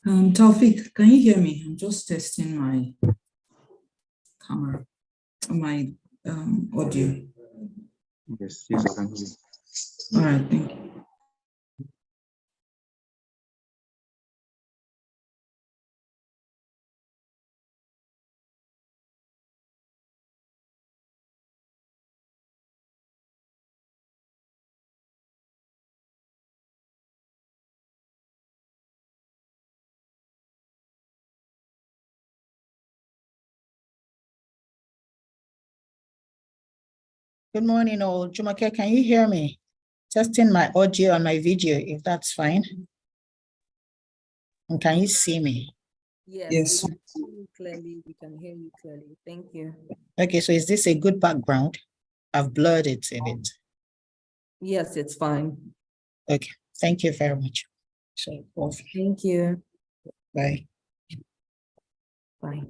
Taufik, can you hear me? I'm just testing my camera, my audio. Yes, yes, I can hear you. All right, thank you. Good morning, all. Jumake, can you hear me? Testing my audio and my video, if that's fine. And can you see me? Yes. We can see you clearly. We can hear you clearly. Thank you. Okay, so is this a good background? I've blurred it a bit. Yes, it's fine. Okay, thank you very much. So, off. Thank you. Bye. Bye.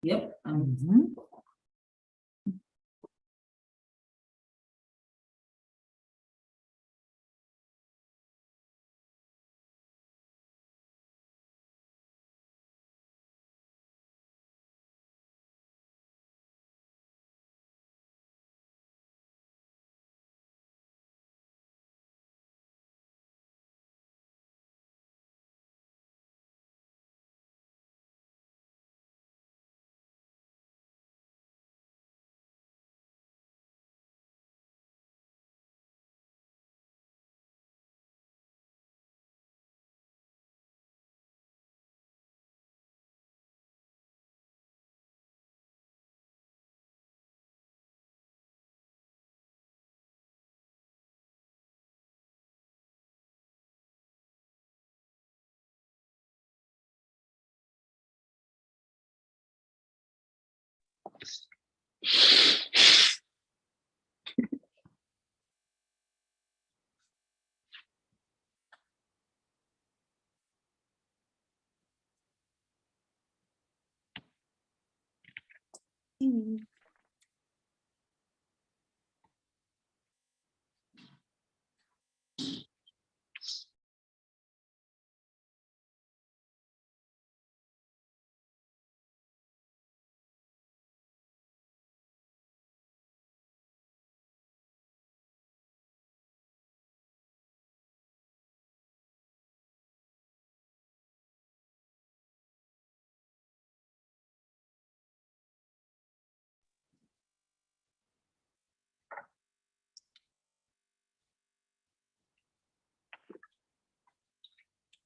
Yep.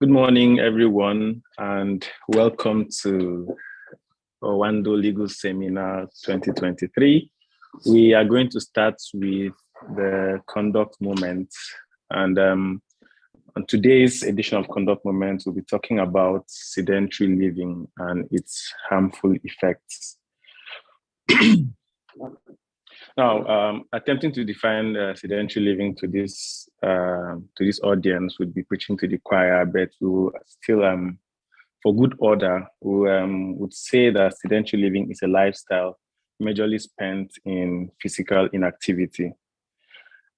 Good morning, everyone, and welcome to Oando Legal Seminar 2023. We are going to start with the conduct moment. And on today's edition of Conduct Moment, we'll be talking about sedentary living and its harmful effects. Now, attempting to define sedentary living to this audience would be preaching to the choir, but we will still, for good order, we would say that sedentary living is a lifestyle majorly spent in physical inactivity.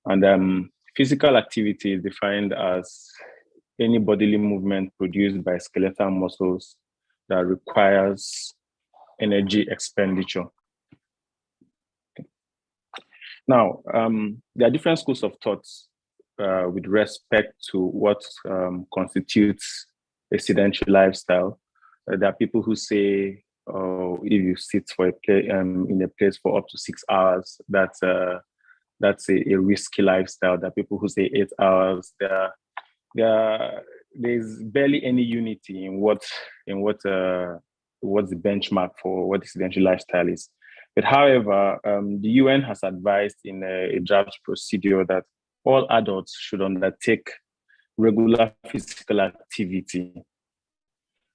And physical activity is defined as any bodily movement produced by skeletal muscles that requires energy expenditure. Now, there are different schools of thoughts with respect to what constitutes a sedentary lifestyle. There are people who say, if you sit for in a place for up to 6 hours, that's a risky lifestyle. There are people who say 8 hours. There's barely any unity in what's the benchmark for what the sedentary lifestyle is. But however, the UN has advised in a draft procedure that all adults should undertake regular physical activity.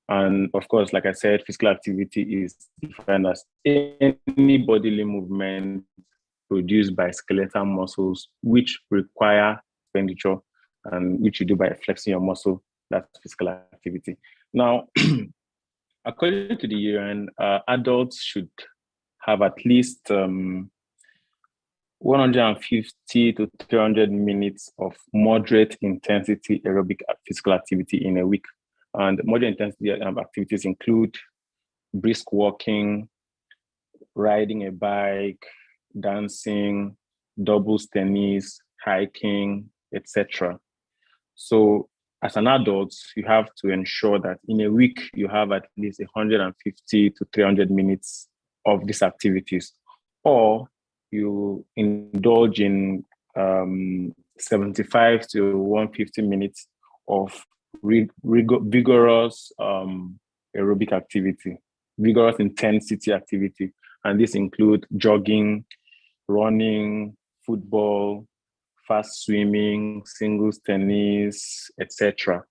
And of course, like I said, physical activity is defined as any bodily movement produced by skeletal muscles which require expenditure and which you do by flexing your muscle. That's physical activity. Now, according to the UN, adults should have at least 150 to 300 minutes of moderate intensity aerobic physical activity in a week. And moderate intensity activities include brisk walking, riding a bike, dancing, doubles tennis, hiking, etc. So as an adult, you have to ensure that in a week, you have at least 150 to 300 minutes of these activities, or you indulge in 75 to 150 minutes of vigorous aerobic activity, vigorous intensity activity. And this includes jogging, running, football, fast swimming, singles tennis, etc.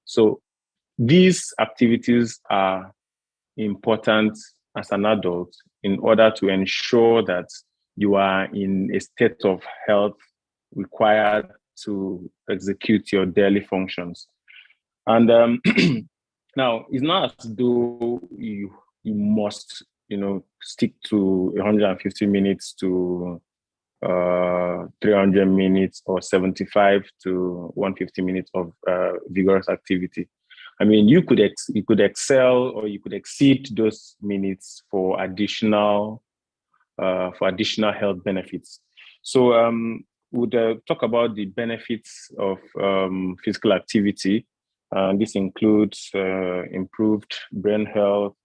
So these activities are important as an adult in order to ensure that you are in a state of health required to execute your daily functions. And now, it's not as though you you must, stick to 150 minutes to 300 minutes or 75 to 150 minutes of vigorous activity. I mean, you could excel or you could exceed those minutes for additional health benefits. So we'll talk about the benefits of physical activity. This includes improved brain health.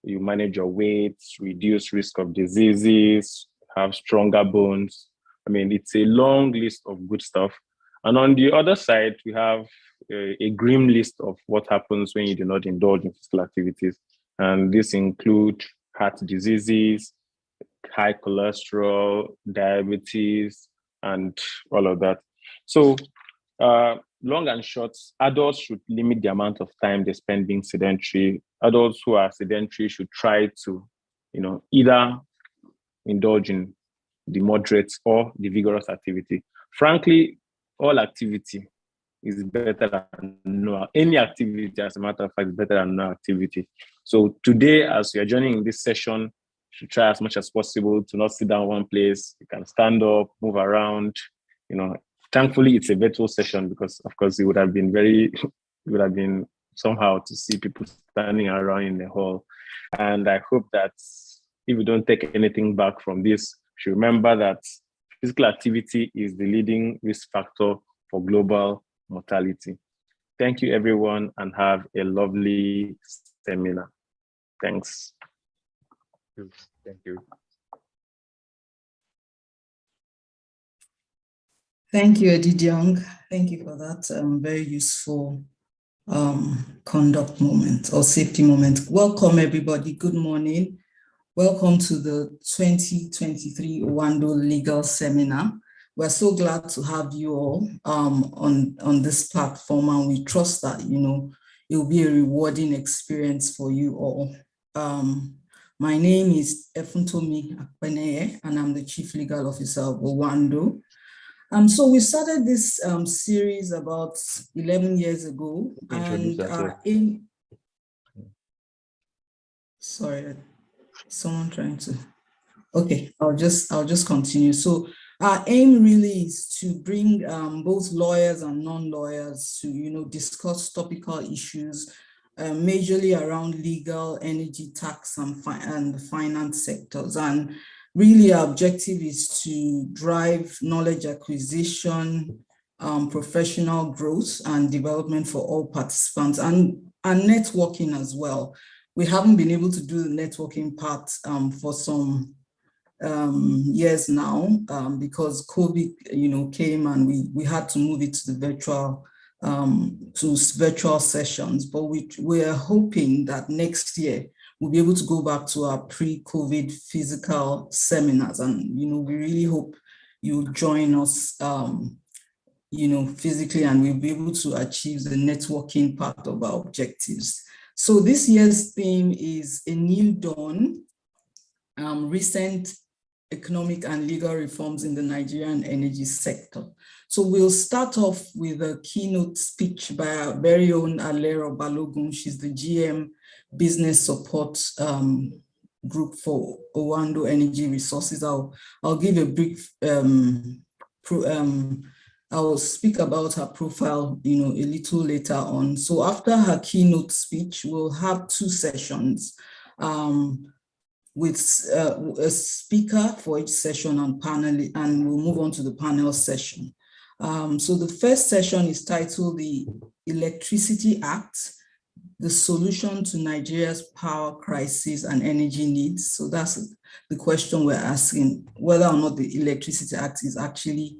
You manage your weight, reduce risk of diseases, have stronger bones. I mean, it's a long list of good stuff. And on the other side, we have a grim list of what happens when you do not indulge in physical activities. And this includes heart diseases, high cholesterol, diabetes, and all of that. So long and short, adults should limit the amount of time they spend being sedentary. Adults who are sedentary should try to, either indulge in the moderate or the vigorous activity. Frankly, all activity is better than no. Any activity, as a matter of fact, is better than no activity. So today, as you're joining this session, you should try as much as possible to not sit down one place. You can stand up, move around. Thankfully, it's a virtual session because, of course, it would have been somehow to see people standing around in the hall. And I hope that if you don't take anything back from this, you should remember that physical activity is the leading risk factor for global mortality. Thank you, everyone, and have a lovely seminar. Thanks. Thank you. Thank you, Edidiong. Thank you for that very useful conduct moment or safety moment. Welcome, everybody. Good morning. Welcome to the 2023 Oando Legal Seminar. We're so glad to have you all on this platform, and we trust that, it will be a rewarding experience for you all. My name is Efuntomi Akpeneye, and I'm the Chief Legal Officer of Oando. So we started this series about 11 years ago, and sorry, someone trying to. Okay, I'll just continue. So our aim really is to bring both lawyers and non-lawyers to discuss topical issues, majorly around legal, energy, tax, and the finance sectors. And really, our objective is to drive knowledge acquisition, professional growth, and development for all participants, and networking as well. We haven't been able to do the networking part for some years now because COVID, came and we had to move it to the virtual sessions. But we are hoping that next year we'll be able to go back to our pre-COVID physical seminars, and we really hope you'll join us, physically, and we'll be able to achieve the networking part of our objectives. So this year's theme is A New Dawn, recent economic and legal reforms in the Nigerian energy sector. So we'll start off with a keynote speech by our very own Alero Balogun. She's the GM Business Support Group for Oando Energy Resources. I'll give a brief, I'll speak about her profile, a little later on. So after her keynote speech, we'll have two sessions with a speaker for each session and panel, and we'll move on to the panel session. So the first session is titled The Electricity Act, the Solution to Nigeria's Power Crisis and Energy Needs. So that's the question we're asking, whether or not the Electricity Act is actually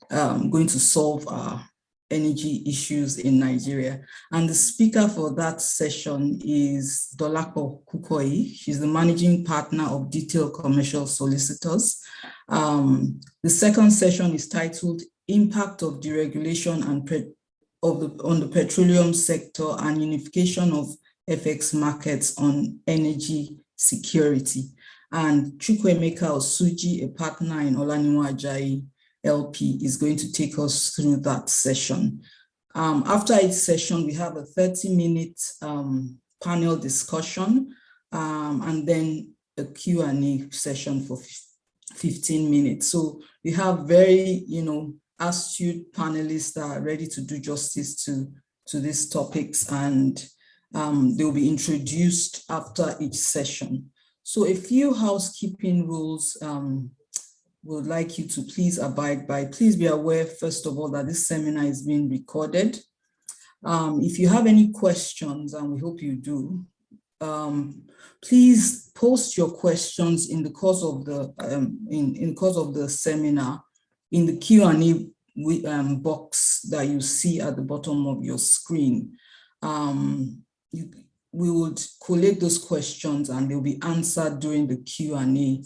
going to solve our energy issues in Nigeria. And the speaker for that session is Dolapo Kukoyi. She's the managing partner of Detail Commercial Solicitors. The second session is titled Impact of Deregulation on the Petroleum Sector and Unification of FX Markets on Energy Security. And Chukwemeka Osuji, a partner in Olaniwa Ajayi LP, is going to take us through that session. After each session, we have a 30-minute panel discussion and then a Q&A session for 15 minutes. So we have very, astute panelists that are ready to do justice to these topics, and they'll be introduced after each session. So a few housekeeping rules would like you to please abide by. Please be aware, first of all, that this seminar is being recorded. If you have any questions, and we hope you do, please post your questions in the course of the in course of the seminar in the Q&A box that you see at the bottom of your screen. We would collate those questions and they'll be answered during the Q&A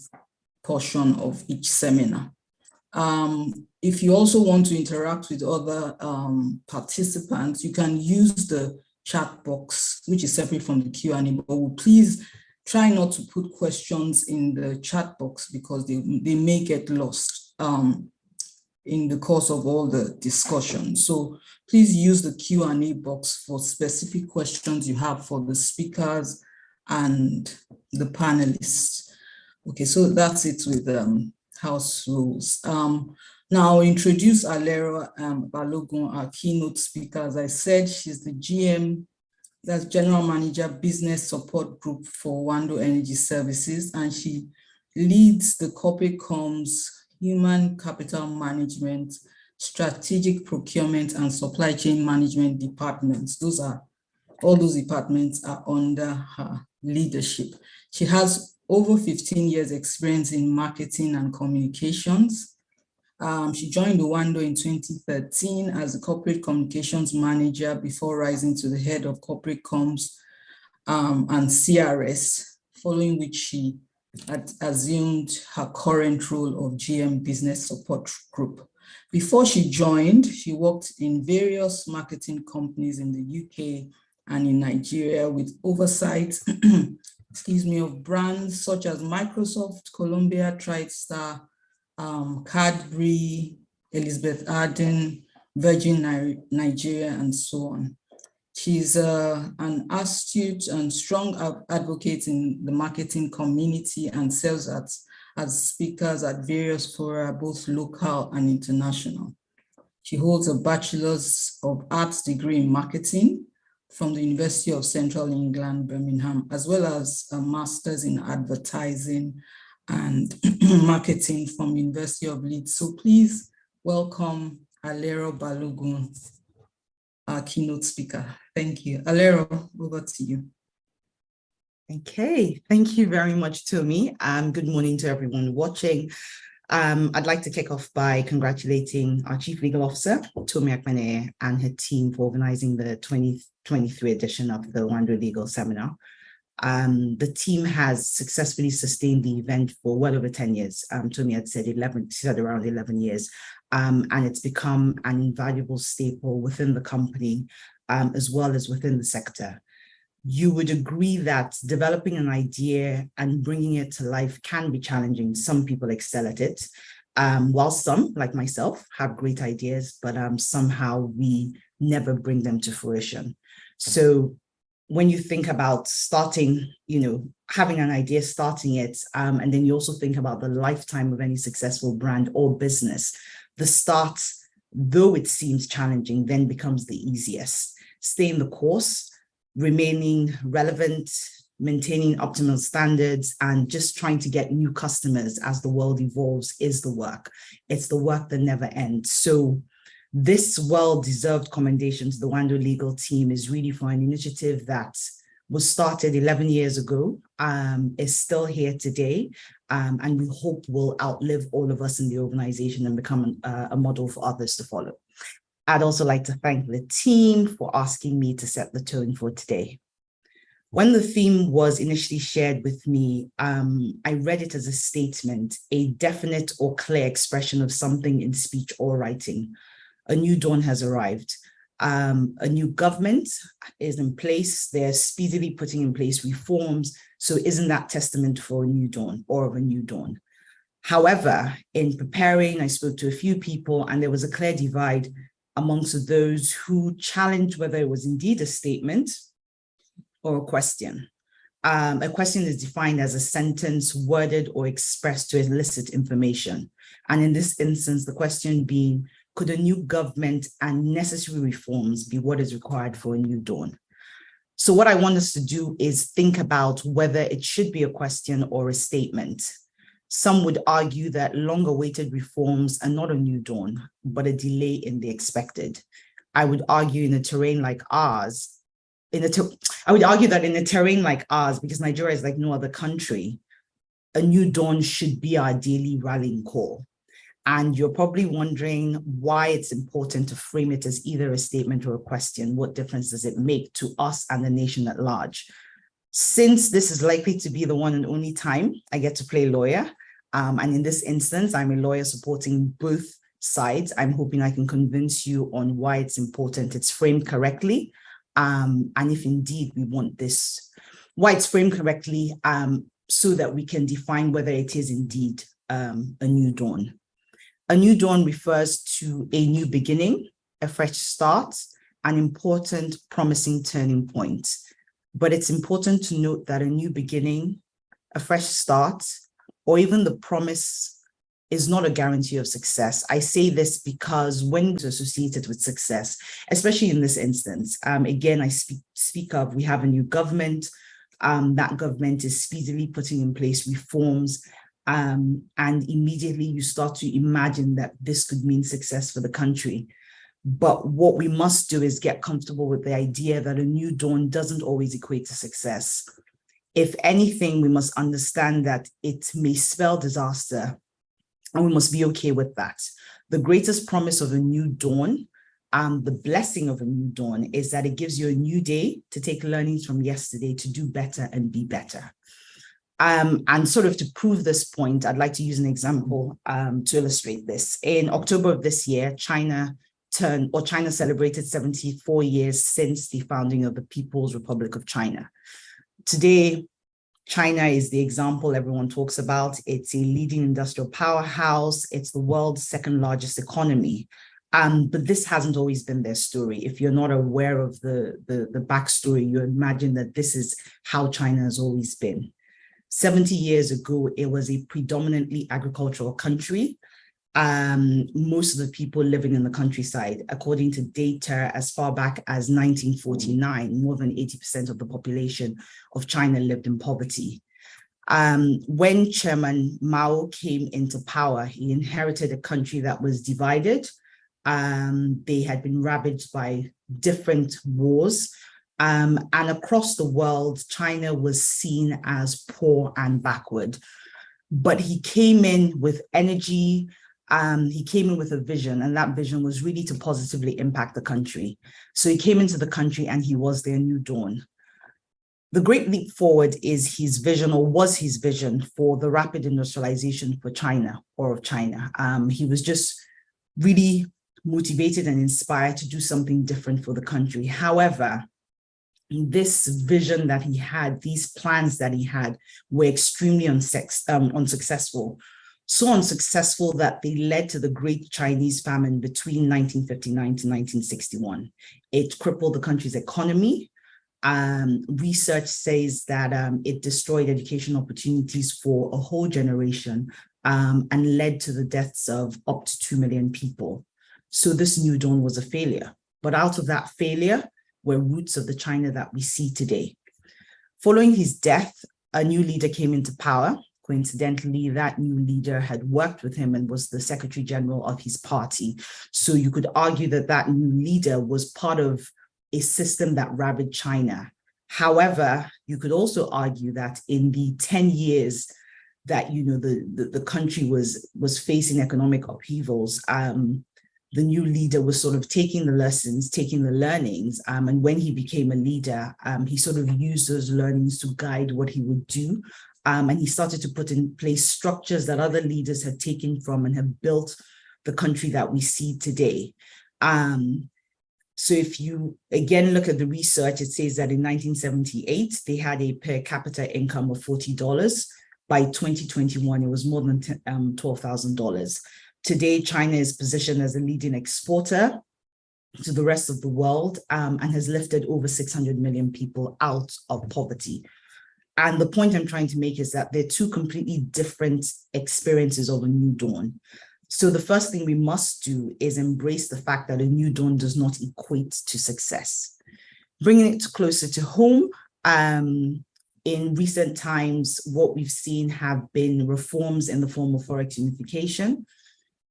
portion of each seminar. If you also want to interact with other participants, you can use the chat box, which is separate from the Q&A, but please try not to put questions in the chat box because they may get lost in the course of all the discussion. So please use the Q&A box for specific questions you have for the speakers and the panelists. Okay, so that's it with house rules. Now I'll introduce Alero Balogun, our keynote speaker. As I said, she's the GM, that's General Manager, Business Support Group for Oando Energy Services, and she leads the corporate comms, human capital management, strategic procurement, and supply chain management departments. All those departments are under her leadership. She has over 15 years experience in marketing and communications. She joined Oando in 2013 as a corporate communications manager before rising to the head of corporate comms and CRS, following which she had assumed her current role of GM Business Support Group. Before she joined, she worked in various marketing companies in the UK and in Nigeria with oversight of brands such as Microsoft, Columbia, TriStar, Cadbury, Elizabeth Arden, Virgin Nigeria, and so on. She's an astute and strong advocate in the marketing community and serves as speakers at various fora, both local and international. She holds a Bachelor's of Arts degree in marketing from the University of Central England, Birmingham, as well as a master's in advertising and marketing from University of Leeds. So please welcome Alero Balogun, our keynote speaker. Thank you. Alero, over to you. Okay, thank you very much, Tomi. Good morning to everyone watching. I'd like to kick off by congratulating our Chief Legal Officer, Tomi Akpane, and her team for organizing the 2023 edition of the Oando Legal Seminar. The team has successfully sustained the event for well over 10 years. Tomi had said around 11 years, and it's become an invaluable staple within the company, as well as within the sector. You would agree that developing an idea and bringing it to life can be challenging. Some people excel at it, while some, like myself, have great ideas, but somehow we never bring them to fruition. So when you think about starting, having an idea, starting it, and then you also think about the lifetime of any successful brand or business, the start, though it seems challenging, then becomes the easiest. Staying the course, remaining relevant, maintaining optimal standards, and just trying to get new customers as the world evolves is the work. It's the work that never ends. So this well-deserved commendation to the Oando legal team is really for an initiative that was started 11 years ago, is still here today, and we hope will outlive all of us in the organization and become a model for others to follow. I'd also like to thank the team for asking me to set the tone for today. When the theme was initially shared with me, I read it as a statement, a definite or clear expression of something in speech or writing. A new dawn has arrived. A new government is in place. They're speedily putting in place reforms. So isn't that testament for a new dawn or of a new dawn? However, in preparing, I spoke to a few people and there was a clear divide amongst those who challenged whether it was indeed a statement or a question. A question is defined as a sentence worded or expressed to elicit information. And in this instance, the question being, could a new government and necessary reforms be what is required for a new dawn? So what I want us to do is think about whether it should be a question or a statement. Some would argue that long-awaited reforms are not a new dawn, but a delay in the expected. I would argue in a terrain like ours, I would argue that in a terrain like ours, because Nigeria is like no other country, a new dawn should be our daily rallying call. And you're probably wondering why it's important to frame it as either a statement or a question. What difference does it make to us and the nation at large? Since this is likely to be the one and only time I get to play lawyer, and in this instance, I'm a lawyer supporting both sides, I'm hoping I can convince you on why it's important. It's framed correctly. And if indeed we want this, why it's framed correctly, so that we can define whether it is indeed a new dawn. A new dawn refers to a new beginning, a fresh start, an important, promising turning point. But it's important to note that a new beginning, a fresh start, or even the promise is not a guarantee of success. I say this because when it's associated with success, especially in this instance, again, I speak of, we have a new government, that government is speedily putting in place reforms, and immediately you start to imagine that this could mean success for the country. But what we must do is get comfortable with the idea that a new dawn doesn't always equate to success. If anything, we must understand that it may spell disaster, and we must be okay with that. The greatest promise of a new dawn, the blessing of a new dawn, is that it gives you a new day to take learnings from yesterday to do better and be better. And sort of to prove this point, I'd like to use an example to illustrate this. In October of this year, China celebrated 74 years since the founding of the People's Republic of China. Today, China is the example everyone talks about. It's a leading industrial powerhouse. It's the world's second largest economy. But this hasn't always been their story. If you're not aware of the backstory, you imagine that this is how China has always been. 70 years ago, it was a predominantly agricultural country. Most of the people living in the countryside, according to data as far back as 1949, more than 80% of the population of China lived in poverty. When Chairman Mao came into power, he inherited a country that was divided. They had been ravaged by different wars. And across the world, China was seen as poor and backward. But he came in with energy. He came in with a vision, and that vision was really to positively impact the country. So he came into the country and he was their new dawn. The great leap forward is his vision, or was his vision, for the rapid industrialization for China, or of China. He was just really motivated and inspired to do something different for the country. However, this vision that he had, these plans that he had, were extremely unsuccessful. So unsuccessful that they led to the Great Chinese Famine between 1959 to 1961. It crippled the country's economy. Research says that it destroyed education opportunities for a whole generation, and led to the deaths of up to 2 million people. So this new dawn was a failure. But out of that failure were roots of the China that we see today. Following his death, a new leader came into power. Coincidentally, that new leader had worked with him and was the Secretary General of his party. So you could argue that that new leader was part of a system that ravaged China. However, you could also argue that in the 10 years that the country was facing economic upheavals, the new leader was sort of taking the lessons, taking the learnings, and when he became a leader, he sort of used those learnings to guide what he would do. And he started to put in place structures that other leaders had taken from and have built the country that we see today. So if you, again, look at the research, it says that in 1978, they had a per capita income of $40. By 2021, it was more than $12,000. Today, China is positioned as a leading exporter to the rest of the world, and has lifted over 600 million people out of poverty. And the point I'm trying to make is that they're two completely different experiences of a new dawn. So the first thing we must do is embrace the fact that a new dawn does not equate to success. Bringing it closer to home, in recent times, what we've seen have been reforms in the form of forex unification,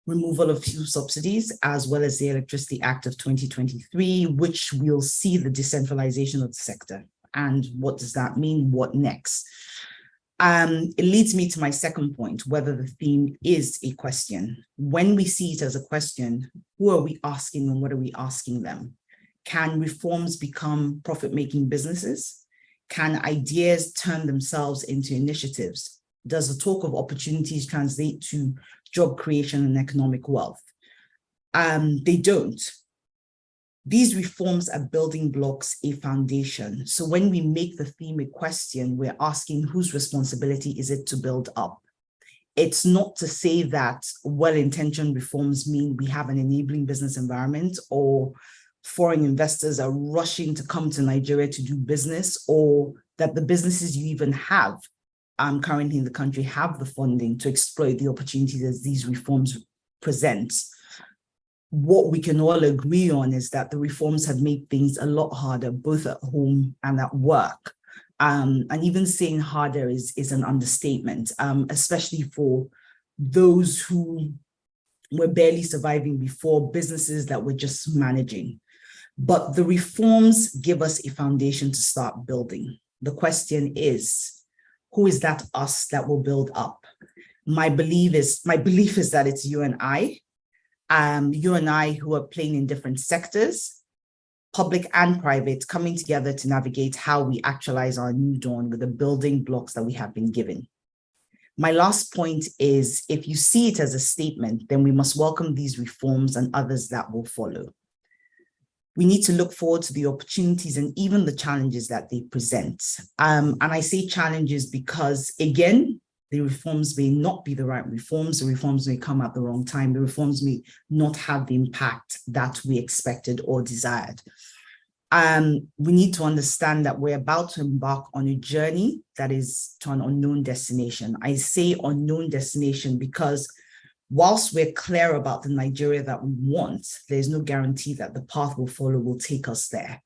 removal of fuel subsidies, as well as the Electricity Act of 2023, which will see the decentralization of the sector. And what does that mean? What next? It leads me to my second point, whether the theme is a question. When we see it as a question, who are we asking and what are we asking them? Can reforms become profit-making businesses? Can ideas turn themselves into initiatives? Does the talk of opportunities translate to job creation and economic wealth? They don't. These reforms are building blocks, a foundation. So when we make the theme a question, we're asking whose responsibility is it to build up? It's not to say that well-intentioned reforms mean we have an enabling business environment or foreign investors are rushing to come to Nigeria to do business, or that the businesses you even have currently in the country have the funding to exploit the opportunities that these reforms present. What we can all agree on is that the reforms have made things a lot harder, both at home and at work. And even saying harder is an understatement, especially for those who were barely surviving before, businesses that were just managing. But the reforms give us a foundation to start building. The question is, who is that us that will build up? My belief is that it's you and I who are playing in different sectors, public and private, coming together to navigate how we actualize our new dawn with the building blocks that we have been given. My last point is, if you see it as a statement, then we must welcome these reforms and others that will follow. We need to look forward to the opportunities and even the challenges that they present. And I say challenges because, again, the reforms may not be the right reforms. The reforms may come at the wrong time. The reforms may not have the impact that we expected or desired. We need to understand that we're about to embark on a journey that is to an unknown destination. I say unknown destination because whilst we're clear about the Nigeria that we want, there's no guarantee that the path we'll follow will take us there.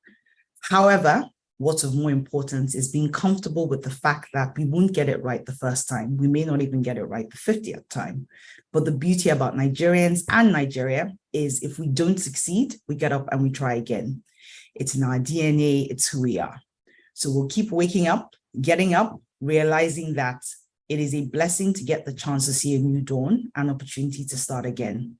However, what's of more importance is being comfortable with the fact that we won't get it right the first time. We may not even get it right the 50th time. But the beauty about Nigerians and Nigeria is if we don't succeed, we get up and we try again. It's in our DNA, it's who we are. So we'll keep waking up, getting up, realizing that it is a blessing to get the chance to see a new dawn, an opportunity to start again.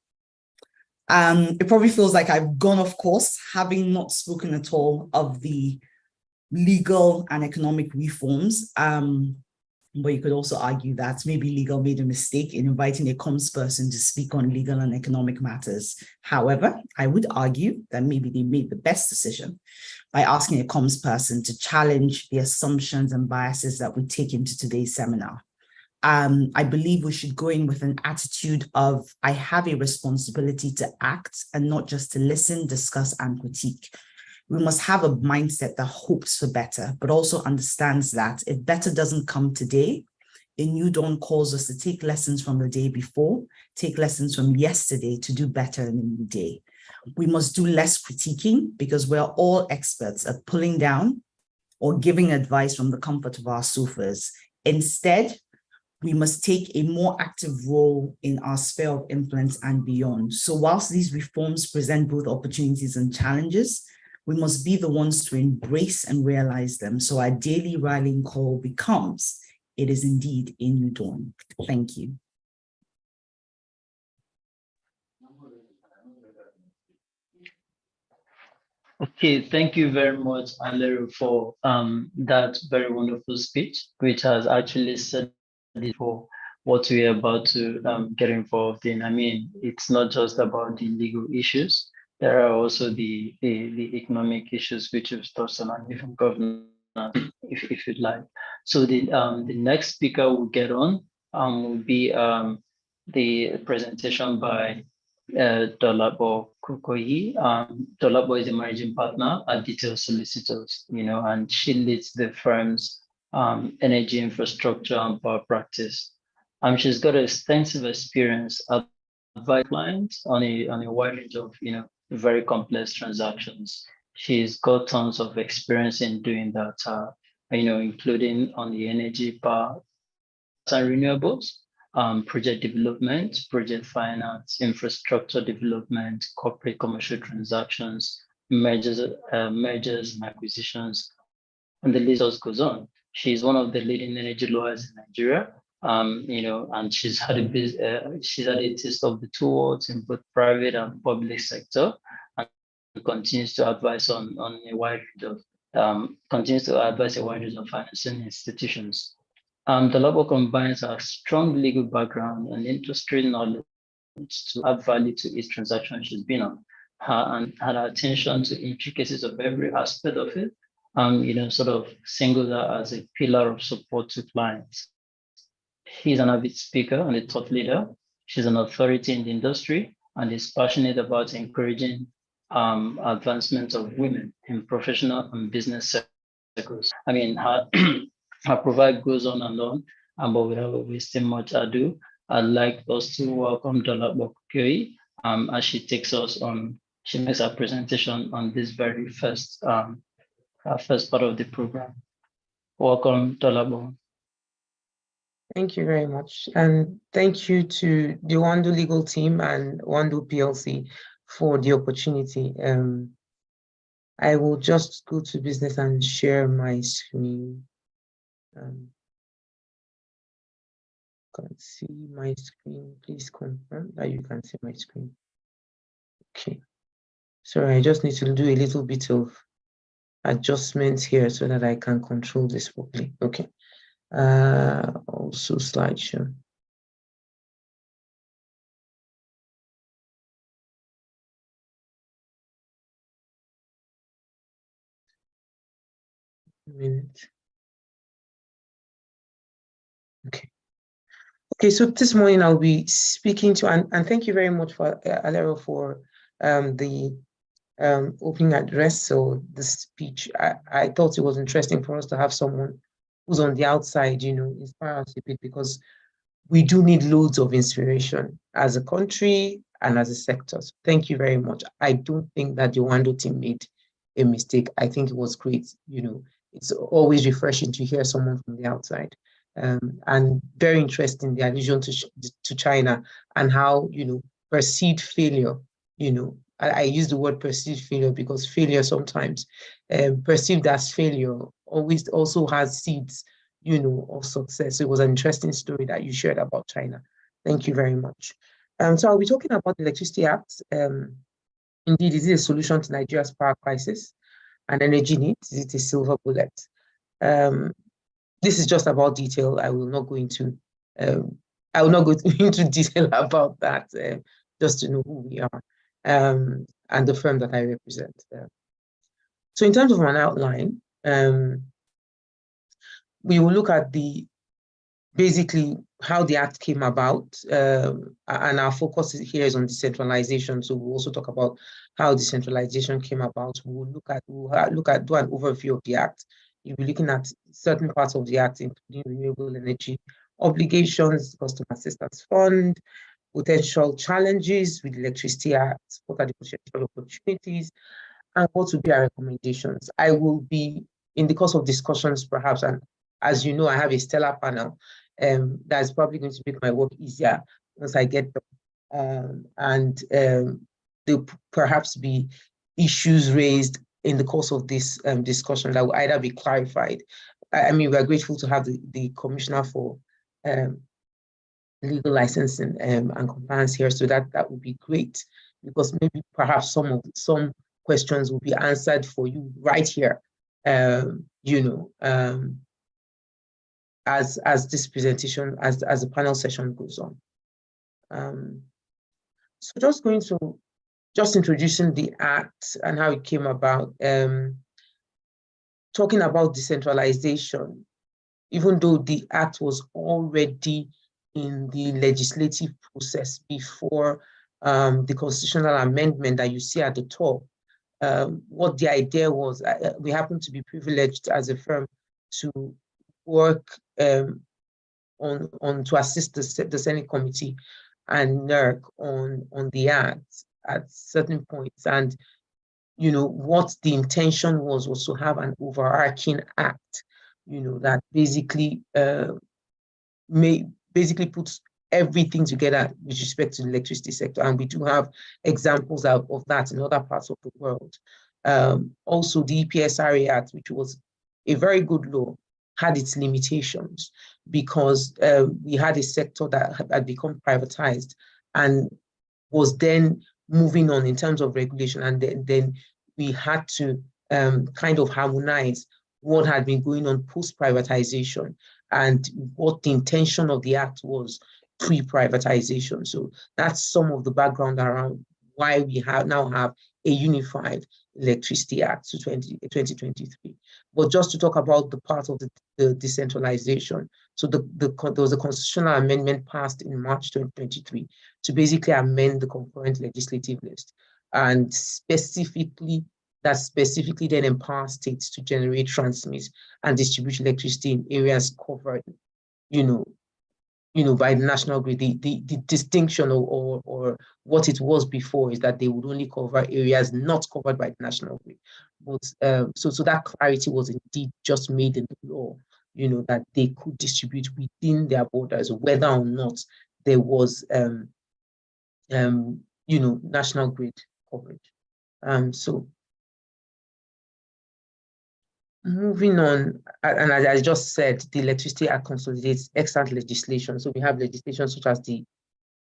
It probably feels like I've gone off course, having not spoken at all of the legal and economic reforms. But you could also argue that maybe legal made a mistake in inviting a comms person to speak on legal and economic matters. However, I would argue that maybe they made the best decision by asking a comms person to challenge the assumptions and biases that we take into today's seminar. I believe we should go in with an attitude of, I have a responsibility to act and not just to listen, discuss, and critique. We must have a mindset that hopes for better, but also understands that if better doesn't come today, a new dawn calls us to take lessons from the day before, take lessons from yesterday to do better in a new day. We must do less critiquing because we're all experts at pulling down or giving advice from the comfort of our sofas. Instead, we must take a more active role in our sphere of influence and beyond. So whilst these reforms present both opportunities and challenges, we must be the ones to embrace and realize them. So our daily rallying call becomes, it is indeed a new dawn. Thank you. Okay, thank you very much, Alero, for that very wonderful speech, which has actually set it for what we're about to get involved in. I mean, it's not just about the legal issues. There are also the economic issues which we've touched on, and even governance, if you'd like. So the next speaker we'll get on will be the presentation by Dolabo Kukoyi. Dolabo is a managing partner at Detail Solicitors, and she leads the firm's energy infrastructure and power practice. She's got extensive experience advising clients on a wide range of very complex transactions. She's got tons of experience in doing that, including on the energy, power, and renewables, project development, project finance, infrastructure development, corporate commercial transactions, mergers and acquisitions, and the list just goes on. She's one of the leading energy lawyers in Nigeria. And she's had a taste of the two worlds in both private and public sector, and continues to advise on a wide range of financing institutions. The law combines a strong legal background and industry knowledge to add value to each transaction she's been on. And had attention to intricacies of every aspect of it, sort of singular as a pillar of support to clients. She's an avid speaker and a thought leader. She's an authority in the industry and is passionate about encouraging advancement of women in professional and business circles. Her profile goes on and on, but without wasting much ado, I'd like us to welcome Dolapo Kokoyi as she takes us on. She makes a presentation on this very first part of the program. Welcome, Dolapo. Thank you very much. And thank you to the Oando legal team and Oando PLC for the opportunity. I will just go to business and share my screen. Can't see my screen. Please confirm that you can see my screen. Okay. Sorry, I just need to do a little bit of adjustments here so that I can control this properly. Okay. Also slideshow. A minute. Okay. Okay, so this morning I'll be speaking to, and thank you very much for Alero for the opening address. So the speech, I thought it was interesting for us to have someone who's on the outside, inspire us a bit, because we do need loads of inspiration as a country and as a sector. So thank you very much. I don't think that the Oando team made a mistake. I think it was great. It's always refreshing to hear someone from the outside. And very interesting, the allusion to China and how, perceived failure, I use the word perceived failure because failure sometimes perceived as failure always also has seeds, of success. So it was an interesting story that you shared about China. Thank you very much. So I'll be talking about the Electricity Act. Indeed, is it a solution to Nigeria's power crisis and energy needs? Is it a silver bullet? This is just about detail. I will not go into detail about that, just to know who we are and the firm that I represent. So in terms of an outline, we will look at basically how the Act came about, and our focus here is on decentralization. So we'll also talk about how decentralization came about. We'll do an overview of the Act. You'll be looking at certain parts of the Act, including renewable energy obligations, customer assistance fund, potential challenges with the Electricity Act, what are the potential opportunities, and what will be our recommendations. I will be, in the course of discussions perhaps, and as you know, I have a stellar panel that's probably going to make my work easier once I get them. There'll perhaps be issues raised in the course of this discussion that will either be clarified. We are grateful to have the Commissioner for Legal Licensing and Compliance here, so that would be great, because maybe perhaps some questions will be answered for you right here, as this presentation, as the panel session goes on. So just introducing the Act and how it came about, talking about decentralization, even though the Act was already in the legislative process before the constitutional amendment that you see at the top, what the idea was, we happen to be privileged as a firm to work on to assist the Senate committee and NERC on the act at certain points. And what the intention was to have an overarching act, that basically puts everything together with respect to the electricity sector. And we do have examples of that in other parts of the world. Also, the EPSRA Act, which was a very good law, had its limitations because we had a sector that had become privatized and was then moving on in terms of regulation. And then we had to kind of harmonize what had been going on post-privatization and what the intention of the act was pre-privatization. So that's some of the background around why we now have a unified Electricity Act to 2023. But just to talk about the part of the decentralization. So there was a constitutional amendment passed in March 2023 to basically amend the concurrent legislative list, and specifically then empowers states to generate, transmit, and distribute electricity in areas covered, by the national grid. The distinction or what it was before is that they would only cover areas not covered by the national grid. But so that clarity was indeed just made in the law, that they could distribute within their borders, whether or not there was national grid coverage. So moving on, and as I just said, the Electricity Act consolidates excellent legislation. So we have legislation such as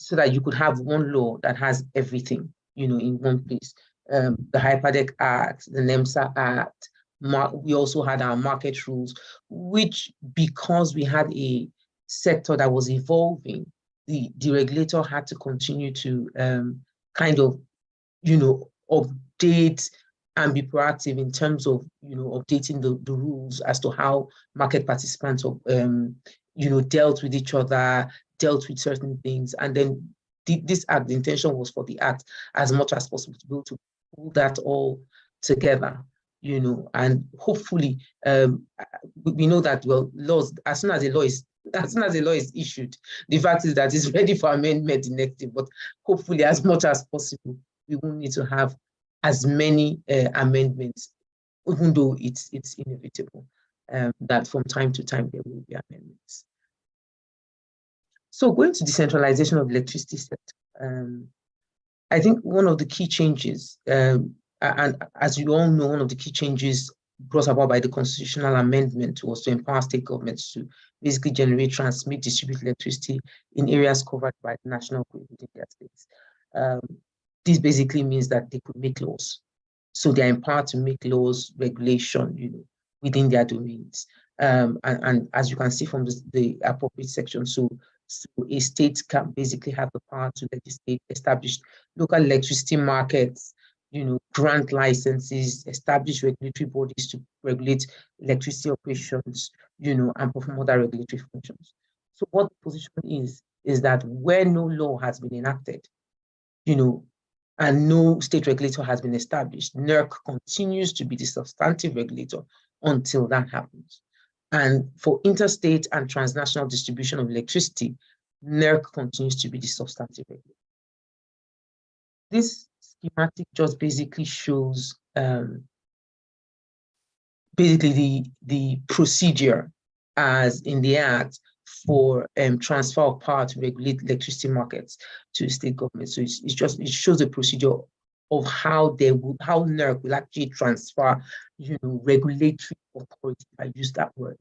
so that you could have one law that has everything, in one place. The Hyperdeck Act, the NEMSA Act. We also had our market rules, which, because we had a sector that was evolving, the regulator had to continue to kind of, update and be proactive in terms of, updating the rules as to how market participants, dealt with each other, dealt with certain things. And then this act, the intention was for the act as much as possible to be able to pull that all together, and hopefully we know that, well, laws, as soon as a law is issued, the fact is that it's ready for amendment the next day. But hopefully, as much as possible, we won't need to have as many amendments, even though it's inevitable that from time to time there will be amendments. So going to decentralization of electricity sector, I think one of the key changes, and as you all know, one of the key changes brought about by the constitutional amendment was to empower state governments to basically generate, transmit, distribute electricity in areas covered by the national grid within their states. This basically means that they could make laws. So they're empowered to make laws, regulation, within their domains. And as you can see from the appropriate section, so a state can basically have the power to legislate, establish local electricity markets, grant licenses, establish regulatory bodies to regulate electricity operations, and perform other regulatory functions. So what the position is that where no law has been enacted, and no state regulator has been established, NERC continues to be the substantive regulator until that happens. And for interstate and transnational distribution of electricity, NERC continues to be the substantive regulator. This schematic just basically shows basically the procedure as in the Act for transfer of power to regulate electricity markets to state government. So it shows the procedure of how NERC will actually transfer, regulatory authority, if I use that word,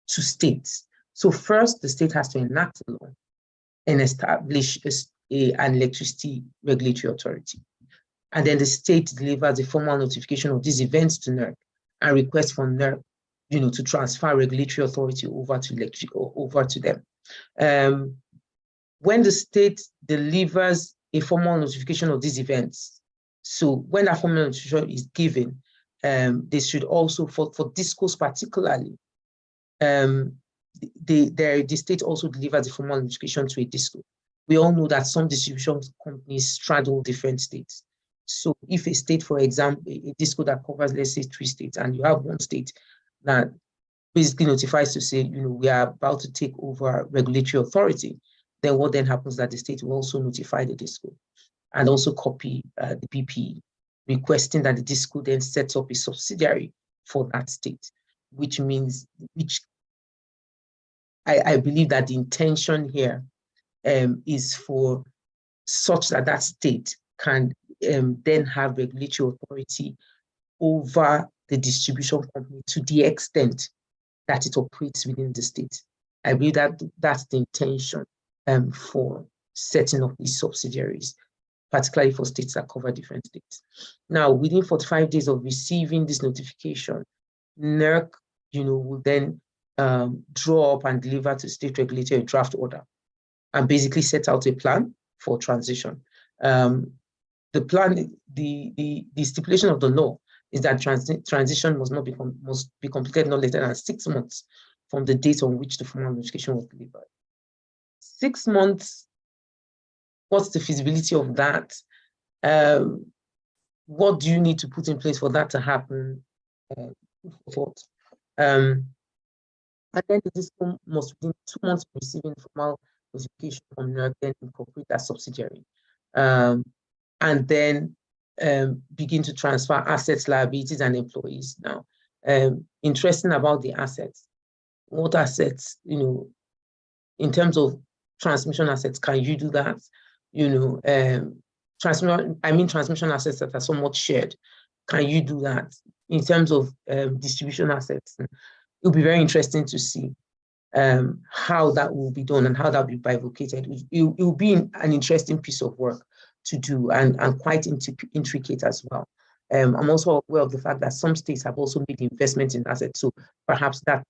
to states. So first, the state has to enact a law and establish an electricity regulatory authority. And then the state delivers a formal notification of these events to NERC and requests from NERC, to transfer regulatory authority over to them. When the state delivers a formal notification of these events, so when that formal notification is given, they should also, for discos particularly, the state also delivers a formal notification to a disco. We all know that some distribution companies straddle different states. So if a state, for example, a disco that covers, let's say, 3 states, and you have one state that basically notifies to say, we are about to take over regulatory authority, then what then happens that the state will also notify the DISCO and also copy the BP, requesting that the DISCO then sets up a subsidiary for that state, which means, I believe that the intention here is for such that that state can then have regulatory authority over the distribution company to the extent that it operates within the state. I believe that that's the intention for setting up these subsidiaries, particularly for states that cover different states. Now, within 45 days of receiving this notification, NERC, will then draw up and deliver to state regulator a draft order and basically set out a plan for transition. The plan, the stipulation of the law is that transition must be completed no later than 6 months from the date on which the formal notification was delivered. 6 months, what's the feasibility of that? What do you need to put in place for that to happen? And then the DISCO must, within 2 months of receiving formal notification from NERC, then incorporate that subsidiary. And then begin to transfer assets, liabilities, and employees. Now, interesting about the assets. What assets, in terms of transmission assets, can you do that? Transmission assets that are somewhat shared. Can you do that? In terms of distribution assets, it'll be very interesting to see how that will be done and how that will be bifurcated. It will be an interesting piece of work to do and quite intricate as well. I'm also aware of the fact that some states have also made investments in assets, so perhaps that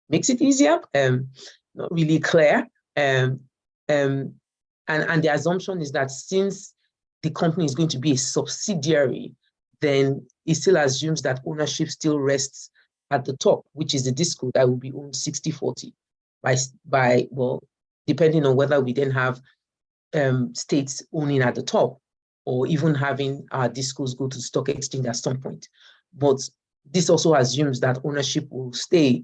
makes it easier. Not really clear. And the assumption is that since the company is going to be a subsidiary, then it still assumes that ownership still rests at the top, which is the DISCO that will be owned 60-40 by well, depending on whether we then have states owning at the top or even having our DISCOs go to stock exchange at some point. But this also assumes that ownership will stay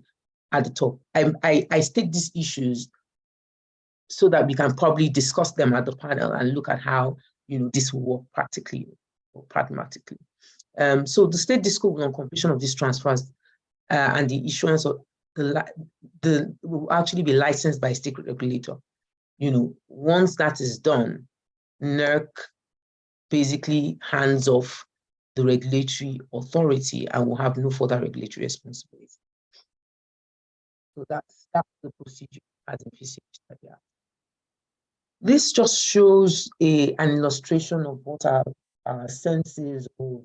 at the top. I state these issues so that we can probably discuss them at the panel and look at how this will work practically or pragmatically. So the state DISCO will, on completion of these transfers and the issuance of will actually be licensed by a state regulator. Once that is done, NERC basically hands off the regulatory authority and will have no further regulatory responsibility. So that's the procedure as envisaged. This just shows an illustration of what our senses of,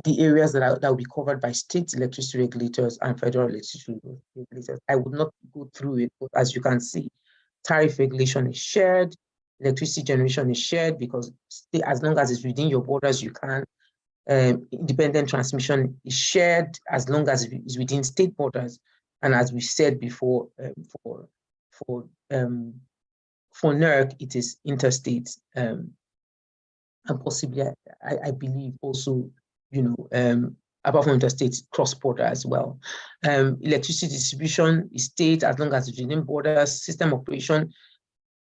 the areas that will be covered by state electricity regulators and federal electricity regulators. I would not go through it, but as you can see, tariff regulation is shared, electricity generation is shared because as long as it's within your borders, you can. Independent transmission is shared as long as it's within state borders. And as we said before, for NERC, it is interstate and possibly, I believe also, apart from interstate, cross-border as well. Electricity distribution is state as long as it's within borders. System operation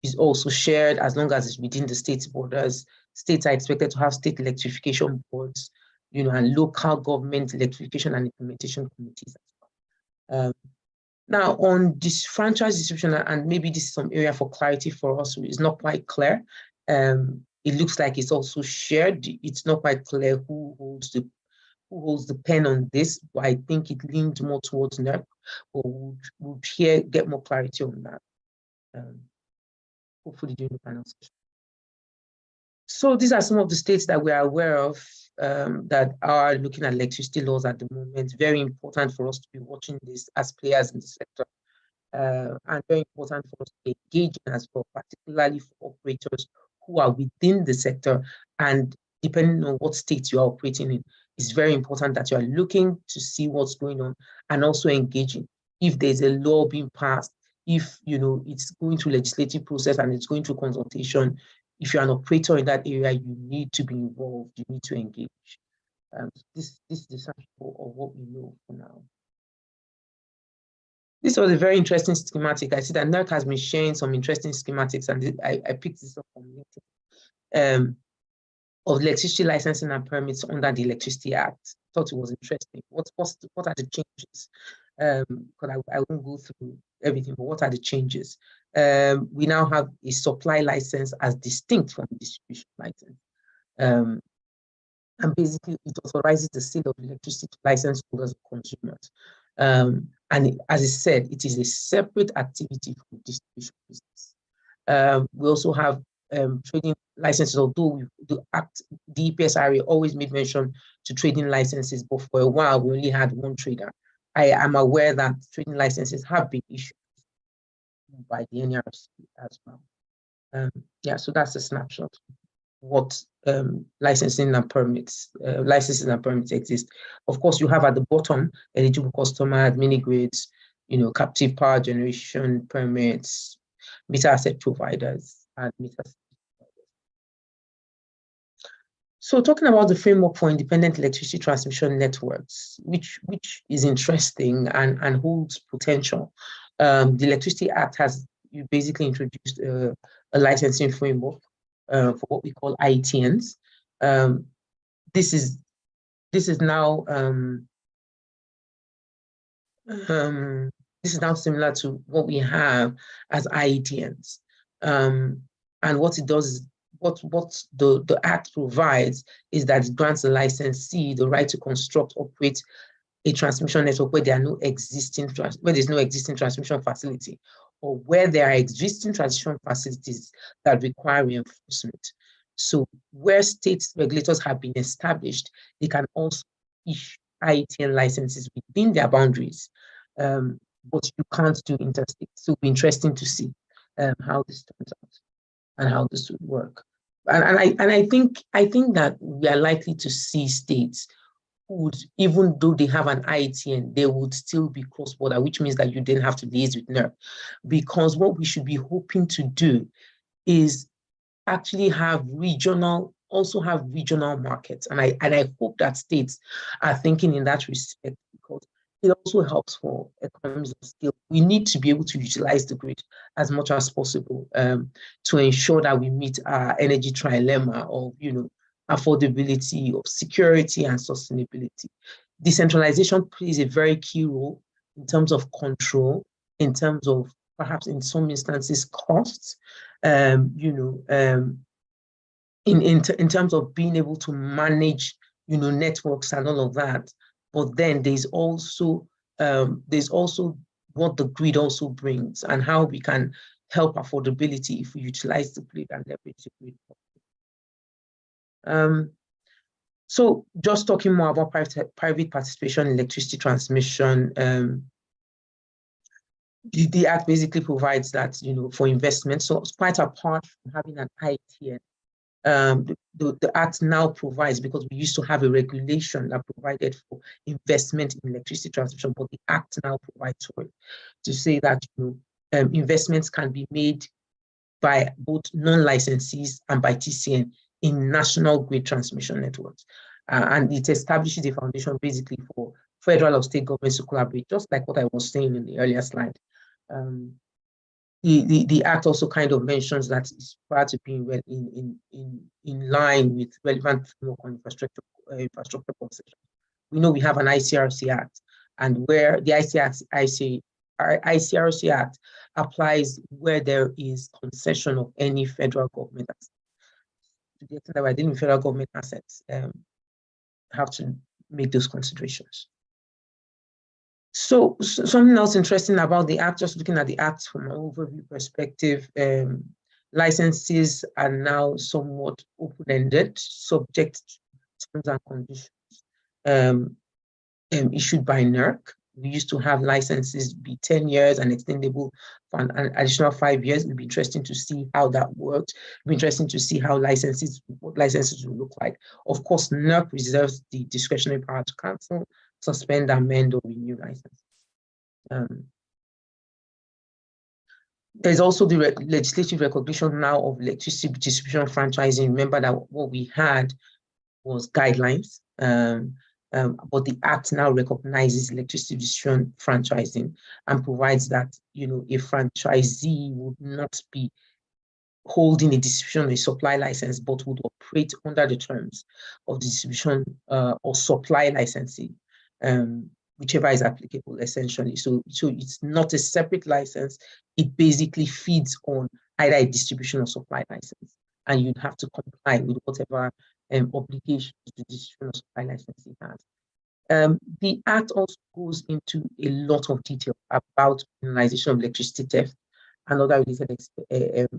is also shared as long as it's within the state's borders. States are expected to have state electrification boards, and local government electrification and implementation committees as well. Now, on this franchise distribution, and maybe this is some area for clarity for us, it's not quite clear. It looks like it's also shared. It's not quite clear who holds the pen on this, but I think it leaned more towards NERC. But we'll get more clarity on that, hopefully during the panel session. So these are some of the states that we are aware of that are looking at electricity laws at the moment. Very important for us to be watching this as players in the sector, and very important for us to engage in as well, particularly for operators who are within the sector. And depending on what state you are operating in, it's very important that you are looking to see what's going on and also engaging. If there's a law being passed, if it's going through legislative process and it's going through consultation, if you're an operator in that area, you need to be involved, you need to engage. This is the sample of what we know for now. This was a very interesting schematic. I see that NERC has been sharing some interesting schematics, and I picked this up from LinkedIn, of electricity licensing and permits under the Electricity Act. Thought it was interesting. What are the changes? Because I won't go through everything, but what are the changes? We now have a supply license as distinct from a distribution license. And basically, it authorizes the sale of electricity to license holders or consumers. And as I said, it is a separate activity from distribution business. We also have trading licenses, although the EPSRA always made mention to trading licenses, but for a while we only had one trader. I am aware that trading licenses have been issued by the NERC as well. Yeah, so that's a snapshot of what licensing and permits exist. Of course, you have at the bottom eligible customer, mini grids, captive power generation permits, meter asset providers, and meter. So talking about the framework for independent electricity transmission networks, which is interesting and holds potential. The Electricity Act has basically introduced a licensing framework for what we call IETNs. This is now similar to what we have as IETNs. And what it does is, what the Act provides is that it grants the licensee the right to construct, operate a transmission network where there's no existing transmission facility, or where there are existing transmission facilities that require reinforcement. So where state regulators have been established, they can also issue IETN licenses within their boundaries, but you can't do interstate. So it'll be interesting to see how this turns out and how this would work. And I think that we are likely to see states who would, even though they have an IETN, they would still be cross-border, which means that you didn't have to liaise with NERC. Because what we should be hoping to do is actually have regional markets. And I hope that states are thinking in that respect, because it also helps for economies of scale. We need to be able to utilize the grid as much as possible to ensure that we meet our energy trilemma of, affordability, of security and sustainability. Decentralization plays a very key role in terms of control, in terms of perhaps in some instances costs, in terms of being able to manage, networks and all of that. But then there's also what the grid also brings and how we can help affordability if we utilize the grid and leverage the grid. So just talking more about private participation in electricity transmission, the Act basically provides that, for investment. So it's quite apart from having an IETN. The Act now provides, because we used to have a regulation that provided for investment in electricity transmission, but the Act now provides for it to say that investments can be made by both non-licensees and by TCN in national grid transmission networks. And it establishes a foundation basically for federal or state governments to collaborate, just like what I was saying in the earlier slide. The Act also kind of mentions that it's required to be in line with relevant framework on infrastructure concession. We know we have an ICRC Act, and where the ICRC Act applies where there is concession of any federal government assets. To the extent that we're dealing with federal government assets, have to make those considerations. So something else interesting about the Act, just looking at the Act from an overview perspective, licenses are now somewhat open-ended, subject to terms and conditions issued by NERC. We used to have licenses be 10 years and extendable for an additional 5 years. It'll be interesting to see how that works. It'll be interesting to see how what licenses will look like. Of course, NERC reserves the discretionary power to cancel, suspend, amend, or renew licenses. There's also the legislative recognition now of electricity distribution franchising. Remember that what we had was guidelines. but the Act now recognizes electricity distribution franchising and provides that, a franchisee would not be holding a distribution or a supply license, but would operate under the terms of the distribution or supply licensing, whichever is applicable, essentially. So it's not a separate license. It basically feeds on either a distribution or supply license, and you'd have to comply with whatever obligations the distribution or supply licensing has. The Act also goes into a lot of detail about criminalization of electricity theft and other related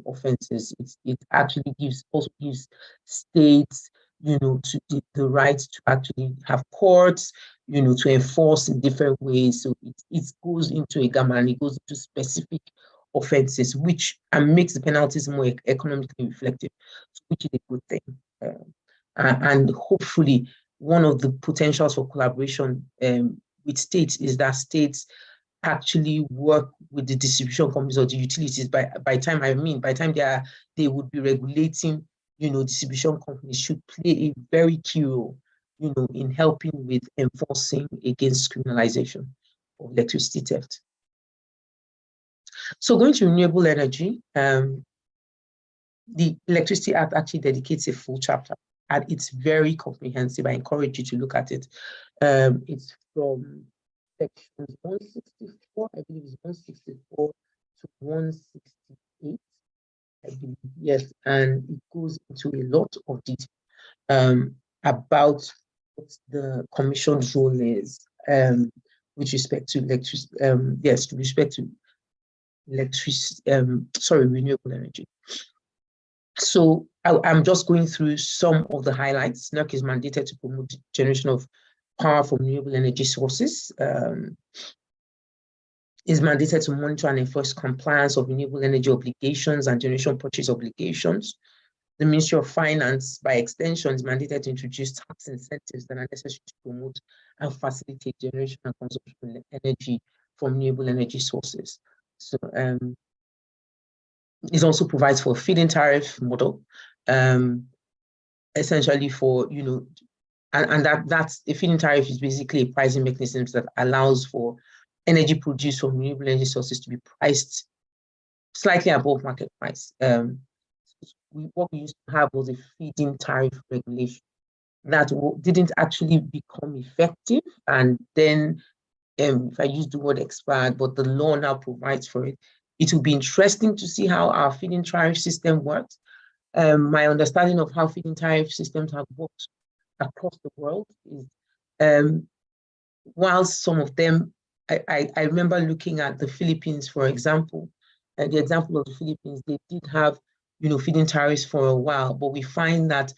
offenses. It actually also gives states, the right to actually have courts, to enforce in different ways. So it goes into a gamma, and it goes into specific offenses, and makes the penalties more economically reflective, which is a good thing. And hopefully, one of the potentials for collaboration with states is that states actually work with the distribution companies or the utilities. By the time they would be regulating, distribution companies should play a very key role, in helping with enforcing against criminalization of electricity theft. So going to renewable energy, the Electricity Act actually dedicates a full chapter, and it's very comprehensive. I encourage you to look at it. It's from sections 164, I believe it's 164 to 168, I believe, yes, and it goes into a lot of detail about what the Commission's role is with respect to renewable energy. So I'm just going through some of the highlights. NERC is mandated to promote the generation of power from renewable energy sources, is mandated to monitor and enforce compliance of renewable energy obligations and generation purchase obligations. The Ministry of Finance, by extension, is mandated to introduce tax incentives that are necessary to promote and facilitate generation and consumption of energy from renewable energy sources. So it also provides for a feed-in tariff model, essentially for, and that's a feed-in tariff is basically a pricing mechanism that allows for energy produced from renewable energy sources to be priced slightly above market price. What we used to have was a feed-in tariff regulation that didn't actually become effective, and then if I use the word expired, but the law now provides for it. It will be interesting to see how our feed-in tariff system works. My understanding of how feed-in tariff systems have worked across the world is, while some of them, I remember looking at the Philippines, for example, and the example of the Philippines, they did have, feed-in tariffs for a while, but we find that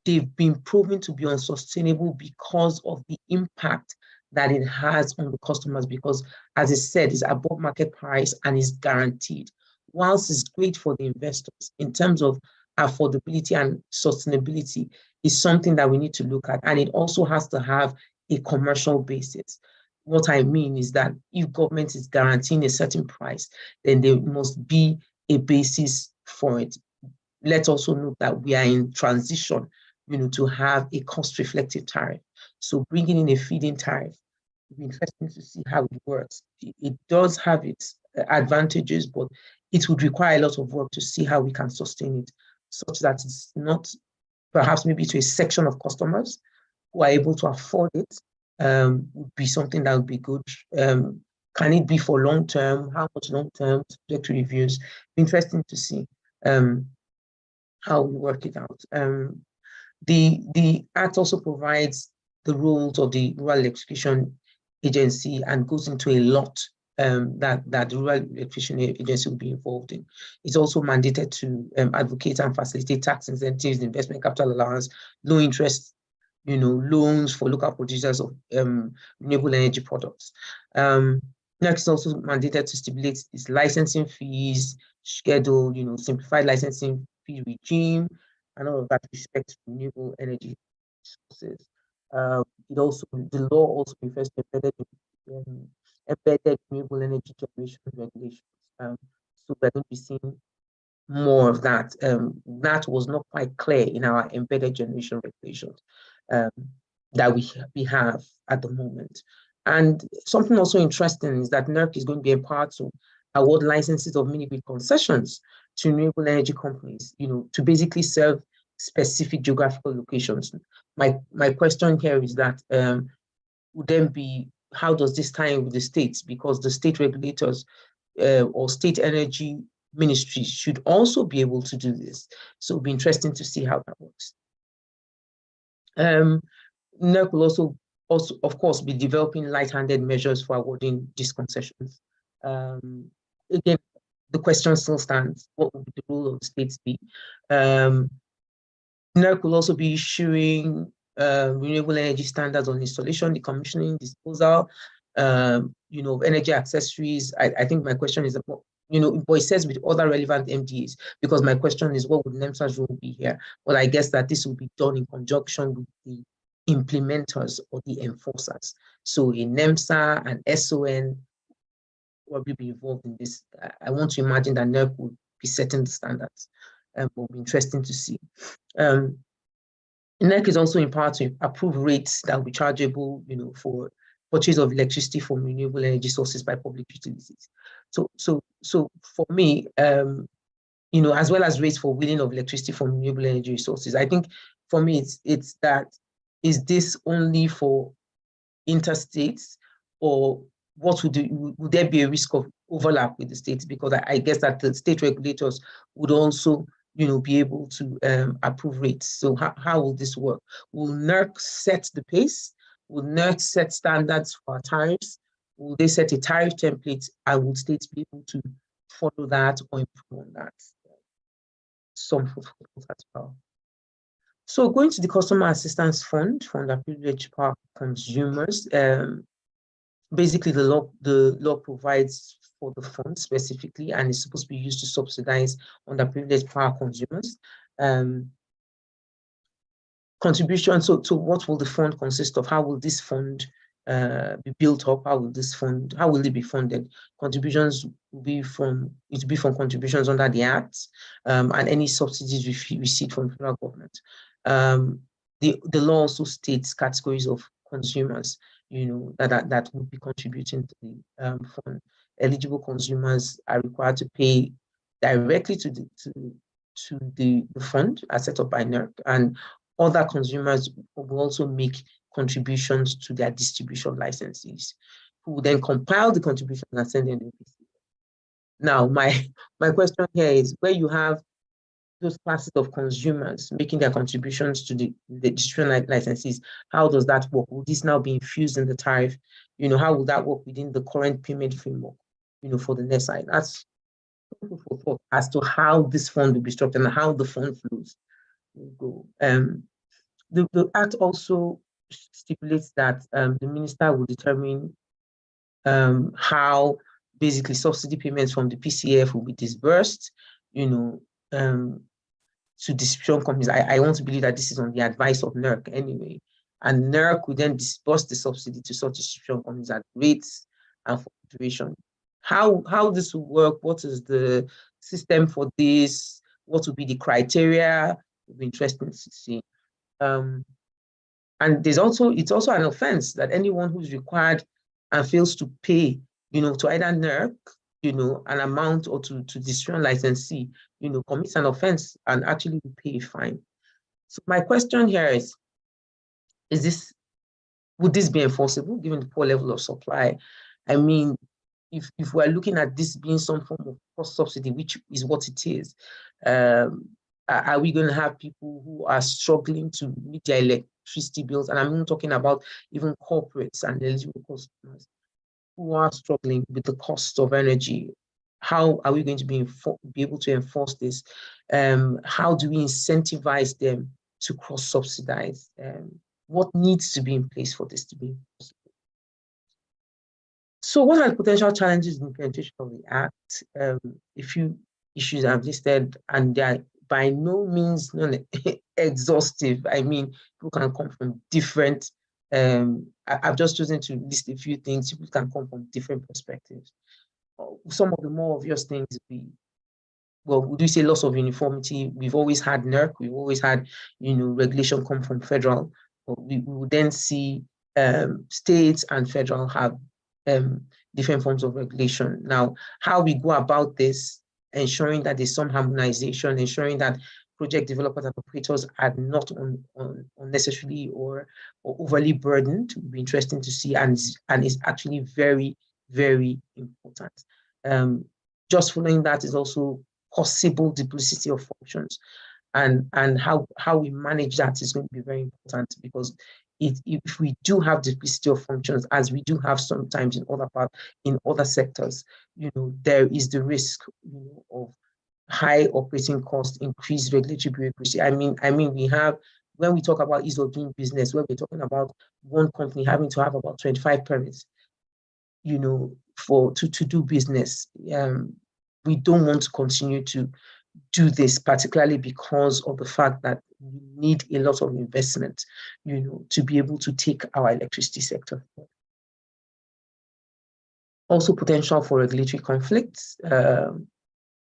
they've been proven to be unsustainable because of the impact that it has on the customers, because, as I said, it's above market price and is guaranteed. Whilst it's great for the investors in terms of affordability and sustainability, is something that we need to look at, and it also has to have a commercial basis. What I mean is that if government is guaranteeing a certain price, then there must be a basis for it. Let's also note that we are in transition, to have a cost-reflective tariff. So bringing in a feed-in tariff, it'll be interesting to see how it works. It does have its advantages, but it would require a lot of work to see how we can sustain it, such that it's not perhaps maybe to a section of customers who are able to afford it, would be something that would be good. Can it be for long term? How much long term? Subject to reviews. Interesting to see how we work it out. The Act also provides the roles of the Rural Electrification Agency and goes into a lot that the Rural Electrification Agency will be involved in. It's also mandated to advocate and facilitate tax incentives, investment capital allowance, low interest, loans for local producers of renewable energy products. Next, is also mandated to stipulate its licensing fees schedule, simplified licensing fee regime, and all of that with respect to renewable energy sources. The law also refers to embedded renewable energy generation regulations. So we're going to be seeing more of that. That was not quite clear in our embedded generation regulations. that we have at the moment. And something also interesting is that NERC is going to be empowered to award licenses of mini-grid concessions to renewable energy companies, to basically serve specific geographical locations. My question here is that would then be, how does this tie in with the states? Because the state regulators or state energy ministries should also be able to do this. So it'll be interesting to see how that works. NERC will also, of course, be developing light-handed measures for awarding these concessions. Again, the question still stands: what will the role of the states be? NERC will also be issuing renewable energy standards on installation, decommissioning, disposal, energy accessories. I think my question is about, but it says with other relevant MDAs, because my question is, what would NEMSA's role be here? Well, I guess that this will be done in conjunction with the implementers or the enforcers. So a NEMSA and SON will be involved in this. I want to imagine that NERC will be setting the standards. It will be interesting to see. NERC is also empowered to approve rates that will be chargeable, for purchase of electricity from renewable energy sources by public utilities. So for me, as well as rates for wheeling of electricity from renewable energy resources, I think for me it's that, is this only for interstates, or what would there be a risk of overlap with the states? Because I guess that the state regulators would also be able to approve rates. So how will this work? Will NERC set the pace? Will NERC set standards for our tariffs? Will they set a tariff template, and will states be able to follow that or improve on that? Some food as well. So going to the Customer Assistance Fund for underprivileged power consumers, basically the law provides for the fund specifically, and it's supposed to be used to subsidize underprivileged power consumers. Contribution, so what will the fund consist of? How will this fund be built up? How will it be funded? Contributions will be from contributions under the Act, and any subsidies received from the federal government. The law also states categories of consumers, that would be contributing to the fund. Eligible consumers are required to pay directly to the fund as set up by NERC, and other consumers will also make contributions to their distribution licensees, who will then compile the contributions and send them to the PC. Now, my question here is, where you have those classes of consumers making their contributions to the distribution licensees, how does that work? Will this now be infused in the tariff? How will that work within the current payment framework, for the next side? That's as to how this fund will be structured and how the fund flows. The Act also stipulates that the minister will determine how basically subsidy payments from the PCF will be disbursed, to distribution companies. I want to believe that this is on the advice of NERC anyway, and NERC will then disburse the subsidy to such distribution companies at rates and for duration. How this will work? What is the system for this? What will be the criteria? It will be interesting to see. And it's also an offense that anyone who's required and fails to pay, to either NERC, an amount, or to distribution licensee, commits an offense and actually will pay a fine. So my question here is would this be enforceable given the poor level of supply? I mean, if we're looking at this being some form of cost subsidy, which is what it is, are we going to have people who are struggling to meet their electricity bills? And I'm not talking about even corporates and eligible customers who are struggling with the cost of energy. How are we going to be able to enforce this? How do we incentivize them to cross-subsidize? What needs to be in place for this to be possible? So what are the potential challenges in the implementation of the Act? A few issues I've listed, and they are by no means exhaustive. I mean, people can come from different, I've just chosen to list a few things. People can come from different perspectives. Some of the more obvious things would you say loss of uniformity? We've always had NERC, we've always had, regulation come from federal. we will then see states and federal have different forms of regulation. Now, how we go about this, ensuring that there's some harmonization, ensuring that project developers and operators are not unnecessarily or overly burdened, will be interesting to see, and is actually very, very important. Just following that is also possible duplicity of functions, and how we manage that is going to be very important, because if we do have duplicity of functions, as we do have sometimes in other sectors, there is the risk, of high operating costs, increased regulatory bureaucracy. I mean, we have, when we talk about ease of doing business, when we're talking about one company having to have about 25 permits, to do business. We don't want to continue to do this, particularly because of the fact that we need a lot of investment, to be able to take our electricity sector. Also, potential for regulatory conflicts,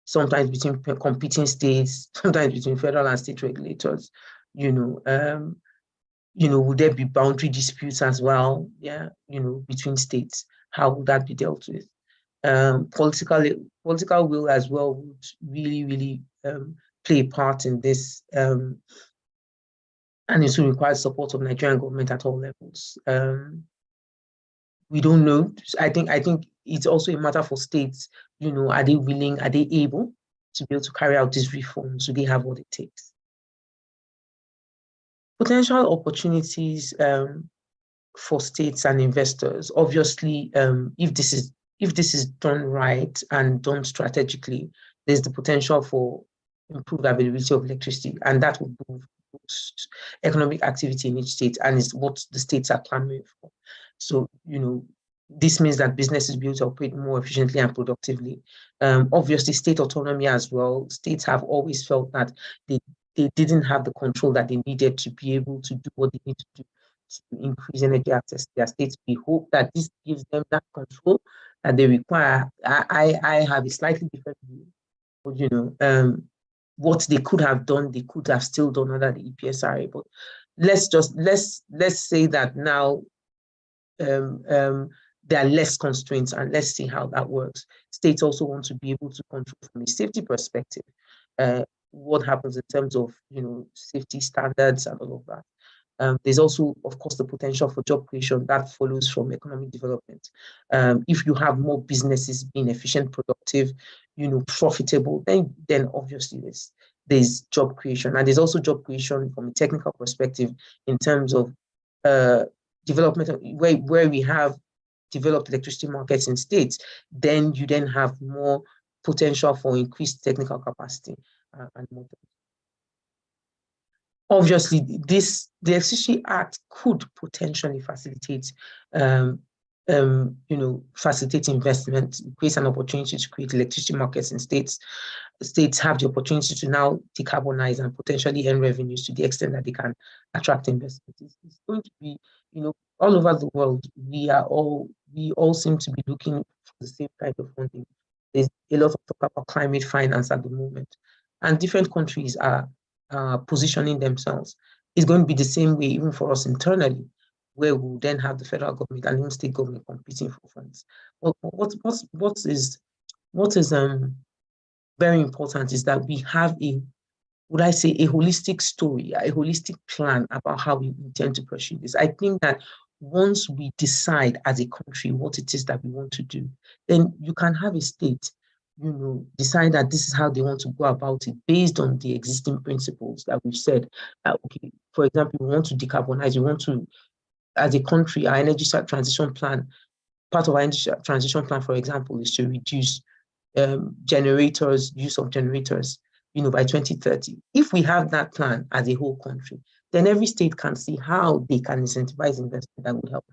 sometimes between competing states, sometimes between federal and state regulators. Would there be boundary disputes as well? Yeah, between states. How would that be dealt with? Political will as well would really, really play a part in this, and it will require support of Nigerian government at all levels. We don't know. I think it's also a matter for states. Are they willing? Are they able to be able to carry out these reforms? Do they have what it takes? Potential opportunities for states and investors. Obviously, if this is done right and done strategically, there's the potential for improved availability of electricity, and that will boost economic activity in each state, and is what the states are clamoring for. So, this means that businesses will be able to operate more efficiently and productively. Obviously, state autonomy as well. States have always felt that they didn't have the control that they needed to be able to do what they need to do to increase energy access to their states. We hope that this gives them that control that they require. I have a slightly different view, but what they could have done, they could have still done under the EPSRA. But let's say that now there are less constraints, and let's see how that works. States also want to be able to control from a safety perspective what happens in terms of safety standards and all of that. There's also, of course, the potential for job creation that follows from economic development. If you have more businesses being efficient, productive, profitable, then obviously there's job creation, and there's also job creation from a technical perspective in terms of development where we have developed electricity markets in states. Then you have more potential for increased technical capacity and more. Obviously, the Electricity Act could potentially facilitate, facilitate investment, create an opportunity to create electricity markets in states. States have the opportunity to now decarbonize and potentially earn revenues to the extent that they can attract investment. It's going to be, all over the world. We all seem to be looking for the same kind of funding. There's a lot of talk about climate finance at the moment, and different countries are positioning themselves. It's going to be the same way even for us internally, where we'll then have the federal government and even state government competing for funds. What is very important is that we have a holistic story, a holistic plan about how we intend to pursue this. I think that once we decide as a country what it is that we want to do, then you can have a state decide that this is how they want to go about it based on the existing principles that we've said. Okay, for example, we want to decarbonize, we want to, as a country, our energy transition plan, part of our energy transition plan, for example, is to reduce use of generators, by 2030. If we have that plan as a whole country, then every state can see how they can incentivize investment that would help.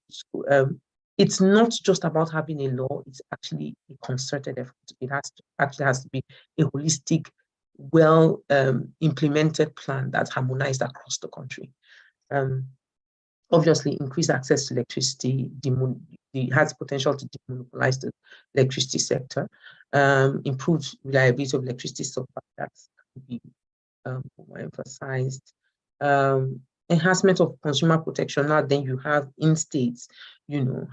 So, it's not just about having a law, it's actually a concerted effort. It has to be a holistic, well implemented plan that's harmonized across the country. Obviously, increased access to electricity has potential to demonopolize the electricity sector. Improved reliability of electricity supply, that's to be more emphasized. enhancement of consumer protection. Now, then you have in states,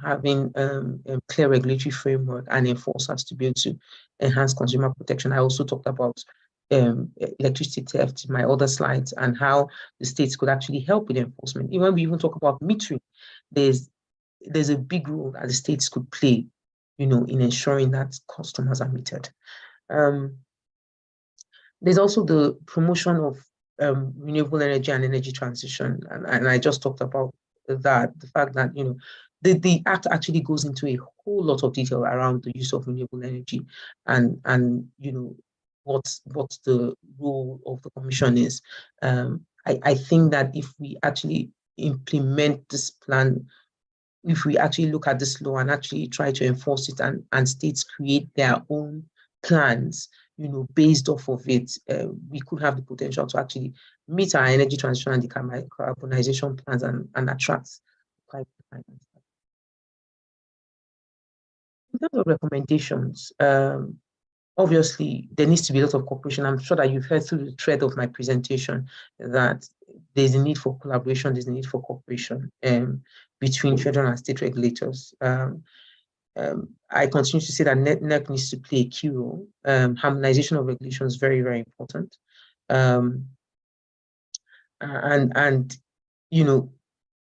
having a clear regulatory framework and enforcers to be able to enhance consumer protection. I also talked about electricity theft in my other slides and how the states could actually help with enforcement. Even when we even talk about metering, there's a big role that the states could play, in ensuring that customers are metered. There's also the promotion of renewable energy and energy transition. And I just talked about that, the fact that, the act actually goes into a whole lot of detail around the use of renewable energy and what the role of the Commission is. I think that if we actually implement this plan, if we actually look at this law and actually try to enforce it and states create their own plans, based off of it, we could have the potential to actually meet our energy transition and decarbonization plans and attract private finance. In terms of recommendations, obviously, there needs to be a lot of cooperation. I'm sure that you've heard through the thread of my presentation that there's a need for collaboration, there's a need for cooperation between federal and state regulators. I continue to say that NERC needs to play a key role. Harmonization of regulations is very, very important.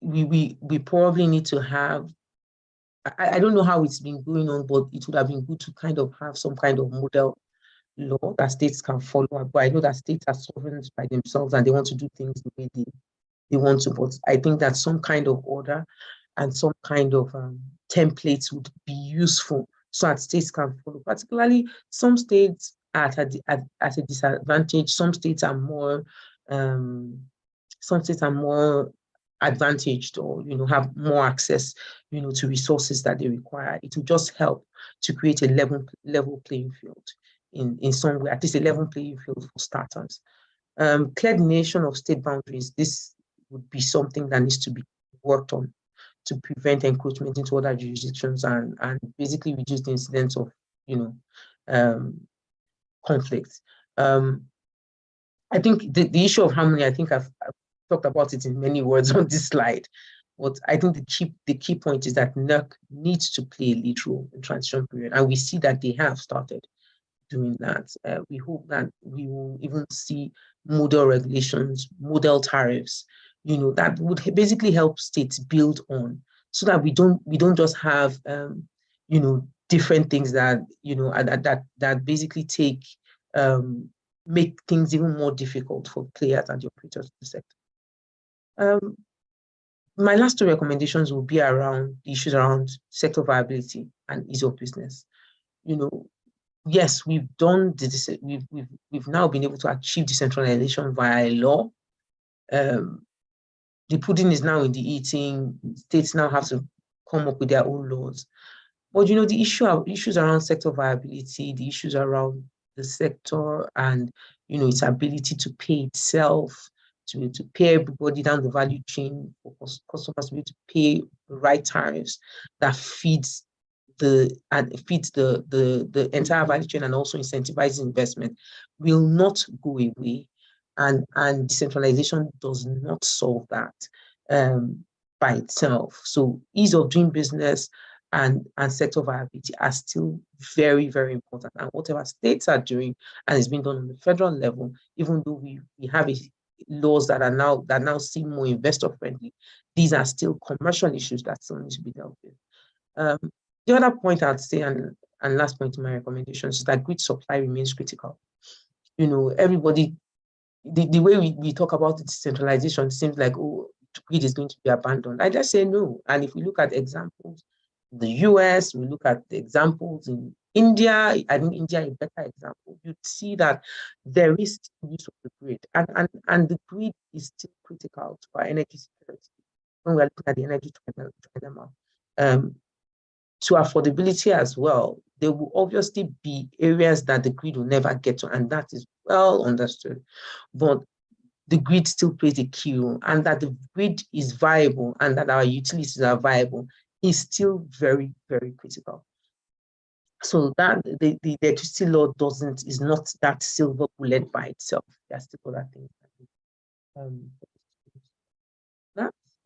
We probably need to have, I don't know how it's been going on, but it would have been good to kind of have some kind of model law that states can follow. But I know that states are sovereign by themselves and they want to do things the way they want to. But I think that some kind of order and some kind of templates would be useful so that states can follow. Particularly, some states are at a disadvantage. Some states are more advantaged, or have more access to resources that they require. It will just help to create a level playing field in some way, at least a level playing field for starters. Clear delineation of state boundaries. This would be something that needs to be worked on to prevent encroachment into other jurisdictions and basically reduce the incidence of conflict. I think the issue of harmony, I think I've talked about it in many words on this slide, but I think the key point is that NERC needs to play a lead role in transition period, and we see that they have started doing that. We hope that we will even see model regulations, model tariffs, that would basically help states build on, so that we don't just have different things that that basically make things even more difficult for players and the operators of the sector. My last two recommendations will be around the issues around sector viability and ease of business. Yes, we've done this. We've now been able to achieve decentralization via law. The pudding is now in the eating. States now have to come up with their own laws. But the issues around sector viability, the issues around the sector and its ability to pay itself, to pay everybody down the value chain, for customers to be able to pay the right tariffs that feeds the entire value chain and also incentivizes investment, will not go away. And decentralization does not solve that by itself. So ease of doing business and sector viability are still very, very important. And whatever states are doing and is being done on the federal level, even though we have laws that now seem more investor friendly, these are still commercial issues that still need to be dealt with. The other point I'd say, and last point in my recommendations, is that grid supply remains critical. Everybody, the way we talk about decentralization seems like, oh, grid is going to be abandoned. I just say no. And if we look at examples, the US, we look at the examples in India, I think India is a better example. You'd see that there is use of the grid, and the grid is still critical to our energy security when we're looking at the energy trilemma. To affordability as well, there will obviously be areas that the grid will never get to, and that is well understood. But the grid still plays a key role, and that the grid is viable and that our utilities are viable is still very, very critical. So that the electricity law is not that silver bullet by itself. There's still other things.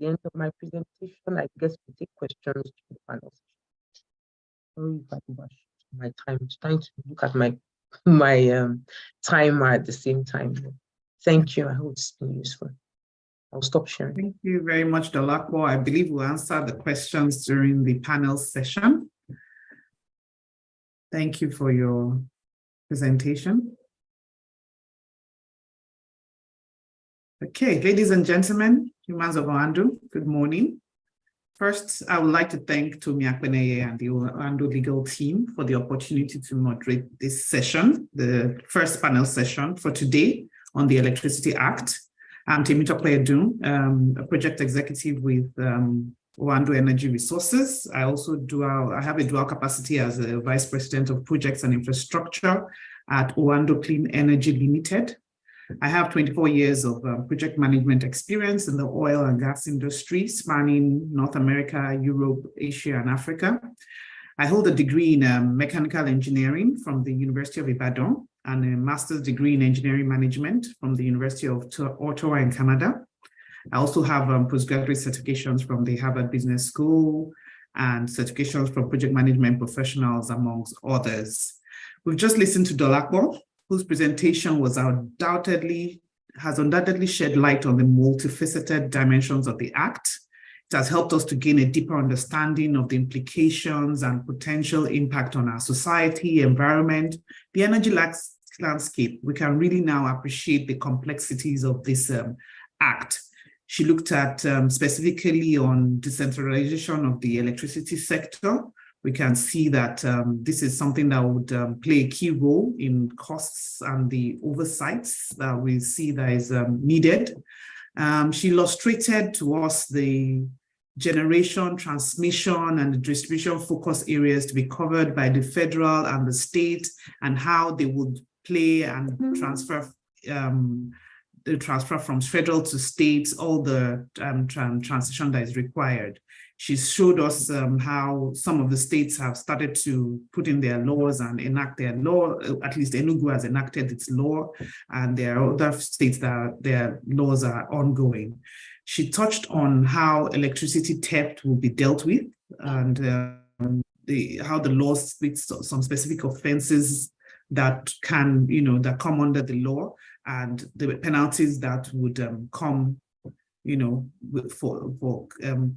the end of my presentation. I guess we take questions to the panel. Sorry if I overshoot my time. I'm trying to look at my timer at the same time. Thank you. I hope it's been useful. I'll stop sharing. Thank you very much, Dolapo. I believe we'll answer the questions during the panel session. Thank you for your presentation. Okay, ladies and gentlemen, humans of Oando, good morning. First, I would like to thank Tomi Akpeneye and the Oando legal team for the opportunity to moderate this session, the first panel session for today on the Electricity Act. I'm Temitope Edun, a project executive with Oando Energy Resources. I have a dual capacity as a Vice President of Projects and Infrastructure at Oando Clean Energy Limited. I have 24 years of project management experience in the oil and gas industry, spanning North America, Europe, Asia, and Africa. I hold a degree in mechanical engineering from the University of Ibadan and a master's degree in engineering management from the University of Ottawa in Canada. I also have postgraduate certifications from the Harvard Business School and certifications from project management professionals, amongst others. We've just listened to Dolapo, whose presentation has undoubtedly shed light on the multifaceted dimensions of the Act. It has helped us to gain a deeper understanding of the implications and potential impact on our society, environment, the energy landscape. We can really now appreciate the complexities of this Act. She looked at specifically on decentralization of the electricity sector. We can see that this is something that would play a key role in costs and the oversights that we see that is needed. She illustrated to us the generation, transmission, and the distribution focus areas to be covered by the federal and the state, and how they would play and transfer the transfer from federal to states, all the transition that is required. She showed us how some of the states have started to put in their laws and enact their law. At least Enugu has enacted its law, and there are other states that their laws are ongoing. She touched on how electricity theft will be dealt with, and how the law speaks some specific offenses that can, that come under the law, and the penalties that would come, for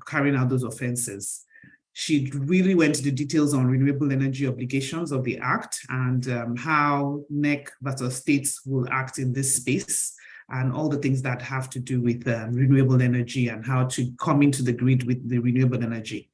carrying out those offenses. She really went into the details on renewable energy obligations of the Act, and how NEC versus states will act in this space, and all the things that have to do with renewable energy and how to come into the grid with the renewable energy.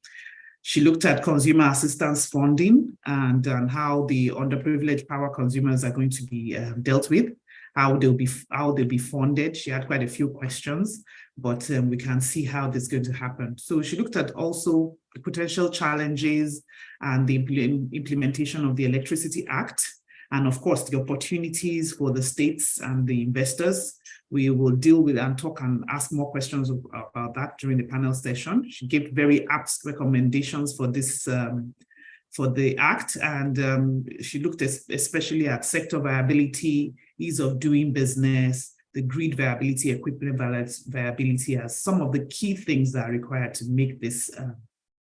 She looked at consumer assistance funding and how the underprivileged power consumers are going to be dealt with, how they'll be funded. She had quite a few questions, but we can see how this is going to happen. So she looked at also the potential challenges and the implementation of the Electricity Act, and of course, the opportunities for the states and the investors. We will deal with and talk and ask more questions about that during the panel session. She gave very apt recommendations for this, for the Act, and she looked especially at sector viability, ease of doing business, the grid viability, equipment viability as some of the key things that are required to make this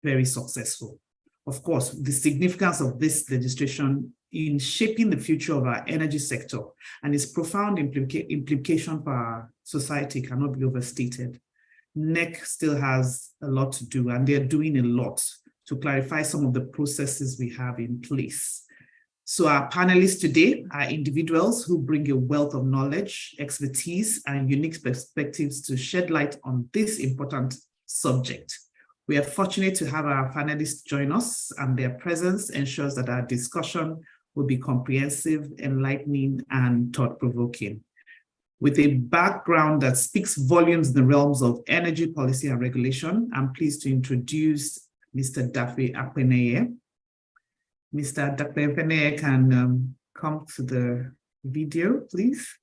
very successful. Of course, the significance of this legislation in shaping the future of our energy sector and its profound implication for our society cannot be overstated. NEC still has a lot to do, and they're doing a lot to clarify some of the processes we have in place. So our panelists today are individuals who bring a wealth of knowledge, expertise, and unique perspectives to shed light on this important subject. We are fortunate to have our panelists join us, and their presence ensures that our discussion will be comprehensive, enlightening, and thought-provoking. With a background that speaks volumes in the realms of energy policy and regulation, I'm pleased to introduce Mr. Dafe Akpeneye. Mr. Dafe Akpeneye can come to the video, please.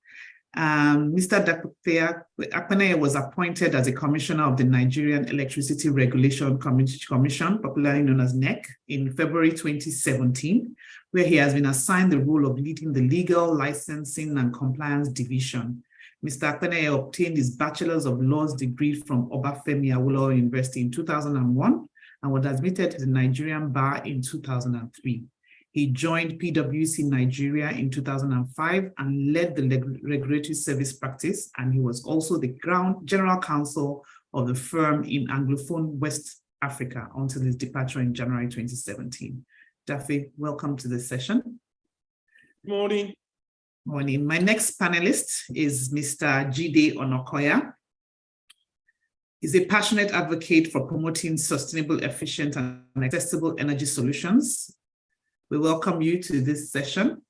Mr. Dafe Akpeneye was appointed as a commissioner of the Nigerian Electricity Regulation Commission, popularly known as NEC, in February 2017, where he has been assigned the role of leading the legal, licensing, and compliance division. Mr. Akpeneye obtained his Bachelor's of Laws degree from Obafemi Awolowo University in 2001 and was admitted to the Nigerian Bar in 2003. He joined PwC Nigeria in 2005 and led the regulatory service practice, and he was also the general counsel of the firm in Anglophone West Africa until his departure in January 2017. Daffy, welcome to the session. Good morning. Morning. My next panelist is Mr. Jide Onokoya. He's a passionate advocate for promoting sustainable, efficient, and accessible energy solutions. We welcome you to this session.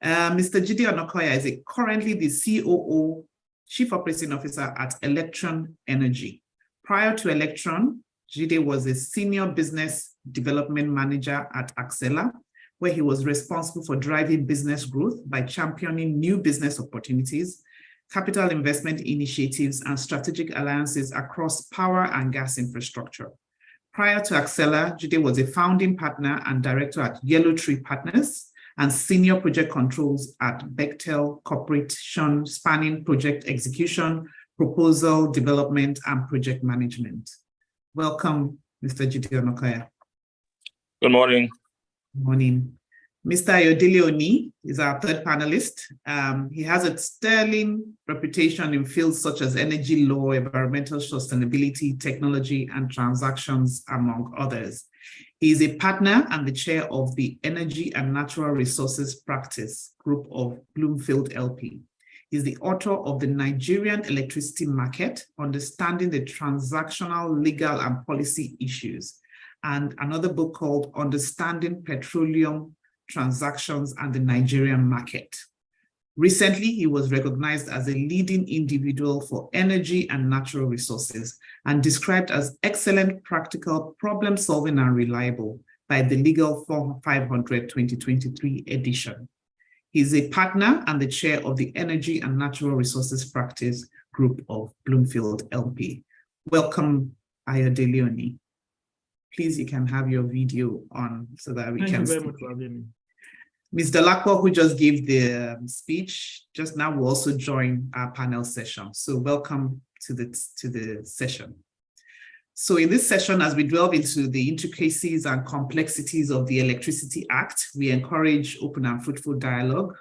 Mr. Jide Onokoya is currently the COO, Chief Operating Officer at Electron Energy. Prior to Electron, Jide was a Senior Business Development Manager at Accela, where he was responsible for driving business growth by championing new business opportunities, capital investment initiatives, and strategic alliances across power and gas infrastructure. Prior to Accela, Jide was a founding partner and director at Yellow Tree Partners and senior project controls at Bechtel Corporation, spanning project execution, proposal development, and project management. Welcome, Mr. Jide Onokoya. Good morning. Good morning. Mr. Ayodele Oni is our third panelist. He has a sterling reputation in fields such as energy law, environmental sustainability, technology, and transactions, among others. He is a partner and the chair of the Energy and Natural Resources Practice Group of Bloomfield LP. He's the author of the Nigerian Electricity Market, Understanding the Transactional, Legal, and Policy Issues, and another book called Understanding Petroleum Transactions and the Nigerian Market. Recently, he was recognized as a leading individual for energy and natural resources and described as excellent, practical, problem-solving, and reliable by the Legal 500 2023 edition. He's a partner and the chair of the Energy and Natural Resources Practice Group of Bloomfield LP. Welcome, Ayodele Oni. Please, you can have your video on so that we can. Thank you very much for having me. Ms. Dolapo, who just gave the speech just now, will also join our panel session. So welcome to the session. So in this session, as we delve into the intricacies and complexities of the Electricity Act, we encourage open and fruitful dialogue.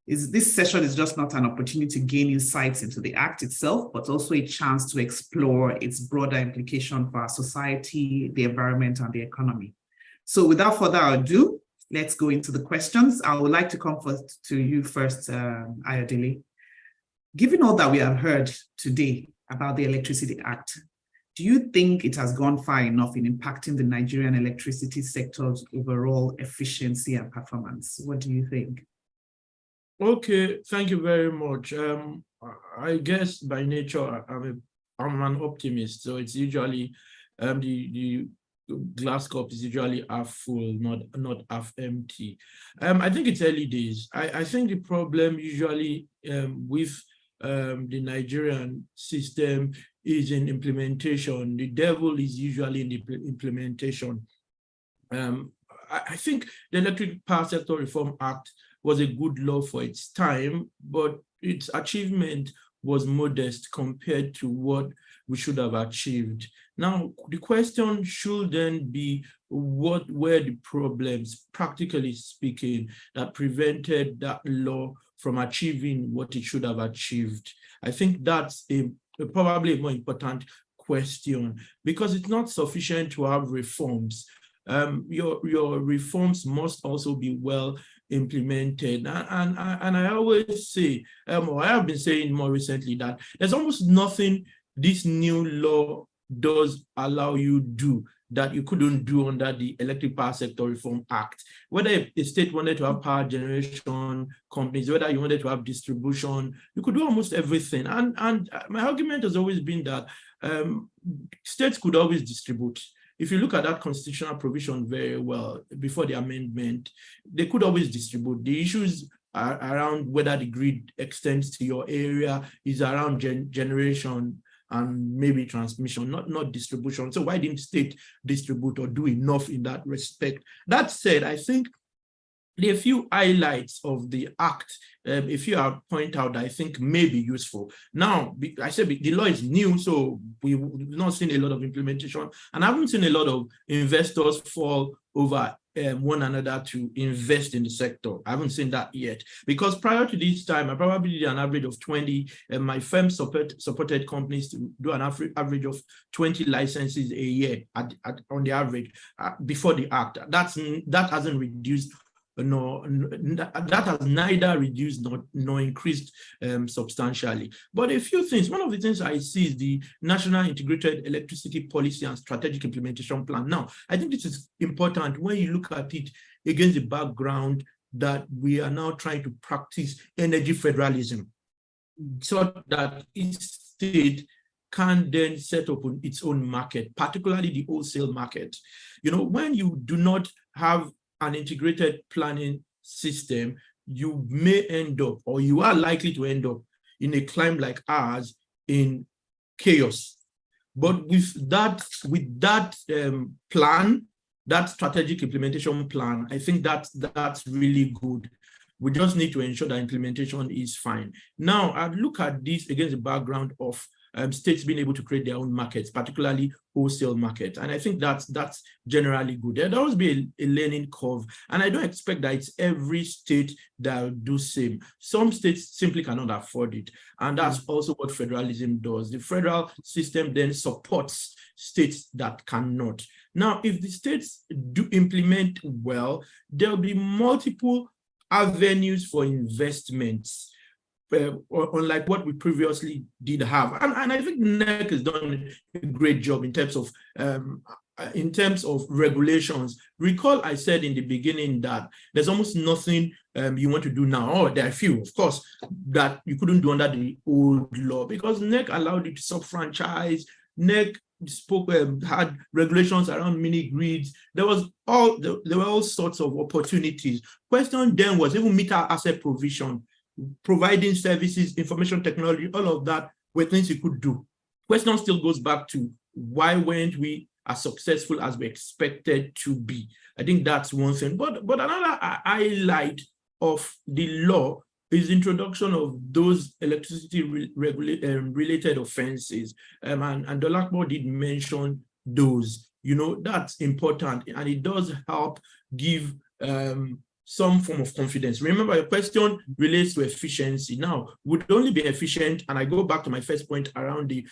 This session is just not an opportunity to gain insights into the Act itself, but also a chance to explore its broader implication for our society, the environment, and the economy. So without further ado, let's go into the questions. I would like to come to you first, Ayodele. Given all that we have heard today about the Electricity Act, do you think it has gone far enough in impacting the Nigerian electricity sector's overall efficiency and performance? What do you think? Okay, thank you very much. I guess by nature, I'm an optimist, so it's usually the glass cup is usually half full, not half empty. I think it's early days. I think the problem usually with the Nigerian system is in implementation. The devil is usually in the implementation. I think the Electric Power Sector Reform Act was a good law for its time, but its achievement was modest compared to what we should have achieved. Now, the question should then be, what were the problems, practically speaking, that prevented that law from achieving what it should have achieved? I think that's probably a more important question, because it's not sufficient to have reforms. Your reforms must also be well implemented. And I always say, or I have been saying more recently, that there's almost nothing this new law does allow you do that you couldn't do under the Electric Power Sector Reform Act. Whether a state wanted to have power generation companies, whether you wanted to have distribution, you could do almost everything. And my argument has always been that states could always distribute. If you look at that constitutional provision very well, before the amendment, they could always distribute. The issues are around whether the grid extends to your area, is around generation and maybe transmission, not distribution. So why didn't state distribute or do enough in that respect? That said, I think there are a few highlights of the act, if you point out, I think may be useful. Now, I said the law is new, so we've not seen a lot of implementation, and I haven't seen a lot of investors fall over one another to invest in the sector. I haven't seen that yet, because prior to this time, I probably did an average of 20, and my firm supported companies to do an average of 20 licenses a year on the average before the act. That hasn't reduced. No, that has neither reduced nor increased substantially. But a few things. One of the things I see is the National Integrated Electricity Policy and Strategic Implementation Plan. Now, I think this is important when you look at it against the background that we are now trying to practice energy federalism, so that each state can then set up its own market, particularly the wholesale market. You know, when you do not have an integrated planning system, you may end up, or you are likely to end up, in a climb like ours in chaos. But with that plan, that strategic implementation plan, I think that's really good. We just need to ensure that implementation is fine. Now, I look at this against the background of states being able to create their own markets, particularly wholesale markets. And I think that's generally good. There'll always be a learning curve. And I don't expect that it's every state that will do same. Some states simply cannot afford it. And that's also what federalism does. The federal system then supports states that cannot. Now, if the states do implement well, there'll be multiple avenues for investments, unlike what we previously did have. And I think NEC has done a great job in terms of regulations. Recall I said in the beginning that there's almost nothing you want to do now. Oh, there are a few, of course, that you couldn't do under the old law, because NEC allowed you to sub-franchise. NEC had regulations around mini grids. There were all sorts of opportunities. Question then was even meter asset provision, providing services, information technology, all of that were things you could do. Question still goes back to why weren't we as successful as we expected to be? I think that's one thing. But another highlight of the law is the introduction of those electricity related offenses. And Dolakbo did mention those. You know, that's important, and it does help give some form of confidence. Remember, your question relates to efficiency. Now, would only be efficient, and I go back to my first point around the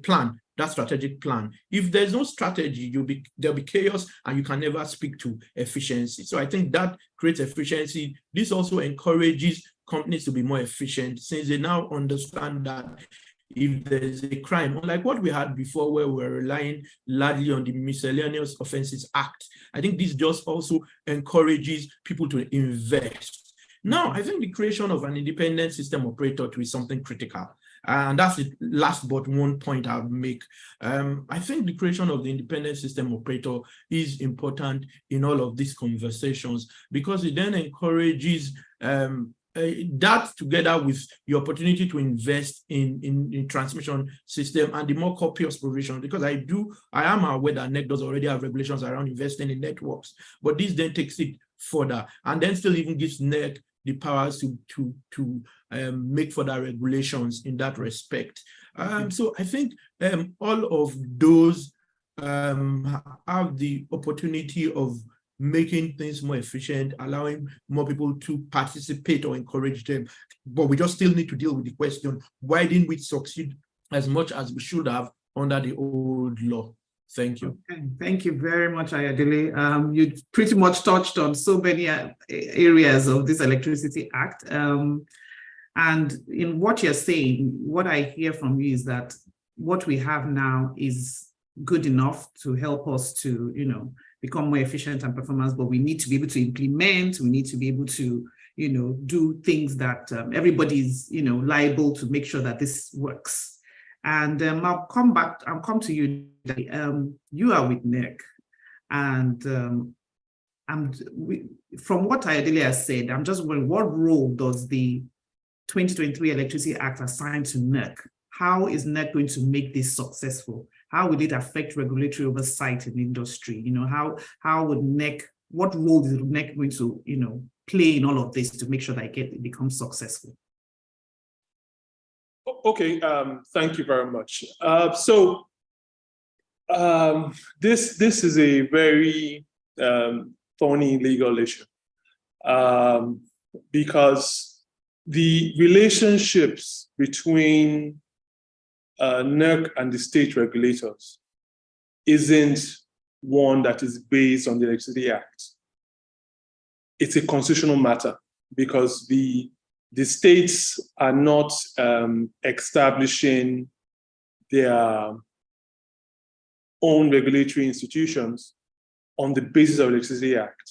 plan, that strategic plan. If there's no strategy, there'll be chaos, and you can never speak to efficiency. So I think that creates efficiency. This also encourages companies to be more efficient, since they now understand that if there's a crime, unlike what we had before, where we're relying largely on the Miscellaneous Offences Act, I think this just also encourages people to invest. Now, I think the creation of an independent system operator is something critical. And that's the last but one point I'll make. I think the creation of the independent system operator is important in all of these conversations, because it then encourages that, together with the opportunity to invest in transmission system and the more copious provision, because I am aware that NEC does already have regulations around investing in networks, but this then takes it further, and then still even gives NEC the powers to make further regulations in that respect. So I think all of those have the opportunity of making things more efficient, allowing more people to participate or encourage them. But we just still need to deal with the question, why didn't we succeed as much as we should have under the old law? Thank you. Okay. Thank you very much, Ayodele. You pretty much touched on so many areas of this Electricity Act. And in what you're saying, what I hear from you is that what we have now is good enough to help us to, become more efficient and performance, but we need to be able to implement, we need to be able to, do things that everybody's, liable to make sure that this works. And I'll come to you. You are with NEC, and from what Ayodele has said, I'm just wondering, what role does the 2023 Electricity Act assign to NEC? How is NEC going to make this successful? How will it affect regulatory oversight in the industry? How would NEC what role is NEC going to, play in all of this to make sure that it becomes successful? Okay, thank you very much. This is a very thorny legal issue because the relationships between NERC and the state regulators isn't one that is based on the Electricity Act. It's a constitutional matter because the states are not establishing their own regulatory institutions on the basis of the Electricity Act.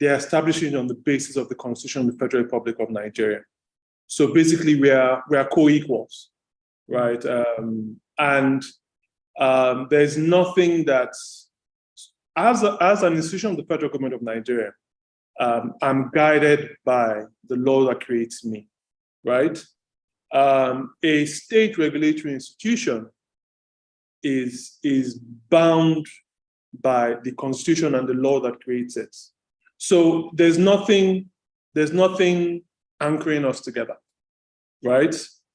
They are establishing it on the basis of the Constitution of the Federal Republic of Nigeria. So basically, we are co-equals, right? There's nothing that, as an institution of the federal government of Nigeria, I'm guided by the law that creates me, right? A state regulatory institution is bound by the Constitution and the law that creates it. So there's nothing anchoring us together, right?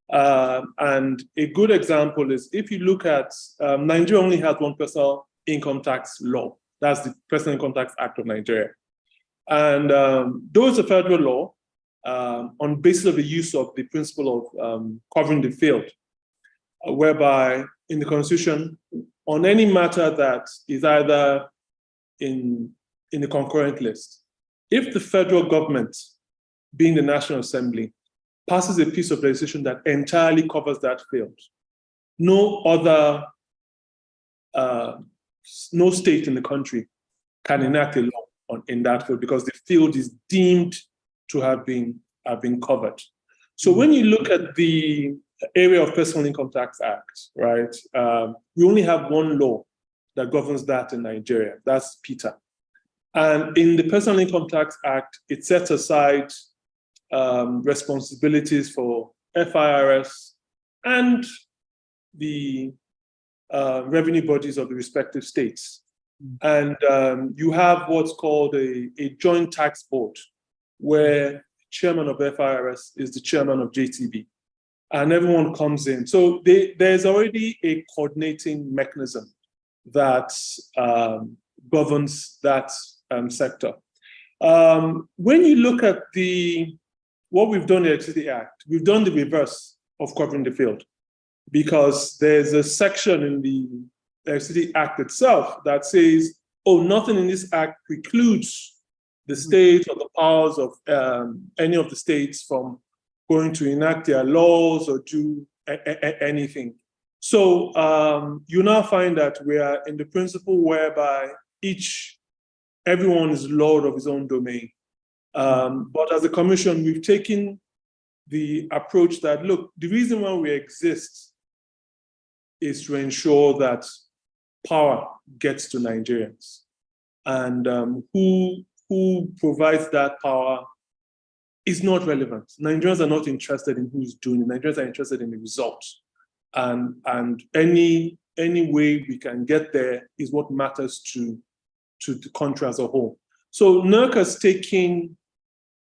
And a good example is if you look at Nigeria only has one personal income tax law. That's the Personal Income Tax Act of Nigeria. And though it's a federal law, on basis of the use of the principle of covering the field, whereby in the Constitution, on any matter that is either in the concurrent list, if the federal government, being the National Assembly, passes a piece of legislation that entirely covers that field, no other, no state in the country can enact a law in that field because the field is deemed to have been covered. So when you look at the area of Personal Income Tax Act, right, we only have one law that governs that in Nigeria. That's PITA. And in the Personal Income Tax Act, it sets aside responsibilities for FIRS and the revenue bodies of the respective states. And you have what's called a joint tax board, where the chairman of FIRS is the chairman of JTB, and everyone comes in. So there's already a coordinating mechanism that governs that sector. When you look at what we've done in the Electricity Act, we've done the reverse of covering the field, because there's a section in the Electricity Act itself that says, oh, nothing in this act precludes the state or the powers of any of the states from going to enact their laws or do anything. So you now find that we are in the principle whereby everyone is lord of his own domain. But as a commission, we've taken the approach that, look, the reason why we exist is to ensure that power gets to Nigerians. And who provides that power is not relevant. Nigerians are not interested in who's doing it. Nigerians are interested in the results. And any way we can get there is what matters to the country as a whole. So NERC has taken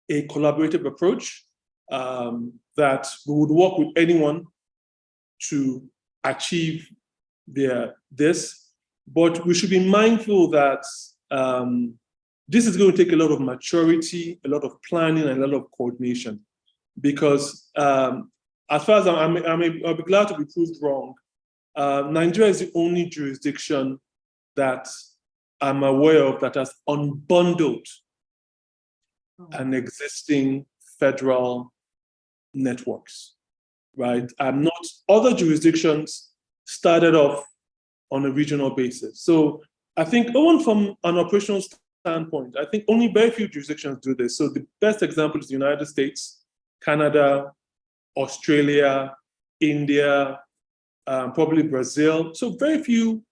a collaborative approach that we would work with anyone to achieve this, but we should be mindful that this is going to take a lot of maturity, a lot of planning, and a lot of coordination, because as far as I'll be glad to be proved wrong, Nigeria is the only jurisdiction that I'm aware of that has unbundled an existing federal networks, right? Other jurisdictions started off on a regional basis. So I think even from an operational standpoint, I think only very few jurisdictions do this. So the best example is the United States, Canada, Australia, India, probably Brazil. So very few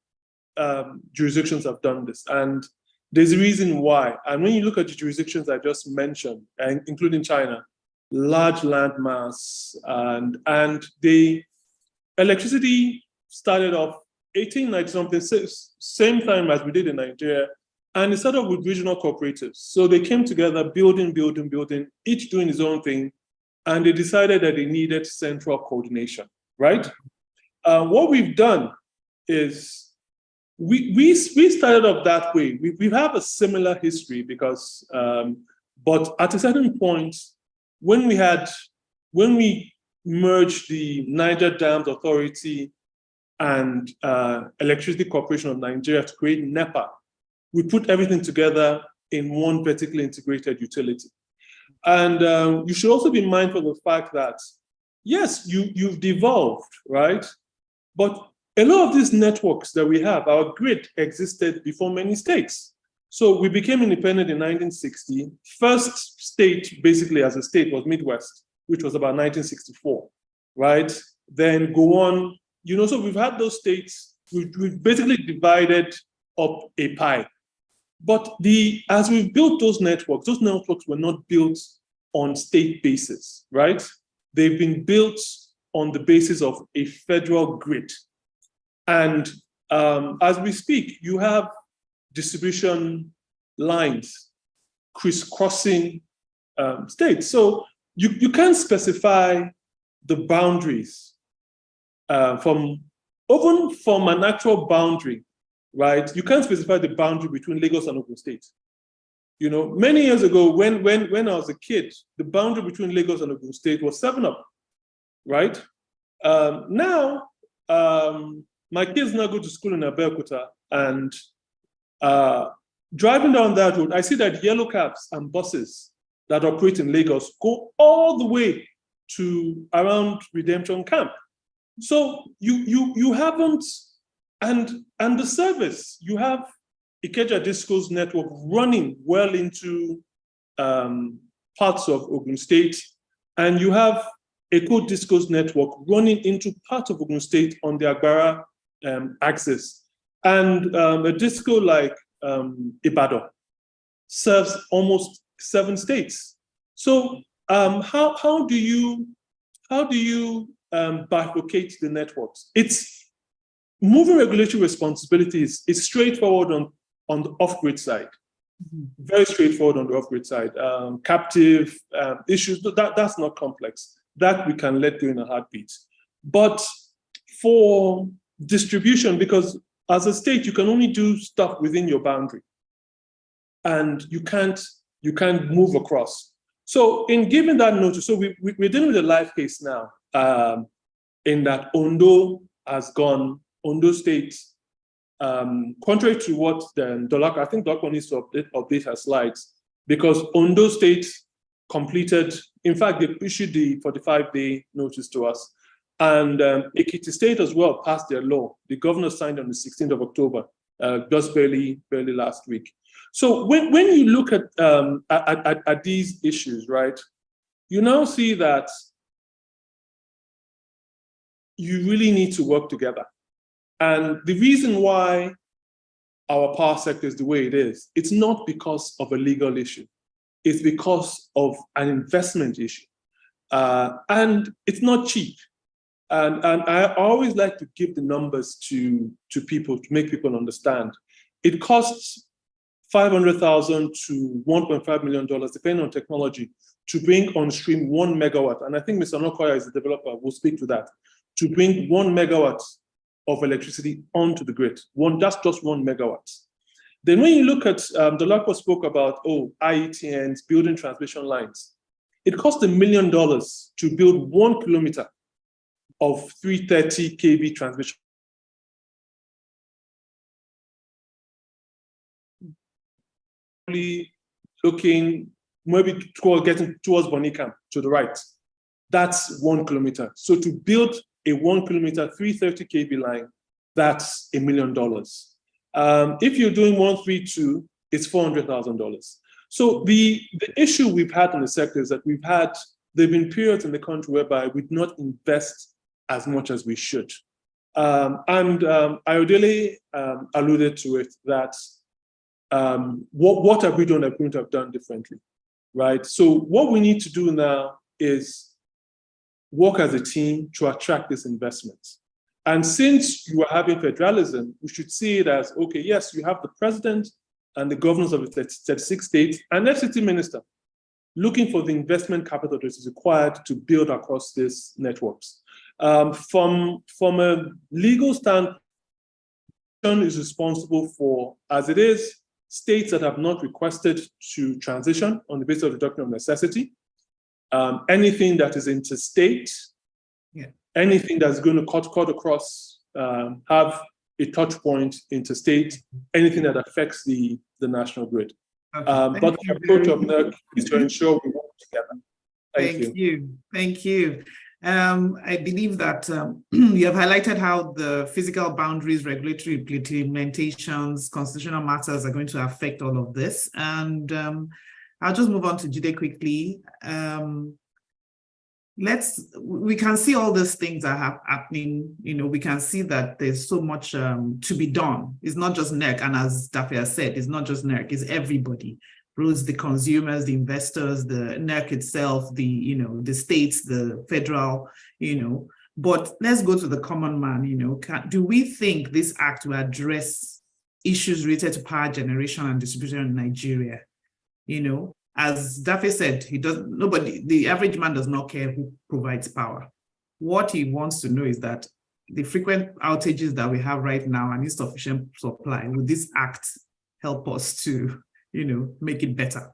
jurisdictions have done this. And there's a reason why. And when you look at the jurisdictions I just mentioned, including China, large landmass, and the electricity started off 1890 something, same time as we did in Nigeria, And it started with regional cooperatives. So they came together, building, each doing his own thing. And they decided that they needed central coordination, right? What we've done is we started off that way. We have a similar history because, but at a certain point, when we merged the Niger Dams Authority and Electricity Corporation of Nigeria to create NEPA, we put everything together in one vertically integrated utility. And you should also be mindful of the fact that, yes, you've devolved, right? But a lot of these networks that we have, our grid existed before many states. So we became independent in 1960. First state, basically as a state, was Midwest, which was about 1964, right? Then go on, so we've had those states, we've basically divided up a pie. But as we've built those networks were not built on state basis, right? They've been built on the basis of a federal grid. And as we speak, you have distribution lines crisscrossing states. So you can't specify the boundaries from an actual boundary, right? You can't specify the boundary between Lagos and Ogun State. Many years ago, when I was a kid, the boundary between Lagos and Ogun State was 7-Up, right? Now, my kids now go to school in Abeokuta, and driving down that road, I see that yellow cabs and buses that operate in Lagos go all the way to around Redemption Camp. So you haven't, and the service, you have Ikeja Disco's network running well into parts of Ogun State, and you have Eko Disco's network running into parts of Ogun State on the Agbara axis. And a disco like Ibadan serves almost 7 states. So how do you bifurcate the networks? It's moving regulatory responsibilities is straightforward on the off-grid side. Very straightforward on the off-grid side. Captive issues, that's not complex. That we can let go in a heartbeat. But for distribution, because as a state, you can only do stuff within your boundary. And you can't move across. So in giving that notice, so we're dealing with a live case now, in that Oando has gone, Oando State, contrary to what Dolakwa, I think Dolakwa needs to update her slides, because Oando State completed, in fact, they issued the 45-day notice to us. And Ekiti State as well passed their law. The governor signed on the 16th of October, just barely last week. So when you look at these issues, right, you now see that you really need to work together. And the reason why our power sector is the way it is, it's not because of a legal issue. It's because of an investment issue. And it's not cheap. And I always like to give the numbers to people to make people understand. It costs $500,000 to $1.5 million, depending on technology, to bring on stream 1 megawatt. And I think Mr. Nokoya is the developer, will speak to that, to bring 1 megawatt of electricity onto the grid. That's just 1 megawatt. Then when you look at, Dolakwa spoke about, IETNs, building transmission lines. It costs $1 million to build 1 kilometer of 330 kV transmission. Looking maybe getting towards Bonicam to the right. That's 1 kilometer. So to build a 1 kilometer 330 kV line, that's $1 million. If you're doing 132, it's $400,000. So the issue we've had in the sector is that there've been periods in the country whereby we do not invest as much as we should. Ayodele alluded to it, that what have we done that we could have done differently, right? So what we need to do now is work as a team to attract this investment. And since you are having federalism, we should see it as, okay, yes, you have the president and the governors of the 36 states and FCT minister looking for the investment capital that is required to build across these networks. From a legal standpoint, is responsible for, as it is, states that have not requested to transition on the basis of the doctrine of necessity, anything that is interstate, anything that's going to cut across, have a touch point interstate, anything that affects the national grid. Okay. But the approach of NERC is to ensure we work together. Thank you. Thank you. I believe that you have highlighted how the physical boundaries, regulatory implementations, constitutional matters are going to affect all of this. And I'll just move on to Jide quickly. We can see all these things are happening. You know, we can see that there's so much to be done. It's not just NERC, and as Dafia said, it's not just NERC, it's everybody. Roads, the consumers, the investors, the NERC itself, the states, the federal, But let's go to the common man. Do we think this act will address issues related to power generation and distribution in Nigeria? As Daffy said, the average man does not care who provides power. What he wants to know is that the frequent outages that we have right now and insufficient supply, will this act help us to, make it better?